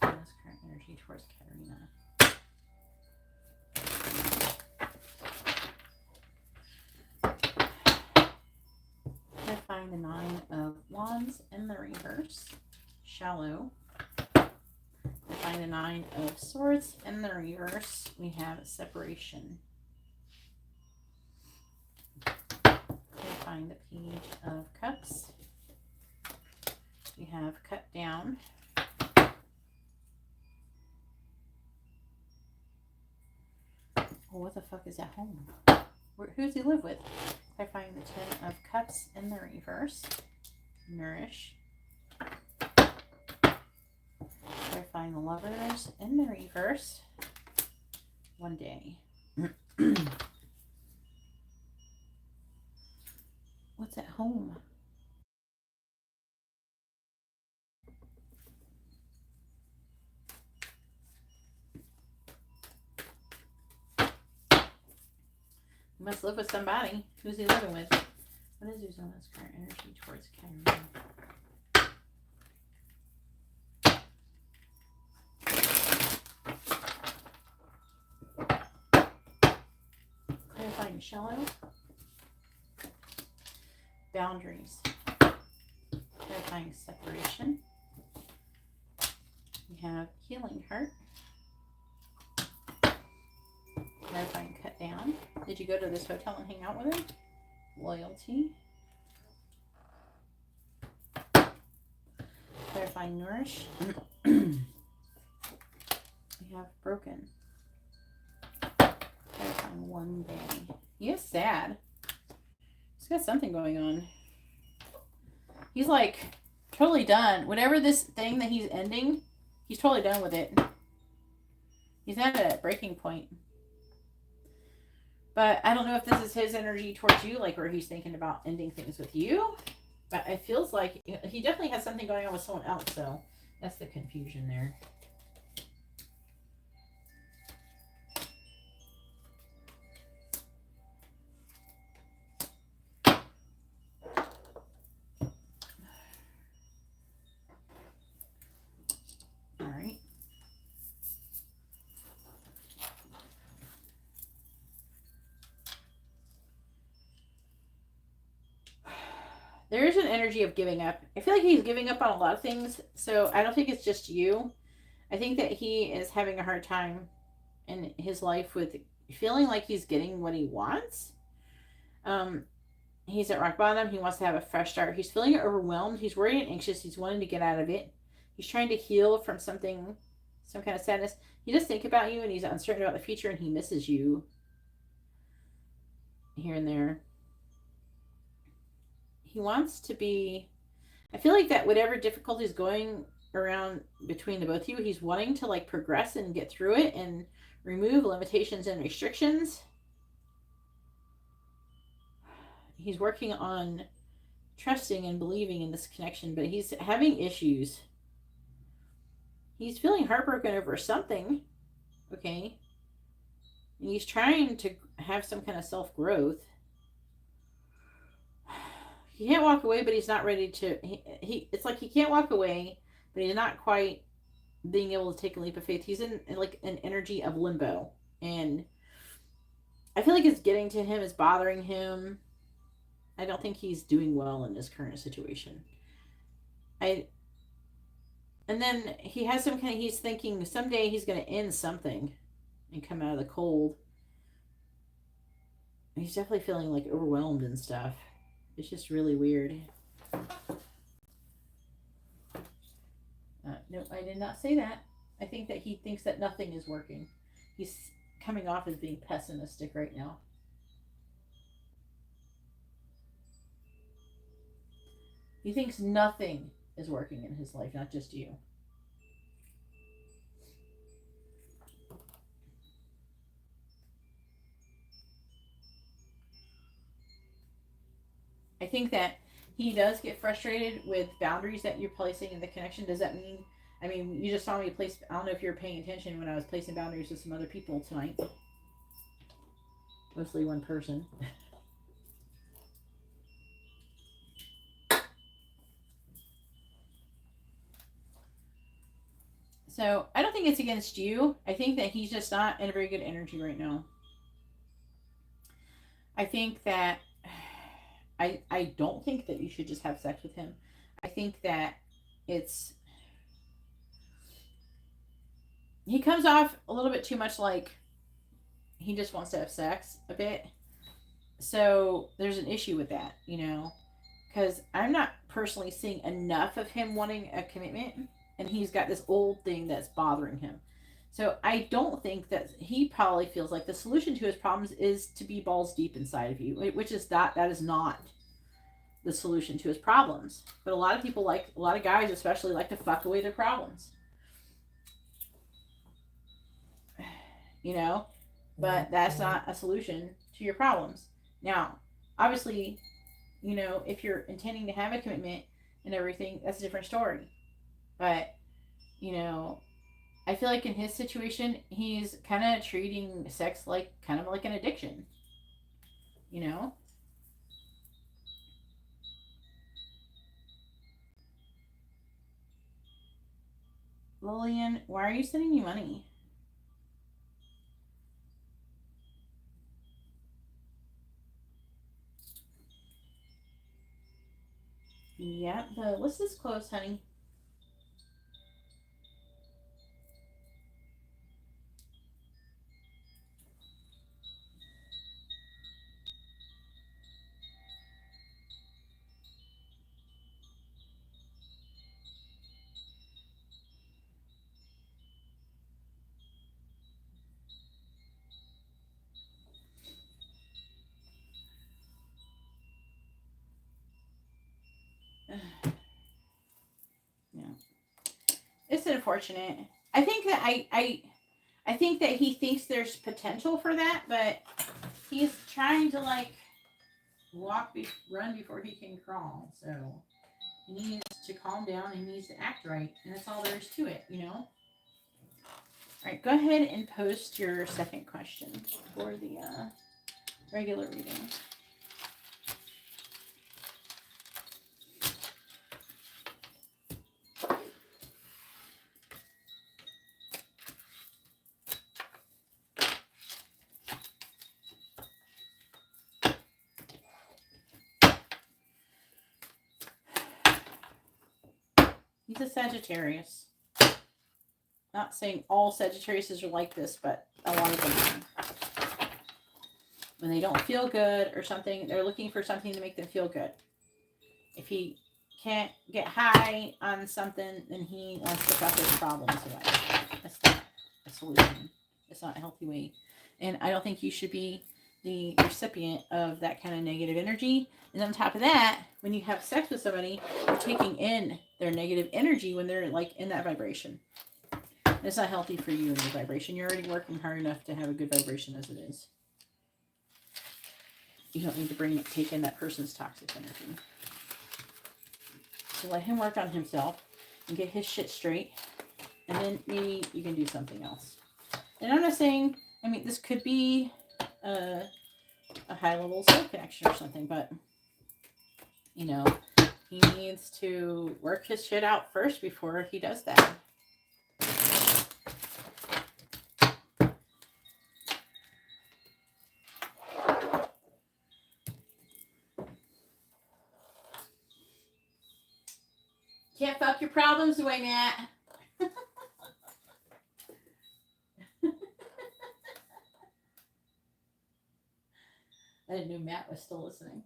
Uzo's current energy towards Katarina? I find the Nine of Wands in the reverse. Shallow. I find the Nine of Swords in the reverse. We have Separation. Find the Page of Cups. We have Cut Down. Well, what the fuck is at home? Who does he live with? I find the Ten of Cups in the reverse. Nourish. I find the Lovers in the reverse. One Day. What's at home? He must live with somebody. Who's he living with? What is Uzo's current energy towards Katarina? Clarifying Shallow. Boundaries. Clarifying Separation. We have Healing Heart. Clarifying Cut Down. Did you go to this hotel and hang out with him? Loyalty. Clarifying Nourish. We have Broken. Clarifying One Day. He is sad. He's got something going on. He's like totally done. Whatever this thing that he's ending, he's totally done with it. He's at a breaking point. But I don't know if this is his energy towards you, like where he's thinking about ending things with you. But it feels like he definitely has something going on with someone else, so that's the confusion there. All right. There is an energy of giving up. I feel like he's giving up on a lot of things, so I don't think it's just you. I think that he is having a hard time in his life with feeling like he's getting what he wants. He's at rock bottom. He wants to have a fresh start. He's feeling overwhelmed. He's worried and anxious. He's wanting to get out of it. He's trying to heal from something, some kind of sadness. He does think about you and he's uncertain about the future and he misses you here and there. He wants to be, I feel like that whatever difficulty is going around between the both of you, he's wanting to like progress and get through it and remove limitations and restrictions. He's working on trusting and believing in this connection, but he's having issues. He's feeling heartbroken over something, okay? And he's trying to have some kind of self-growth. He can't walk away, but he's not ready to, it's like he can't walk away, but he's not quite being able to take a leap of faith. He's in like an energy of limbo, and I feel like it's getting to him, it's bothering him. I don't think he's doing well in this current situation. And then he has some kind of, he's thinking someday he's going to end something and come out of the cold. He's definitely feeling like overwhelmed and stuff. It's just really weird. No, I did not say that. I think that he thinks that nothing is working. He's coming off as being pessimistic right now. He thinks nothing is working in his life, not just you. I think that he does get frustrated with boundaries that you're placing in the connection. Does that mean, I mean, you just saw me place, I don't know if you were paying attention when I was placing boundaries with some other people tonight. Mostly one person. So I don't think it's against you. I think that he's just not in a very good energy right now. I think that I don't think that you should just have sex with him. I think that it's, he comes off a little bit too much like he just wants to have sex a bit. So there's an issue with that, you know, because I'm not personally seeing enough of him wanting a commitment, and he's got this old thing that's bothering him. So I don't think that, he probably feels like the solution to his problems is to be balls deep inside of you, which is that is not the solution to his problems. But a lot of people, like a lot of guys especially, like to fuck away their problems. You know, but that's not a solution to your problems. Now, obviously, you know, if you're intending to have a commitment and everything, that's a different story. But, you know, I feel like in his situation, he's kind of treating sex like kind of like an addiction. You know? Lillian, why are you sending me money? Yeah, the list is closed, honey. Yeah. It's unfortunate. I think that he thinks there's potential for that, but he's trying to like run before he can crawl. So he needs to calm down. He needs to act right, and that's all there is to it, you know. All right, go ahead and post your second question for the regular reading. He's a Sagittarius. Not saying all Sagittariuses are like this, but a lot of them are. When they don't feel good or something, they're looking for something to make them feel good. If he can't get high on something, then he wants to fuck his problems away. That's not a solution. It's not a healthy way. And I don't think you should be the recipient of that kind of negative energy. And on top of that, when you have sex with somebody, you're taking in their negative energy when they're like in that vibration. It's not healthy for you in your vibration. You're already working hard enough to have a good vibration as it is. You don't need to take in that person's toxic energy. So let him work on himself and get his shit straight. And then maybe you can do something else. And I'm not saying, I mean, this could be a high-level soul connection or something, but, you know, he needs to work his shit out first before he does that. Can't fuck your problems away, Matt. I didn't know Matt was still listening.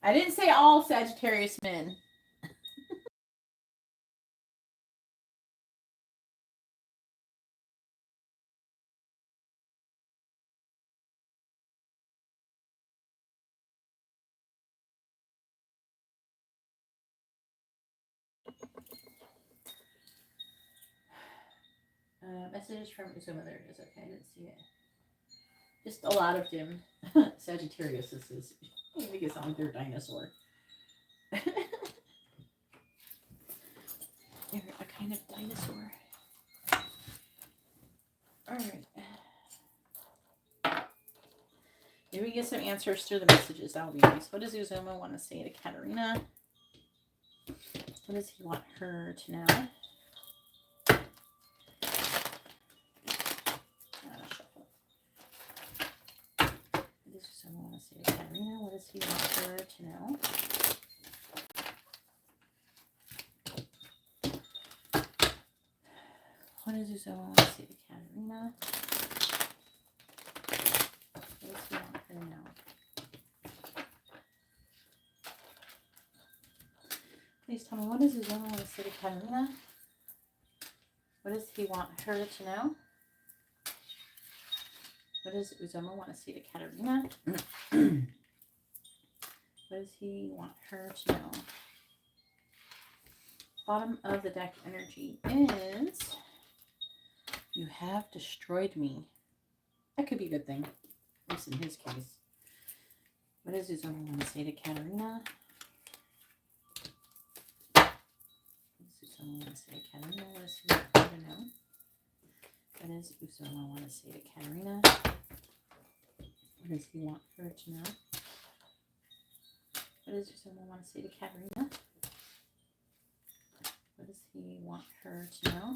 I didn't say all Sagittarius men. Messages from Uzuma. There it is. Okay, I didn't see it. Just a lot of them. Sagittarius is. I think it sounds like they're a dinosaur. They're a kind of dinosaur. Alright. Maybe we get some answers through the messages. That would be nice. What does Uzuma want to say to Katarina? What does he want her to know? What does Uzuma want to say to Katarina? What does he want her to know? What does Uzuma want to say to Katarina? What does he want her to know? Please tell me, what does Uzuma want to say to Katarina? What does he want her to know? What does Uzuma want to say to Katarina? What does he want her to know? Bottom of the deck energy is, you have destroyed me. That could be a good thing, at least in his case. What does Uzuma want to say to Katarina? What does Uzuma want to say to Katarina? What does he want her to know? What does Uzuma want to say to Katarina? What does he want her to know? What does Uzuma want to say to Katarina? What does he want her to know?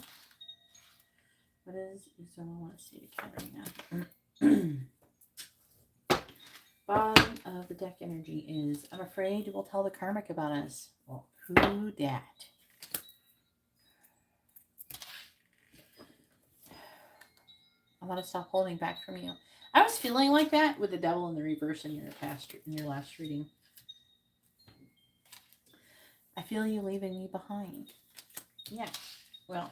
What does Uzuma want to say to Katarina? Bottom of the deck energy is, I'm afraid you will tell the karmic about us. Well, who dat? I want to stop holding back from you. I was feeling like that with the devil in the reverse in your last reading. I feel you leaving me behind. Yeah. Well,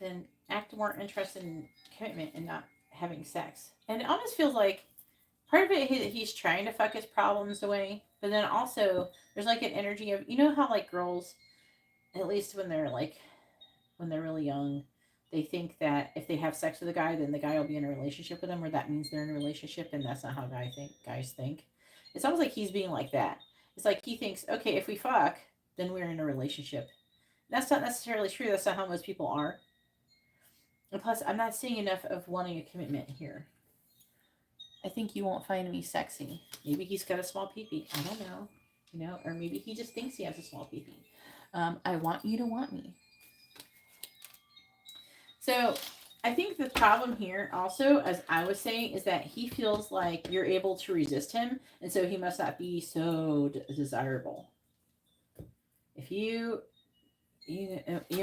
then act more interested in commitment and not having sex. And it almost feels like part of it, he's trying to fuck his problems away. But then also, there's like an energy of, you know how like girls, at least when they're really young, they think that if they have sex with a guy, then the guy will be in a relationship with them, or that means they're in a relationship, and that's not how guys think. It's almost like he's being like that. It's like he thinks, okay, if we fuck, then we're in a relationship. That's not necessarily true. That's not how most people are. And plus, I'm not seeing enough of wanting a commitment here. I think you won't find me sexy. Maybe he's got a small pee-pee. I don't know. You know, or maybe he just thinks he has a small pee-pee. I want you to want me. So I think the problem here also, as I was saying, is that he feels like you're able to resist him, and so he must not be so desirable. If you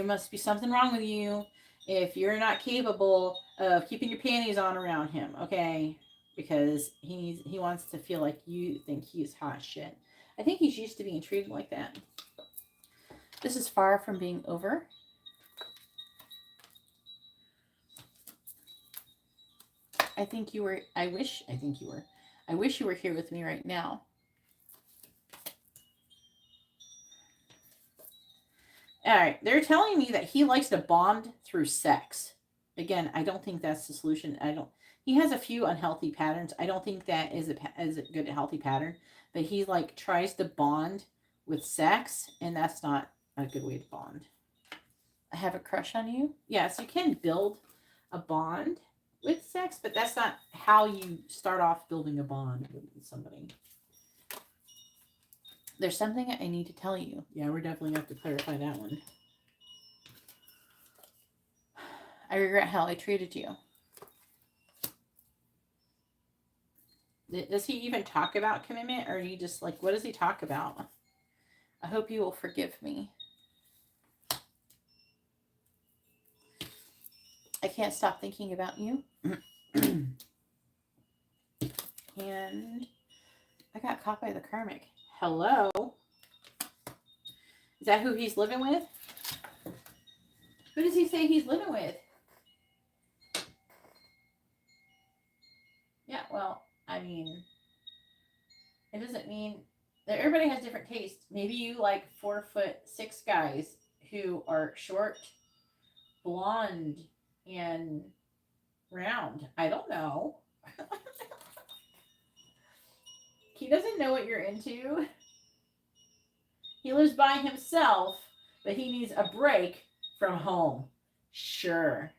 must be something wrong with you if you're not capable of keeping your panties on around him, okay? Because he wants to feel like you think he's hot shit. I think he's used to being treated like that. This is far from being over. I wish you were here with me right now. All right, they're telling me that he likes to bond through sex. Again, I don't think that's the solution. He has a few unhealthy patterns. I don't think that is a good healthy pattern, but he like tries to bond with sex, and that's not a good way to bond. I have a crush on you. Yes, you can build a bond with sex, but that's not how you start off building a bond with somebody. There's something I need to tell you. Yeah, we're definitely going to have to clarify that one. I regret how I treated you. Does he even talk about commitment, or he just like, what does he talk about? I hope you will forgive me. I can't stop thinking about you. And I got caught by the karmic. Hello? Is that who he's living with? Who does he say he's living with? Yeah, well, I mean, it doesn't mean that everybody has different tastes. Maybe you like 4'6" guys who are short, blonde, and round. I don't know. He doesn't know what you're into. He lives by himself, but he needs a break from home. Sure.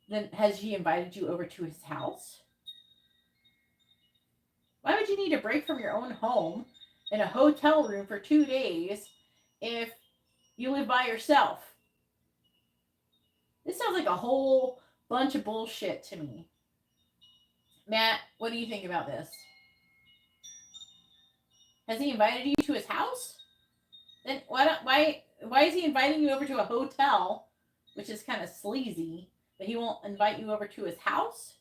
Then has he invited you over to his house? Why would you need a break from your own home in a hotel room for 2 days if you live by yourself? This sounds like a whole bunch of bullshit to me. Matt, what do you think about this? Has he invited you to his house? Then why is he inviting you over to a hotel, which is kind of sleazy, but he won't invite you over to his house?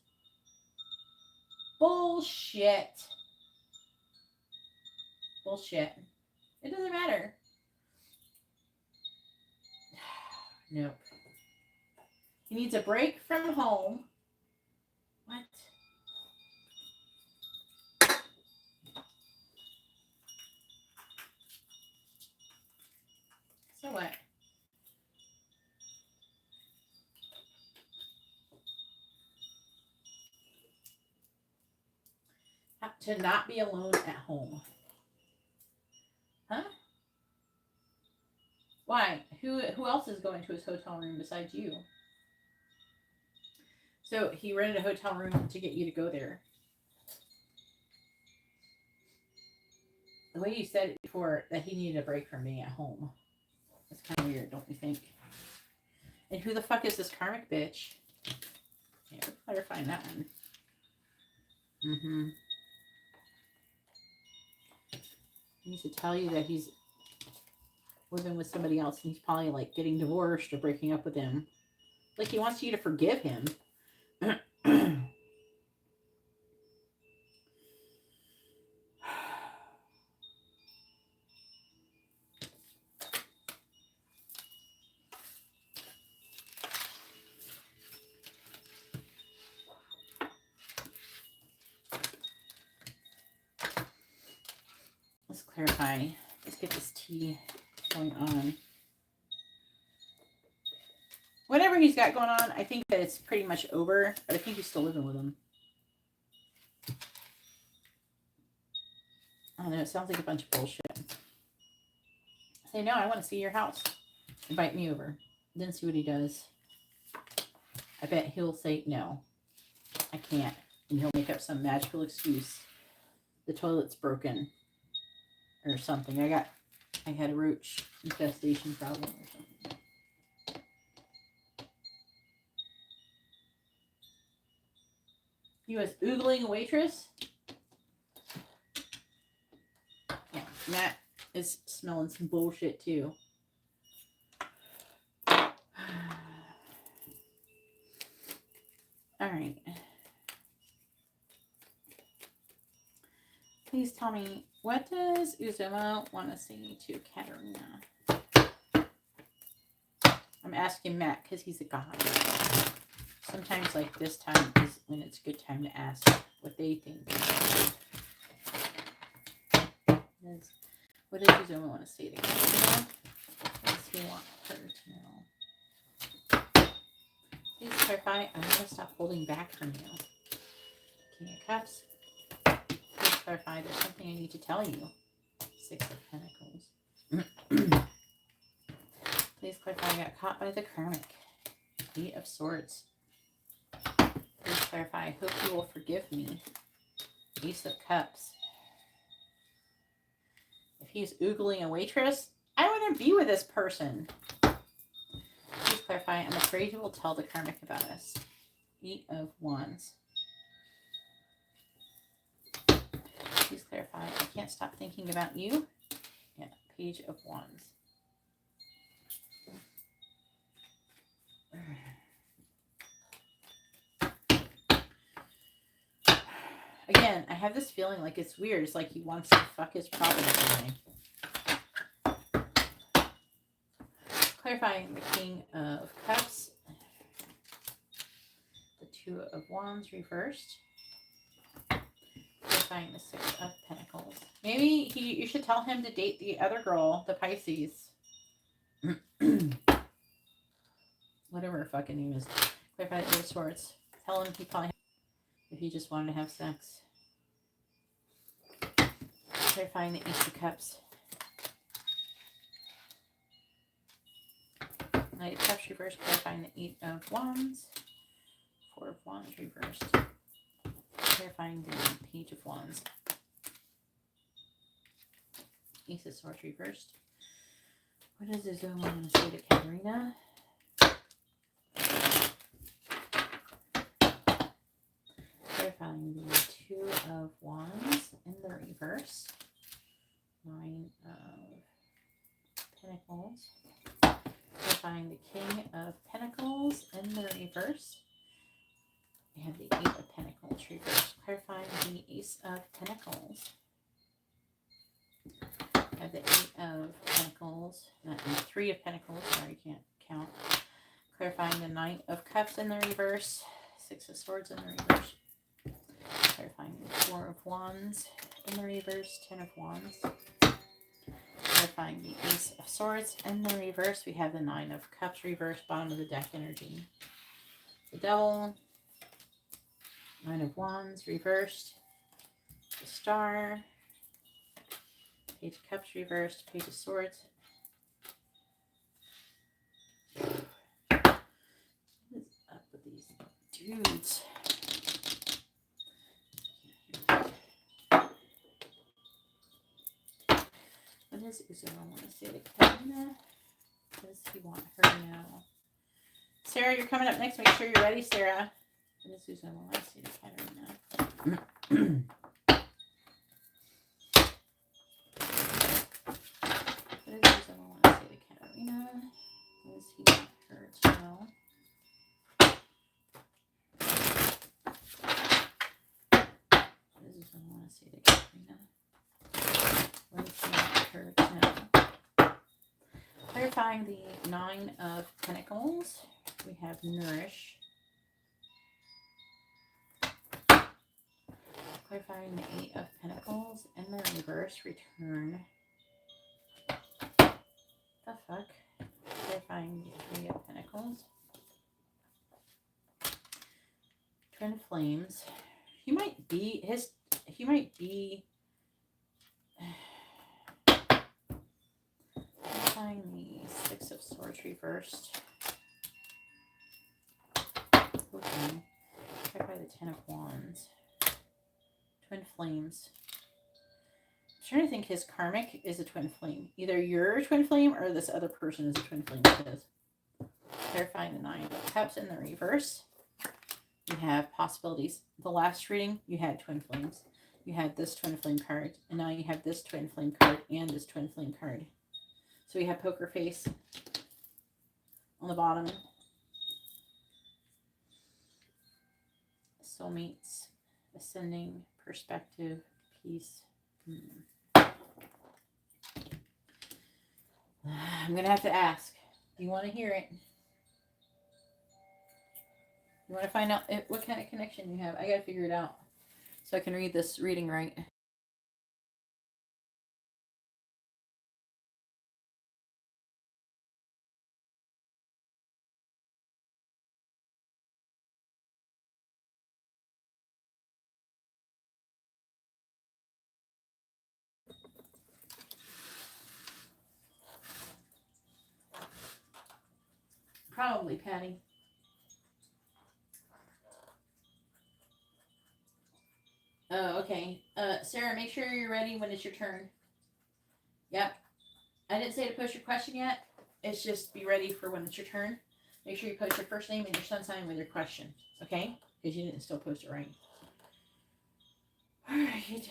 Bullshit. Bullshit. It doesn't matter. Nope. He needs a break from home. What? So what? To not be alone at home. Huh? Why? Who else is going to his hotel room besides you? So he rented a hotel room to get you to go there. The way you said it before, that he needed a break from being at home. That's kind of weird, don't you think? And who the fuck is this karmic bitch? Yeah, we'll better find that one. He needs to tell you that he's living with somebody else and he's probably like getting divorced or breaking up with him. Like he wants you to forgive him. Let's clarify. Let's get this tea going on. whatever he's got going on, I think that it's pretty much over, but I think he's still living with him. I don't know, it sounds like a bunch of bullshit. Say, no, I want to see your house. Invite me over. Then see what he does. I bet he'll say, no, I can't. And he'll make up some magical excuse. The toilet's broken. Or something. I had a roach infestation problem or something. You was oogling a waitress? Yeah, Matt is smelling some bullshit too. Alright. Please tell me, what does Uzuma want to say to Katarina? I'm asking Matt because he's a god. Sometimes like this time is when it's a good time to ask what they think. What does Uzuma want to say to Katarina? What does he want her to know? Please clarify. I'm going to stop holding back from you. King of Cups. Please clarify. There's something I need to tell you. Six of Pentacles. Please clarify. I got caught by the karmic. Eight of Swords. Please clarify. I hope you will forgive me. Ace of Cups. If he's oogling a waitress, I wouldn't be with this person. Please clarify. I'm afraid you will tell the karmic about us. Eight of Wands. Please clarify. I can't stop thinking about you. Yeah, Page of Wands. Again, I have this feeling like it's weird. It's like he wants to fuck his problems away. Clarifying the King of Cups. The Two of Wands reversed. Clarifying the Six of Pentacles. Maybe you should tell him to date the other girl, the Pisces. Whatever her fucking name is. Clarify the Eight of Swords. Tell him he probably if he just wanted to have sex. Clarifying the Ace of Cups. Knight of Cups reversed. Clarifying the Eight of Wands. Four of Wands reversed. Clarifying the Page of Wands. Ace of Swords reversed. What does Uzuma want to say to Katarina? Clarifying the Two of Wands in the reverse. Nine of Pentacles. Clarifying the King of Pentacles in the reverse. We have the Eight of Pentacles reversed. Clarifying the Ace of Pentacles. We have the Eight of Pentacles. Not the Three of Pentacles. Sorry, can't count. Clarifying the Knight of Cups in the reverse. Six of Swords in the reverse. Clarifying the Four of Wands in the reverse. Ten of Wands. Clarifying the Ace of Swords in the reverse. We have the Nine of Cups reversed. Bottom of the deck energy. The Devil. Nine of Wands reversed. The Star. Page of Cups reversed. Page of Swords. What is up with these dudes? What does Uzuma want to say to Katarina? What does he want her to know? Sarah, you're coming up next. Make sure you're ready, Sarah. What does Uzuma want to say to Katarina? What does Uzuma want to say to Katarina? What does he want her to know? What does Uzuma want to say to Katarina? What does he want her to know? Clarifying the Nine of Pentacles. We have Nourish. Clarifying the Eight of Pentacles in the reverse. Return. The fuck? Clarifying the Three of Pentacles. twin flames. He might be find the Six of Swords reversed. Okay. Check by the Ten of Wands. Twin flames. I'm trying to think his karmic is a twin flame. Either you're a twin flame or this other person is a twin flame. Because clarifying the Nine of Cups in the reverse. You have possibilities. The last reading, you had twin flames. You had this twin flame card. And now you have this twin flame card and this twin flame card. So we have poker face on the bottom. Soulmates, ascending, perspective, peace. I'm going to have to ask. You want to hear it? You want to find out what kind of connection you have? I got to figure it out so I can read this reading right. Probably, Patty. Oh, okay. Sarah, make sure you're ready when it's your turn. Yep. I didn't say to post your question yet. It's just be ready for when it's your turn. Make sure you post your first name and your sun sign with your question. Okay? Because you didn't still post it right. All right.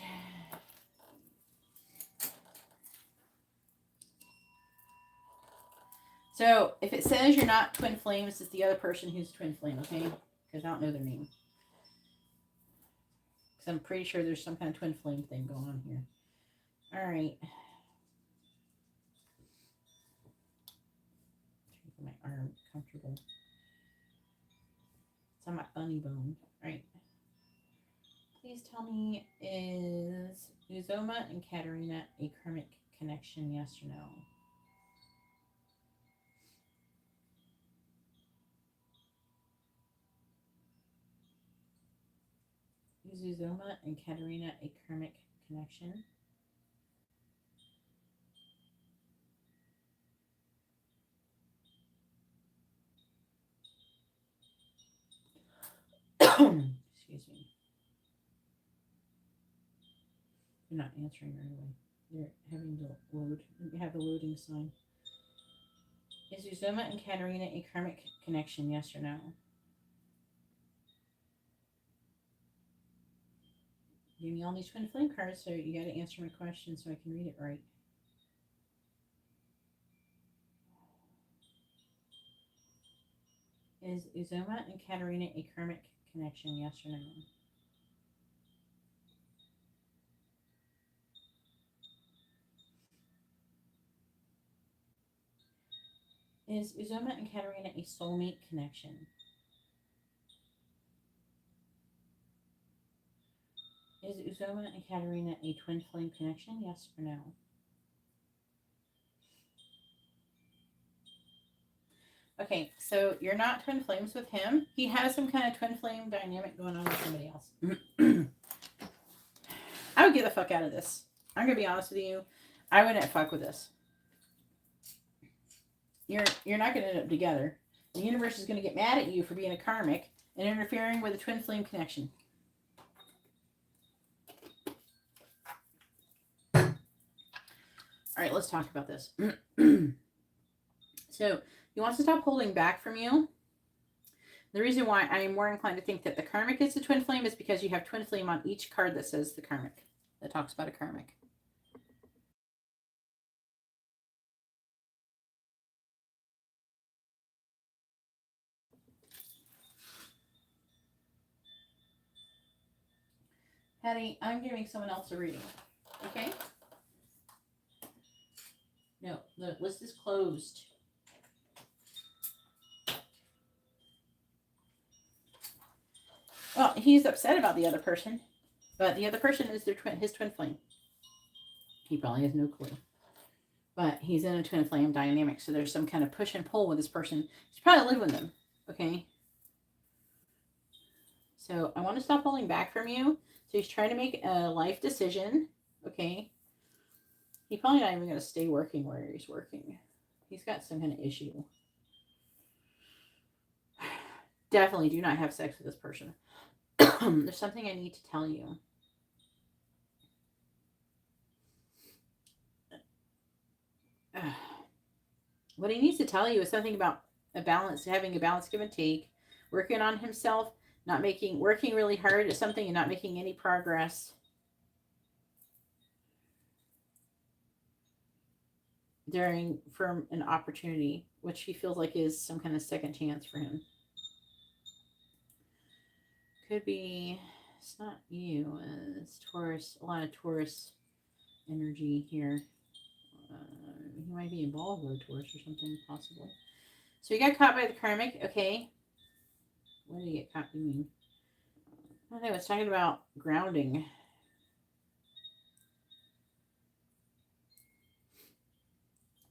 So, if it says you're not twin flames, it's the other person who's twin flame, okay? Because I don't know their name. Because I'm pretty sure there's some kind of twin flame thing going on here. All right. My arm comfortable. It's on my bunny bone. All right. Please tell me, is Uzoma and Katarina a karmic connection, yes or no? Is Uzoma and Katarina a karmic connection? Excuse me. You're not answering right away. You're having to load. You have the loading sign. Is Uzoma and Katarina a karmic connection, yes or no? Give me all these twin flame cards, so you got to answer my question so I can read it right. Is Uzoma and Katarina a karmic connection, yes or no? Is Uzoma and Katarina a soulmate connection? Is Uzoma and Katarina a twin flame connection, yes or no? Okay, so you're not twin flames with him. He has some kind of twin flame dynamic going on with somebody else. I would get the fuck out of this. I'm gonna be honest with you. I wouldn't fuck with this. You're not gonna end up together. The universe is gonna get mad at you for being a karmic and interfering with a twin flame connection. All right, let's talk about this. So he wants to stop holding back from you. The reason why I am more inclined to think that the karmic is the twin flame is because you have twin flame on each card that says the karmic, that talks about a karmic. Patty, I'm giving someone else a reading. Okay? No, the list is closed. Well, he's upset about the other person, but the other person is his twin flame. He probably has no clue. But he's in a twin flame dynamic, so there's some kind of push and pull with this person. He's probably living with them, okay? So I want to stop holding back from you. So he's trying to make a life decision. Okay. He's probably not even going to stay working where he's working. He's got some kind of issue. Definitely do not have sex with this person. There's something I need to tell you. What he needs to tell you is something about a balance, having a balance, give and take, working on himself, working really hard at something and not making any progress. From an opportunity, which he feels like is some kind of second chance for him. Could be, it's not you, it's Taurus, a lot of Taurus energy here. He might be involved with a Taurus or something, possible. So he got caught by the karmic, okay. What did he get caught doing? I think I was talking about grounding.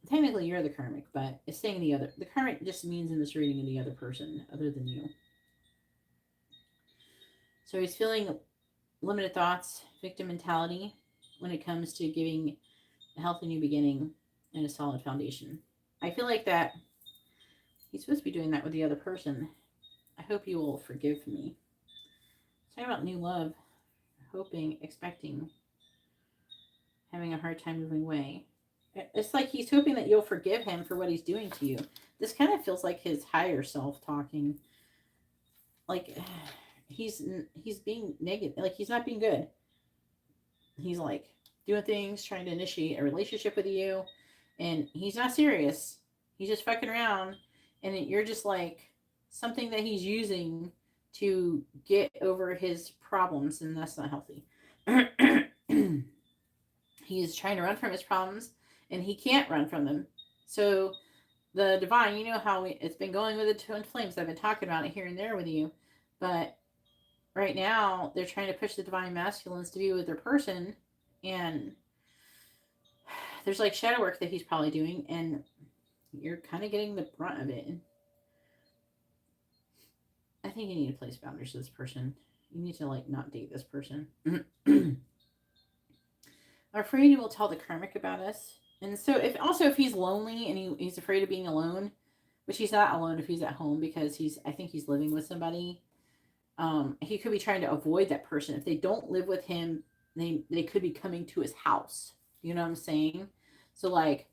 Technically, you're the karmic, but it's saying the karmic just means in this reading the other person other than you. So he's feeling limited thoughts, victim mentality when it comes to giving a healthy new beginning and a solid foundation. I feel like that he's supposed to be doing that with the other person. I hope you will forgive me. Talking about new love, hoping, expecting, having a hard time moving away. It's like he's hoping that you'll forgive him for what he's doing to you. This kind of feels like his higher self talking. Like he's being negative. Like he's not being good. He's like doing things, trying to initiate a relationship with you, and he's not serious. He's just fucking around, and you're just like something that he's using to get over his problems, and that's not healthy. He's trying to run from his problems, and he can't run from them. So the divine, you know how it's been going with the twin flames. I've been talking about it here and there with you, but right now they're trying to push the divine masculines to be with their person, and there's like shadow work that he's probably doing, and you're kind of getting the brunt of it. I think you need to place boundaries with this person. You need to like not date this person. I'm afraid he will tell the karmic about us. And so if he's lonely and he's afraid of being alone, which he's not alone if he's at home, because I think he's living with somebody. He could be trying to avoid that person. If they don't live with him, they could be coming to his house. You know what I'm saying? So like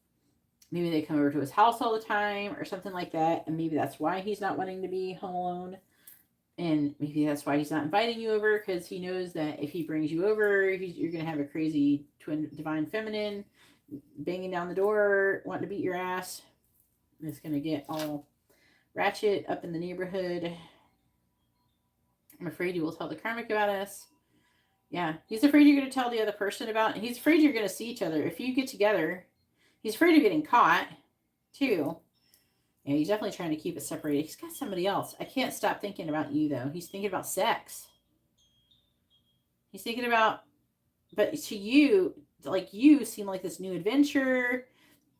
maybe they come over to his house all the time or something like that, and maybe that's why he's not wanting to be home alone. And maybe that's why he's not inviting you over, because he knows that if he brings you over, you're going to have a crazy twin divine feminine banging down the door, wanting to beat your ass. It's going to get all ratchet up in the neighborhood. I'm afraid he will tell the karmic about us. Yeah, he's afraid you're going to tell the other person about it. He's afraid you're going to see each other. If you get together, he's afraid of getting caught, too. Yeah, he's definitely trying to keep it separated. He's got somebody else. I can't stop thinking about you, though. He's thinking about sex. He's thinking about, but to you, like you seem like this new adventure.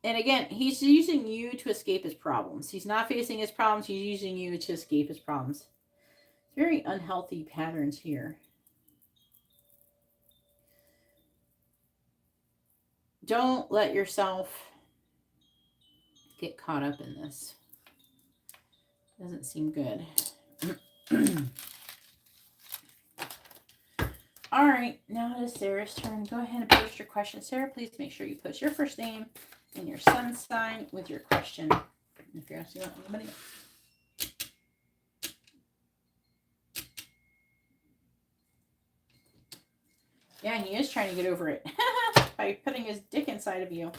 And again, he's using you to escape his problems. He's not facing his problems. He's using you to escape his problems. Very unhealthy patterns here. Don't let yourself get caught up in this. Doesn't seem good. All right, now it is Sarah's turn. Go ahead and post your question. Sarah, please make sure you post your first name and your sun sign with your question. If you're asking about anybody else. Yeah, he is trying to get over it by putting his dick inside of you.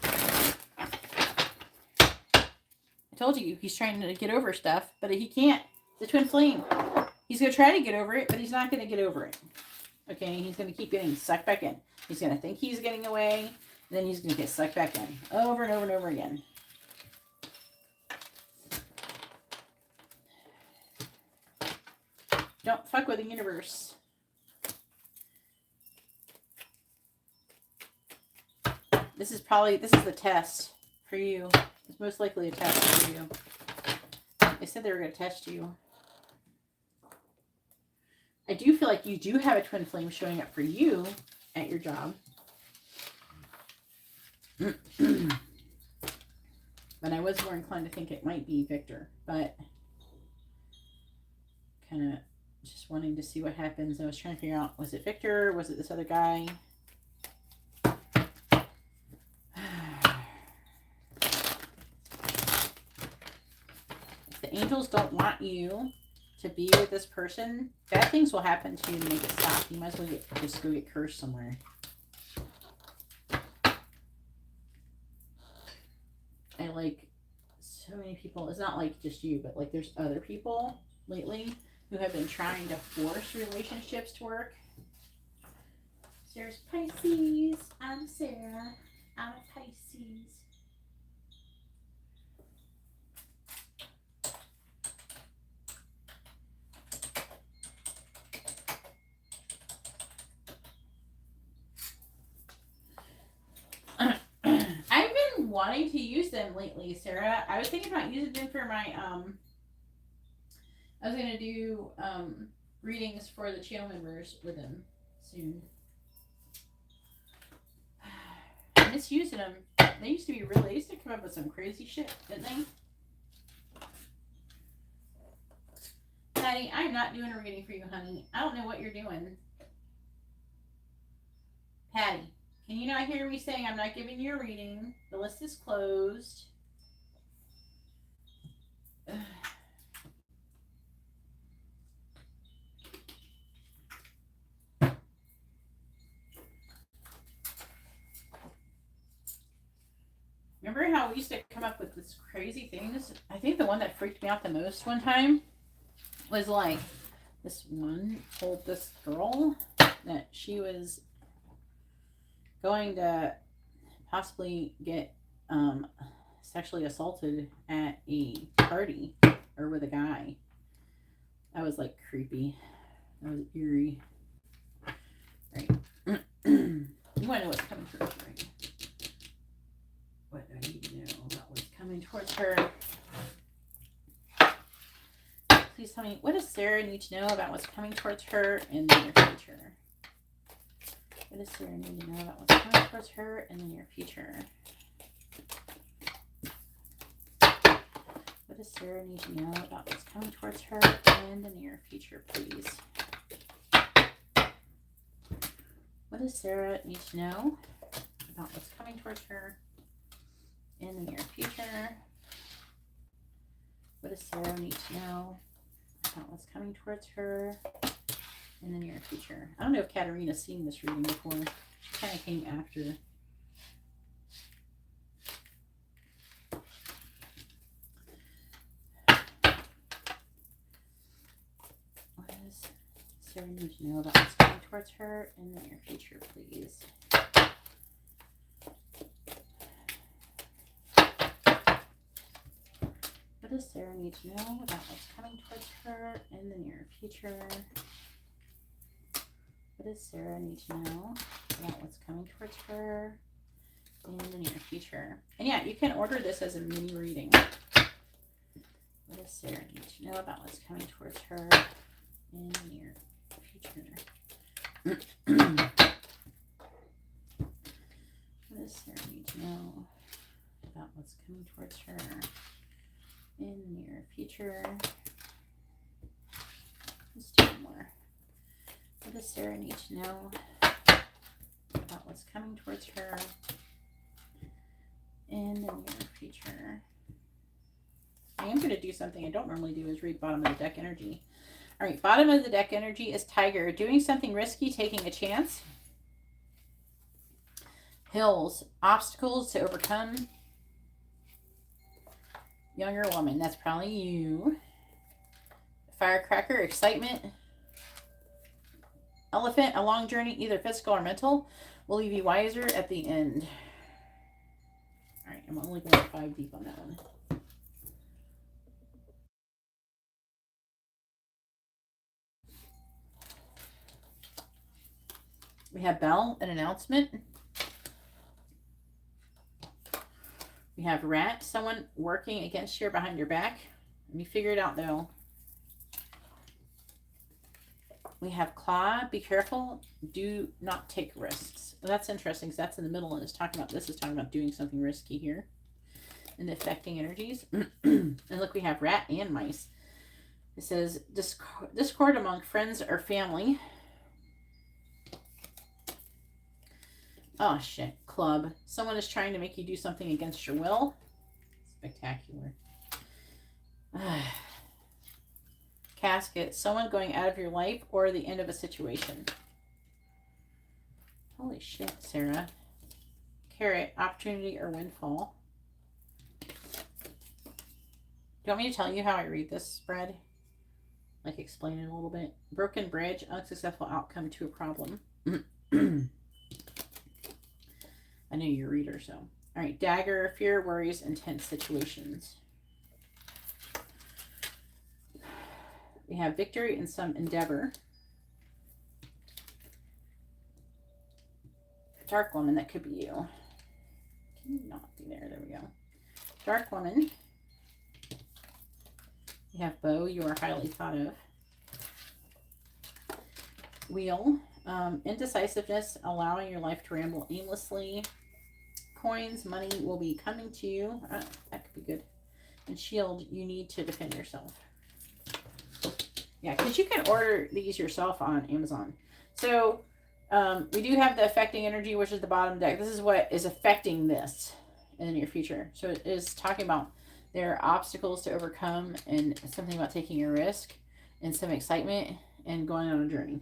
I told you he's trying to get over stuff, but he can't. The twin flame. He's going to try to get over it, but he's not going to get over it. Okay, he's going to keep getting sucked back in. He's going to think he's getting away, and then he's going to get sucked back in over and over and over again. Don't fuck with the universe. This is the test for you. It's most likely a test for you. They said they were going to test you. I do feel like you do have a twin flame showing up for you at your job. But I was more inclined to think it might be Victor, but kind of just wanting to see what happens. I was trying to figure out, was it Victor? Was it this other guy? If the angels don't want you to be with this person, bad things will happen to you to make it stop. You might as well just go get cursed somewhere. I like so many people. It's not like just you, but like there's other people lately who have been trying to force relationships to work. Sarah's Pisces. I'm Sarah. I'm a Pisces. I've been wanting to use them lately, Sarah. I was thinking about using them for my I was gonna do readings for the channel members with them soon. I miss using them. They used to be really, they used to come up with some crazy shit, didn't they? Patty, I'm not doing a reading for you, honey. I don't know what you're doing. Patty, can you not hear me saying I'm not giving you a reading? The list is closed. Remember how we used to come up with this crazy things? I think the one that freaked me out the most one time was like this one told this girl that she was going to possibly get sexually assaulted at a party or with a guy. That was like creepy. That was eerie. Right. You want to know what's coming through, right? What do I need to know about what's coming towards her? Please tell me, what does Sarah need to know about what's coming towards her in the near future? What does Sarah need to know about what's coming towards her in the near future? What does Sarah need to know about what's coming towards her in the near future, please? What does Sarah need to know about what's coming towards her in the near future? What does Sarah need to know about what's coming towards her in the near future? I don't know if Katarina's seen this reading before. She kind of came after. What does Sarah need to know about what's coming towards her in the near future, please? What does Sarah need to know about what's coming towards her in the near future? What does Sarah need to know about what's coming towards her in the near future? And yeah, you can order this as a mini reading. What does Sarah need to know about what's coming towards her in the near future? What does Sarah need to know about what's coming towards her in the near future? Let's do one more. What does Sarah need to know about what's coming towards her in the near future? I am going to do something I don't normally do, is read bottom of the deck energy. All right, bottom of the deck energy is Tiger. Doing something risky, taking a chance. Hills, obstacles to overcome. Younger woman, that's probably you. Firecracker, excitement. Elephant, a long journey, either physical or mental, will leave you wiser at the end. All right, I'm only going 5 deep on that one. We have bell, an announcement. We have rat, someone working against you or behind your back. Let me figure it out though. We have claw. Be careful. Do not take risks. Well, that's interesting because that's in the middle and it's talking about, this is talking about doing something risky here. And affecting energies. And look, we have rat and mice. It says discord among friends or family. Oh shit. Club. Someone is trying to make you do something against your will. Spectacular. Casket. Someone going out of your life or the end of a situation. Holy shit, Sarah. Carrot. Opportunity or windfall. Do you want me to tell you how I read this spread? Like explain it a little bit. Broken bridge, unsuccessful outcome to a problem. I know you're a reader, so. All right, dagger, fear, worries, intense situations. We have victory in some endeavor. Dark woman, that could be you. Can you not be there? There we go. Dark woman. You have bow, you are highly thought of. Wheel, indecisiveness, allowing your life to ramble aimlessly. Coins, money will be coming to you. That could be good. And shield, you need to defend yourself. Yeah, because you can order these yourself on Amazon. So we do have the affecting energy, which is the bottom deck. This is what is affecting this in the near future. So it is talking about there are obstacles to overcome and something about taking a risk and some excitement and going on a journey.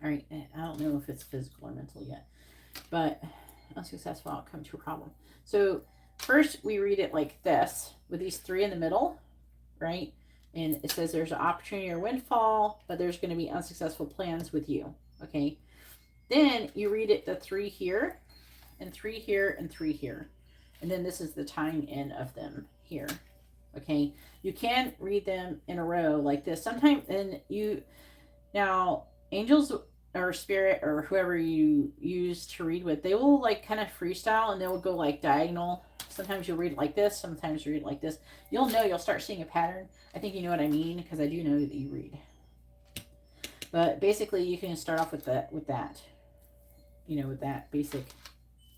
All right, I don't know if it's physical or mental yet, but unsuccessful outcome to a problem. So first we read it like this with these three in the middle, right? And it says there's an opportunity or windfall, but there's going to be unsuccessful plans with you, okay? Then you read it the three here and three here and three here. And then this is the tying in of them here. Okay. You can read them in a row like this. Sometimes, and now angels or spirit or whoever you use to read with, they will like kind of freestyle and they will go like diagonal. Sometimes you'll read it like this. Sometimes you read it like this. You'll start seeing a pattern. I think you know what I mean because I do know that you read. But basically you can start off with that, with that basic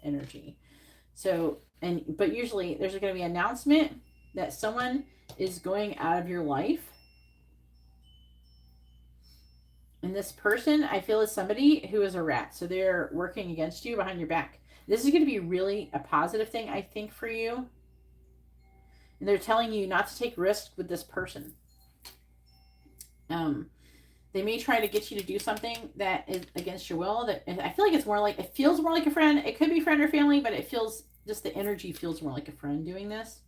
energy. So, but usually there's going to be an announcement that someone is going out of your life. And this person, I feel, is somebody who is a rat. So they're working against you behind your back. This is going to be really a positive thing, I think, for you. And they're telling you not to take risks with this person. They may try to get you to do something that is against your will. That I feel like it's more like, it feels more like a friend. It could be friend or family, but it feels, just the energy feels more like a friend doing this.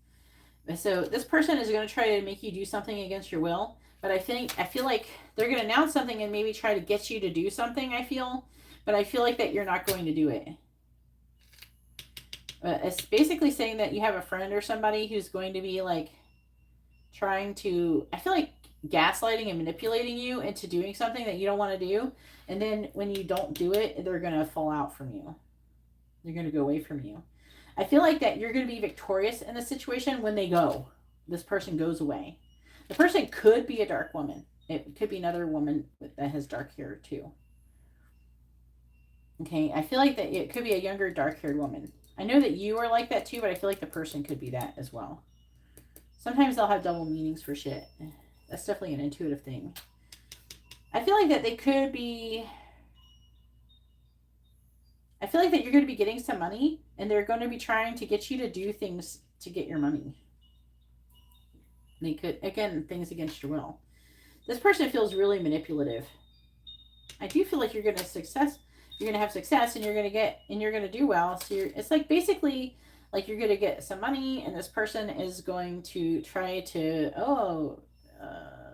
So this person is going to try to make you do something against your will. But I feel like they're going to announce something and maybe try to get you to do something, I feel. But I feel like that you're not going to do it. It's basically saying that you have a friend or somebody who's going to be like trying to, I feel like, gaslighting and manipulating you into doing something that you don't want to do. And then when you don't do it, they're going to fall out from you. They're going to go away from you. I feel like that you're going to be victorious in the situation when they go. This person goes away. The person could be a dark woman. It could be another woman that has dark hair too. Okay, I feel like that it could be a younger dark-haired woman. I know that you are like that too, but I feel like the person could be that as well. Sometimes they'll have double meanings for shit. That's definitely an intuitive thing. I feel like that they could be... I feel like that you're going to be getting some money and they're going to be trying to get you to do things to get your money. They could, again, things against your will. This person feels really manipulative. I do feel like you're going to have success and you're going to do well. So it's like basically like you're going to get some money and this person is going to try to,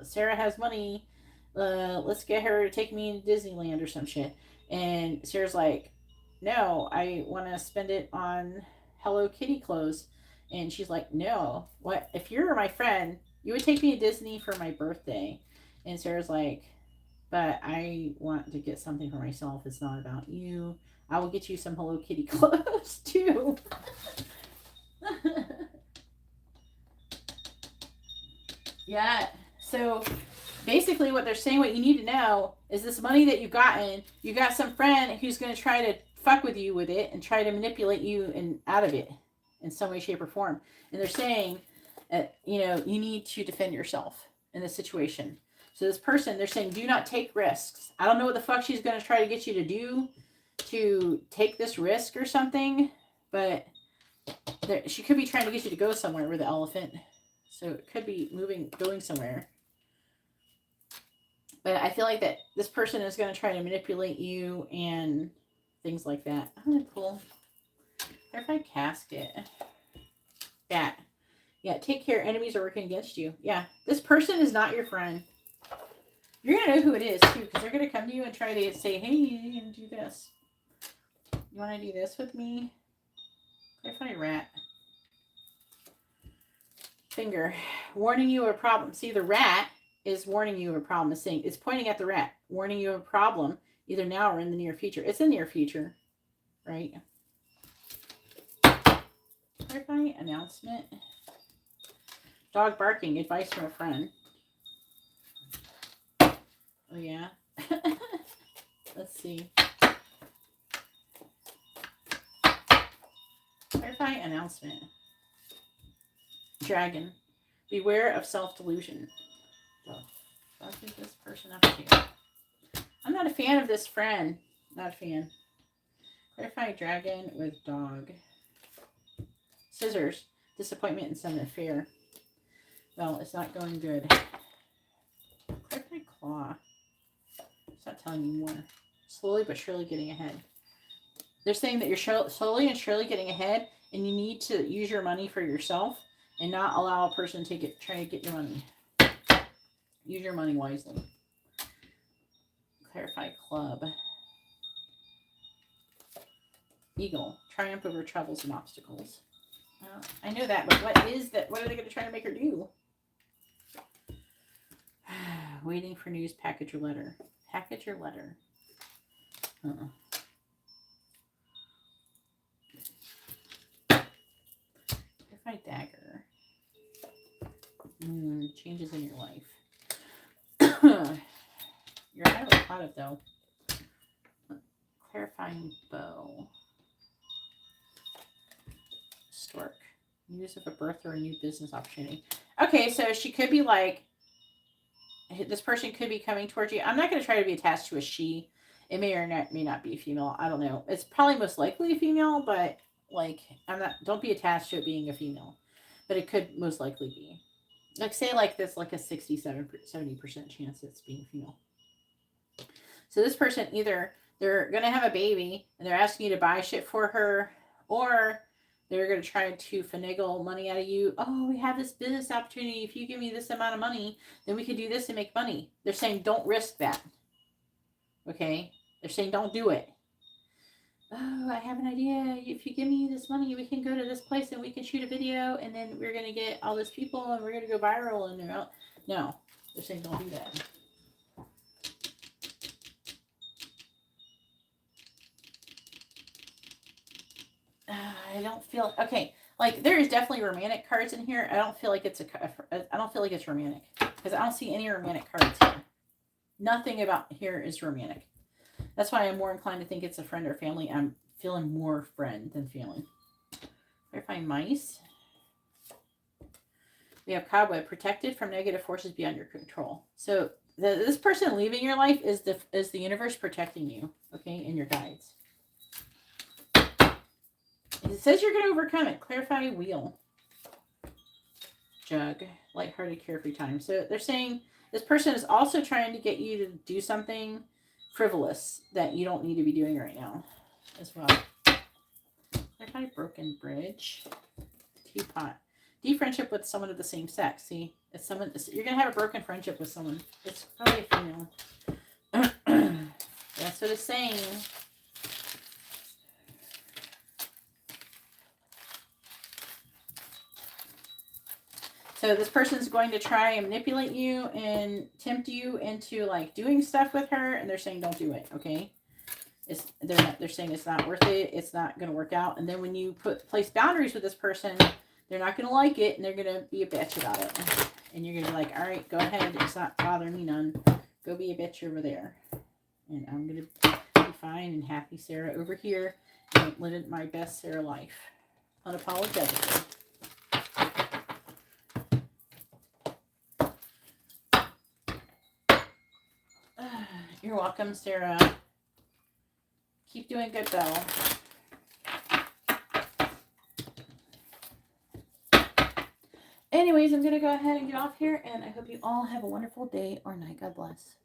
Sarah has money. Let's get her to take me to Disneyland or some shit. And Sarah's like, no, I want to spend it on Hello Kitty clothes. And she's like, no, what? If you're my friend, you would take me to Disney for my birthday. And Sarah's like, but I want to get something for myself. It's not about you. I will get you some Hello Kitty clothes too. Yeah. So basically what they're saying, what you need to know is this money that you've gotten, you got some friend who's going to try to fuck with you with it and try to manipulate you and out of it in some way, shape, or form. And they're saying, you know, you need to defend yourself in this situation. So this person, they're saying, do not take risks. I don't know what the fuck she's going to try to get you to do to take this risk or something, but she could be trying to get you to go somewhere with the elephant. So it could be going somewhere. But I feel like that this person is going to try to manipulate you and things like that. I'm going to pull. Clarify casket. Bat. Yeah, take care. Enemies are working against you. Yeah, this person is not your friend. You're going to know who it is, too, because they're going to come to you and try to say, hey, you're going to do this. You want to do this with me? Clarify rat. Finger. Warning you of a problem. See, the rat is warning you of a problem. It's pointing at the rat, warning you of a problem, either now or in the near future. It's in the near future, right? Clarify announcement. Dog barking. Advice from a friend. Oh, yeah. Let's see. Clarify announcement. Dragon. Beware of self-delusion. What is this person up to? I'm not a fan of this friend. Not a fan. Clarify dragon with dog. Scissors. Disappointment in some affair. Well, it's not going good. Clarify claw. It's not telling me more. Slowly but surely getting ahead. They're saying that you're slowly and surely getting ahead, and you need to use your money for yourself and not allow a person to try to get your money. Use your money wisely. Clarify club. Eagle. Triumph over troubles and obstacles. I know that, but what is that? What are they going to try to make her do? Waiting for news. Package your letter. Package your letter. Clarify dagger. Changes in your life. You're out of a lot of though. Clarifying bow. Stork. News of a birth or a new business opportunity. Okay, so she could be like, this person could be coming towards you. I'm not going to try to be attached to a she. It may or may not be a female. I don't know. It's probably most likely a female, but like, don't be attached to it being a female. But it could most likely be. Like, say like this, like a 70% chance it's being female. So this person, either they're going to have a baby and they're asking you to buy shit for her, or they're going to try to finagle money out of you. Oh, we have this business opportunity. If you give me this amount of money, then we could do this and make money. They're saying don't risk that. Okay? They're saying don't do it. Oh, I have an idea. If you give me this money, we can go to this place and we can shoot a video and then we're going to get all these people and we're going to go viral. And no, they're saying don't do that. I don't feel okay. Like there is definitely romantic cards in here. I don't feel like it's romantic because I don't see any romantic cards here. Nothing about here is romantic. That's why I'm more inclined to think it's a friend or family. I'm feeling more friend than feeling. Verify mice. We have cobweb, protected from negative forces beyond your control. So this person leaving your life is the universe protecting you, okay, and your guides. It says you're going to overcome it. Clarify wheel. Jug. Lighthearted, carefree time. So they're saying this person is also trying to get you to do something frivolous that you don't need to be doing right now as well. Clarify broken bridge. Teapot. Deep friendship with someone of the same sex. See, you're going to have a broken friendship with someone. It's probably a female. That's what it's saying. So this person's going to try and manipulate you and tempt you into like doing stuff with her, and they're saying don't do it, okay? They're saying it's not worth it, it's not going to work out. And then when you place boundaries with this person, they're not going to like it, and they're going to be a bitch about it. And you're going to be like, all right, go ahead. It's not bothering me none. Go be a bitch over there. And I'm going to be fine and happy Sarah over here. And living my best Sarah life. Unapologetically. You're welcome, Sarah. Keep doing good, though. Anyways, I'm going to go ahead and get off here, and I hope you all have a wonderful day or night. God bless.